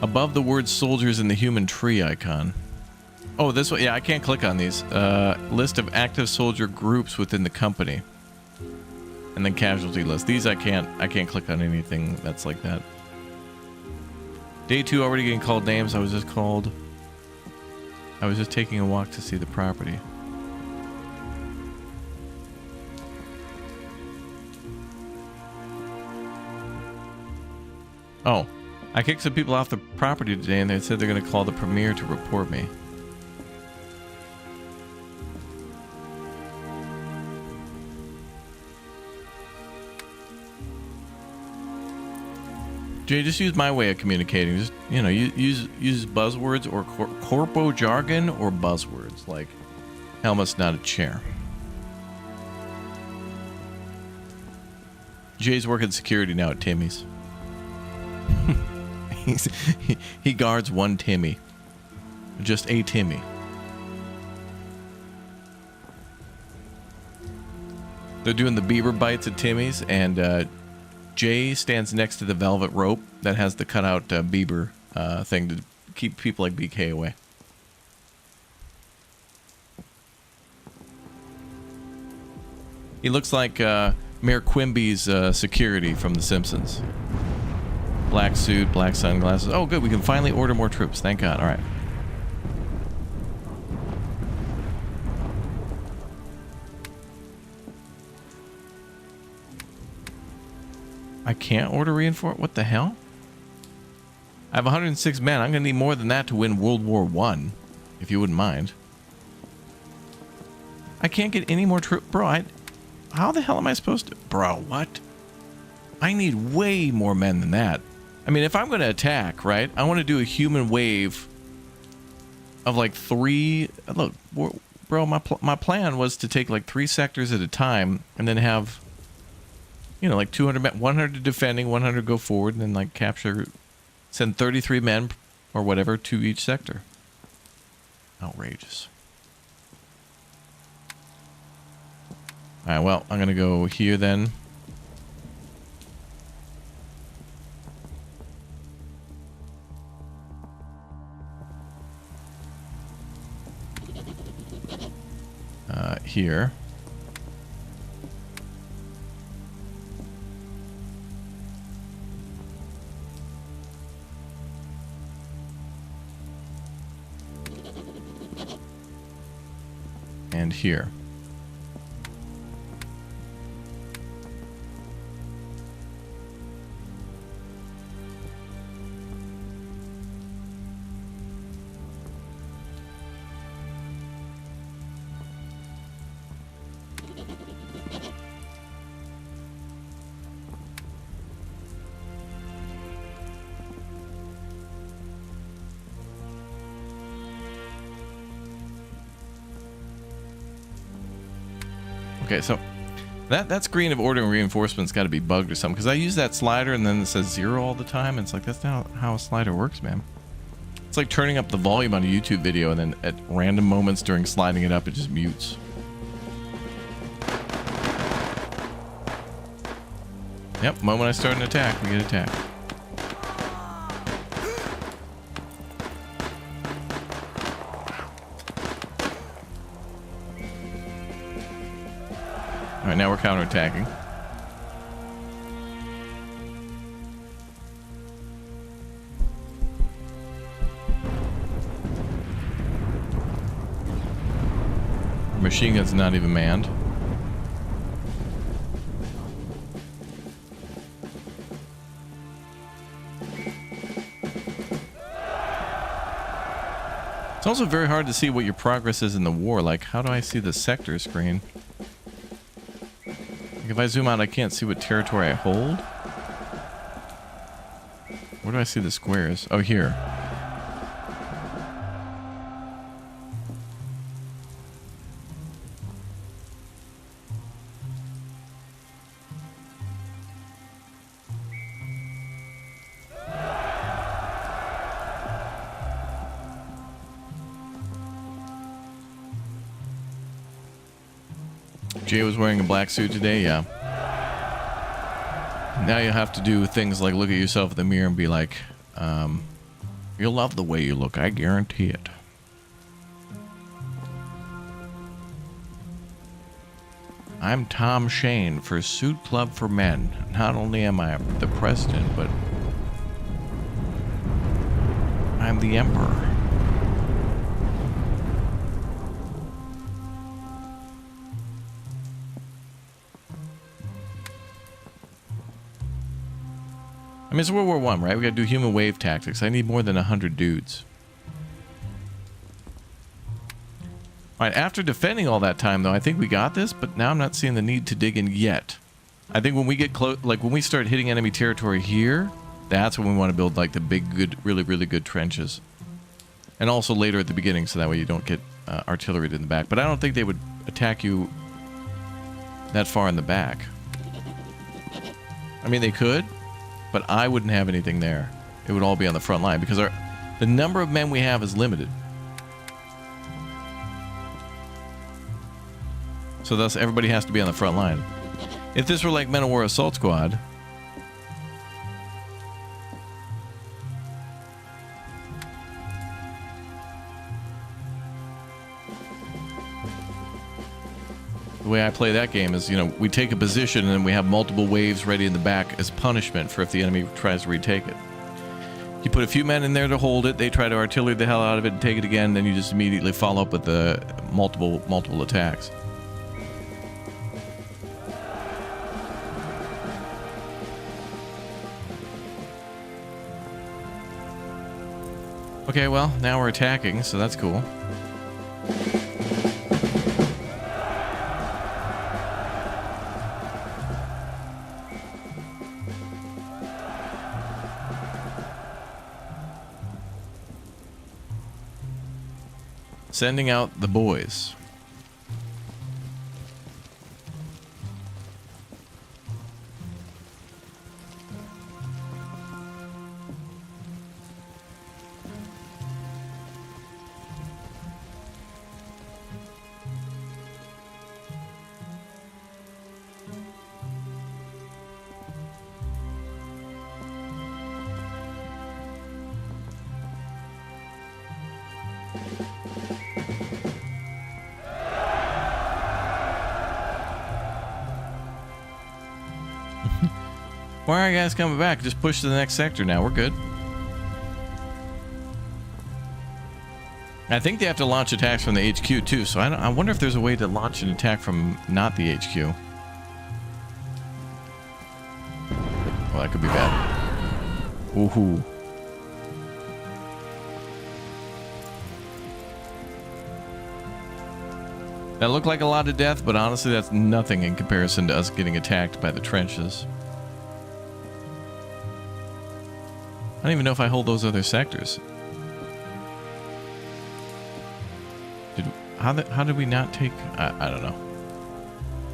Above the word soldiers in the human tree icon. Oh, this one. Yeah, I can't click on these. List of active soldier groups within the company. And then casualty list. These I can't click on anything that's like that. Day 2 already getting called names. I was just taking a walk to see the property. Oh, I kicked some people off the property today and they said they're going to call the premier to report me. Jay, just use my way of communicating. Just, you know, use buzzwords or corpo jargon or buzzwords like helmet's not a chair. Jay's working security now at Timmy's. He guards one Timmy. Just a Timmy. They're doing the beaver bites at Timmy's, and Jay stands next to the velvet rope that has the cutout beaver thing to keep people like BK away. He looks like Mayor Quimby's security from The Simpsons. Black suit, black sunglasses. Oh, good. We can finally order more troops. Thank God. All right. I can't order reinforcement? What the hell? I have 106 men. I'm going to need more than that to win World War I, if you wouldn't mind. I can't get any more troops. Bro, how the hell am I supposed to... Bro, what? I need way more men than that. I mean, if I'm going to attack, right? I want to do a human wave of like 3... Look, bro, my plan was to take like 3 sectors at a time and then have, you know, like 200 men, 100 defending, 100 go forward, and then like capture, send 33 men or whatever to each sector. Outrageous. All right, well, I'm going to go here then. Here. And here. Okay, so that screen of ordering reinforcements got to be bugged or something, because I use that slider and then it says 0 all the time, and it's like, that's not how a slider works, man. It's like turning up the volume on a YouTube video and then at random moments during sliding it up, it just mutes. Yep, moment I start an attack, we get attacked. Alright, now we're counterattacking. Machine gun's not even manned. It's also very hard to see what your progress is in the war. Like, how do I see the sector screen? If I zoom out, I can't see what territory I hold. Where do I see the squares? Oh, here. Jay was wearing a black suit today, yeah. Now you have to do things like look at yourself in the mirror and be like, you'll love the way you look, I guarantee it. I'm Tom Shane for Suit Club for Men. Not only am I the president, but I'm the emperor. I mean, it's World War I, right? We gotta do human wave tactics. I need more than 100 dudes. Alright, after defending all that time, though, I think we got this, but now I'm not seeing the need to dig in yet. I think when we get close, like when we start hitting enemy territory here, that's when we want to build like the big, good, really, really good trenches. And also later at the beginning, so that way you don't get artillery in the back. But I don't think they would attack you that far in the back. I mean, they could, but I wouldn't have anything there. It would all be on the front line because the number of men we have is limited. So thus everybody has to be on the front line. If this were like Men of War Assault Squad, the way I play that game is, you know, we take a position and then we have multiple waves ready in the back as punishment for if the enemy tries to retake it. You put a few men in there to hold it, they try to artillery the hell out of it and take it again, then you just immediately follow up with the multiple attacks. Okay, well, now we're attacking, so that's cool. Sending out the boys. Why are you guys coming back? Just push to the next sector now. We're good. I think they have to launch attacks from the HQ too, so I wonder if there's a way to launch an attack from not the HQ. Well, that could be bad. Woohoo. That looked like a lot of death, but honestly that's nothing in comparison to us getting attacked by the trenches. I don't even know if I hold those other sectors. How did we not take... I don't know.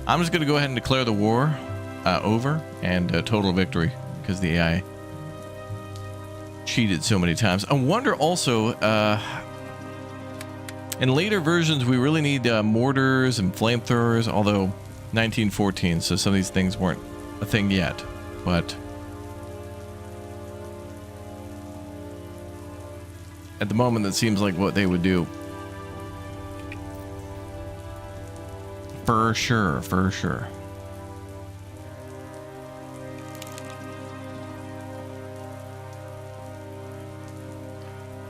I'm just going to go ahead and declare the war over and total victory because the AI cheated so many times. I wonder also, in later versions, we really need mortars and flamethrowers, although 1914, so some of these things weren't a thing yet. But at the moment, that seems like what they would do. For sure, for sure.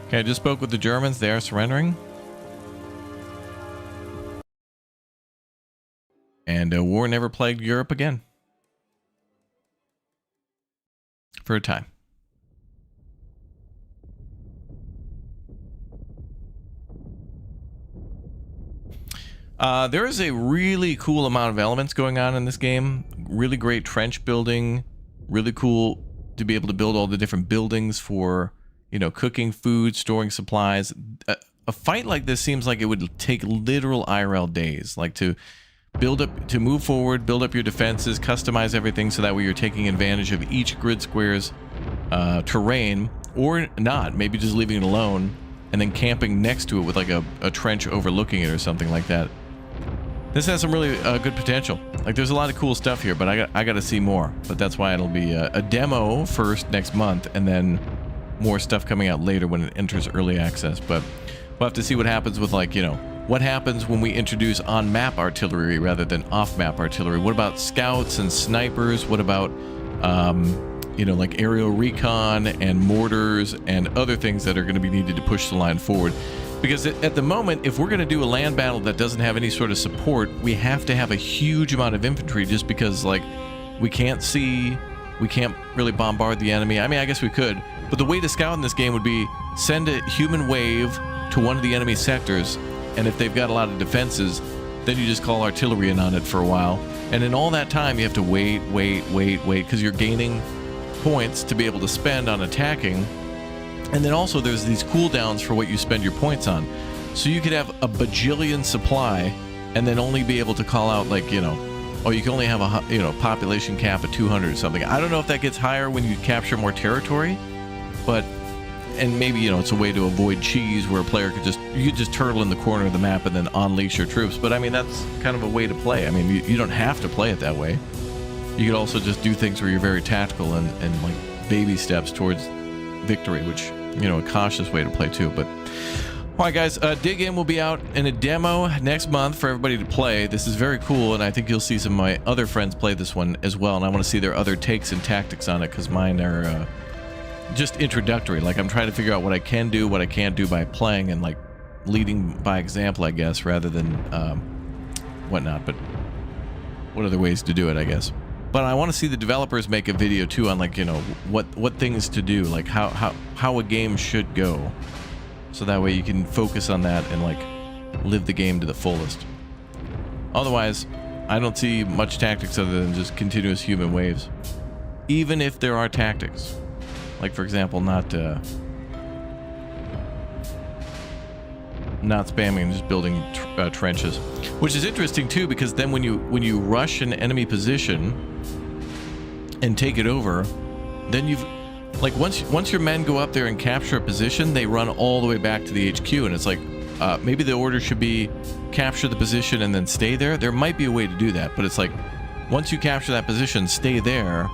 Okay, I just spoke with the Germans. They are surrendering. And war never plagued Europe again. For a time. There is a really cool amount of elements going on in this game. Really great trench building. Really cool to be able to build all the different buildings for, you know, cooking food, storing supplies. A fight like this seems like it would take literal IRL days. Like to build up, to move forward, build up your defenses, customize everything so that way you're taking advantage of each grid square's terrain, or not. Maybe just leaving it alone and then camping next to it with like a trench overlooking it or something like that. This has some really good potential. Like, there's a lot of cool stuff here, but I got to see more. But that's why it'll be a demo first next month, and then more stuff coming out later when it enters early access. But we'll have to see what happens with, like, you know, what happens when we introduce on-map artillery rather than off-map artillery. What about scouts and snipers? What about, you know, like aerial recon and mortars and other things that are going to be needed to push the line forward? Because at the moment, if we're going to do a land battle that doesn't have any sort of support, we have to have a huge amount of infantry just because, like, we can't see, we can't really bombard the enemy. I mean, I guess we could, but the way to scout in this game would be send a human wave to one of the enemy sectors, and if they've got a lot of defenses, then you just call artillery in on it for a while. And in all that time, you have to wait, because you're gaining points to be able to spend on attacking. And then also there's these cooldowns for what you spend your points on. So you could have a bajillion supply and then only be able to call out, like, you know, oh, you can only have a, you know, population cap of 200 or something. I don't know if that gets higher when you capture more territory, but, and maybe, you know, it's a way to avoid cheese where a player could just, you could just turtle in the corner of the map and then unleash your troops. But I mean, that's kind of a way to play. I mean, you don't have to play it that way. You could also just do things where you're very tactical and like baby steps towards victory, which, you know, a cautious way to play too. But all right, guys, Dig In will be out in a demo next month for everybody to play. This is very cool, and I think you'll see some of my other friends play this one as well, and I want to see their other takes and tactics on it, because mine are just introductory. Like, I'm trying to figure out what I can do, what I can't do by playing, and like leading by example, I guess, rather than whatnot. But what other ways to do it, I guess. But I want to see the developers make a video too on, like, you know, what things to do, like how a game should go, so that way you can focus on that and like live the game to the fullest. Otherwise, I don't see much tactics other than just continuous human waves, even if there are tactics, like, for example, not not spamming and just building trenches, which is interesting too, because then when you rush an enemy position and take it over, then you've like once your men go up there and capture a position, they run all the way back to the HQ, and it's like maybe the order should be capture the position and then stay there. There might be a way to do that, but it's like once you capture that position, stay there,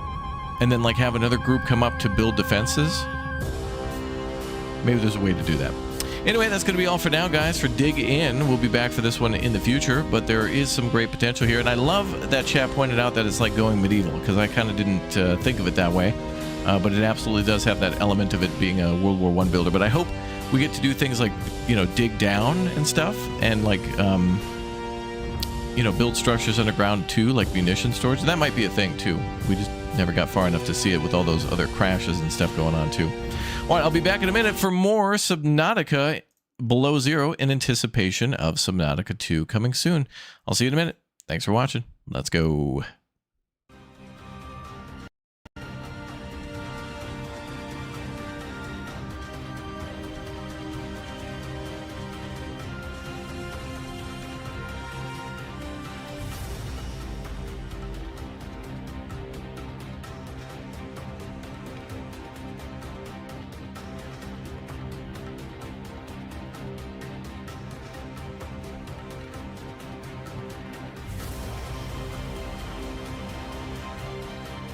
and then like have another group come up to build defenses. Maybe there's a way to do that. Anyway, that's going to be all for now, guys, for Dig In. We'll be back for this one in the future, but there is some great potential here. And I love that chat pointed out that it's like going medieval, because I kind of didn't think of it that way. But it absolutely does have that element of it being a World War I builder. But I hope we get to do things like, you know, dig down and stuff, and like, you know, build structures underground too, like munition storage. And that might be a thing too. We just never got far enough to see it with all those other crashes and stuff going on too. All right, I'll be back in a minute for more Subnautica Below Zero in anticipation of Subnautica 2 coming soon. I'll see you in a minute. Thanks for watching. Let's go.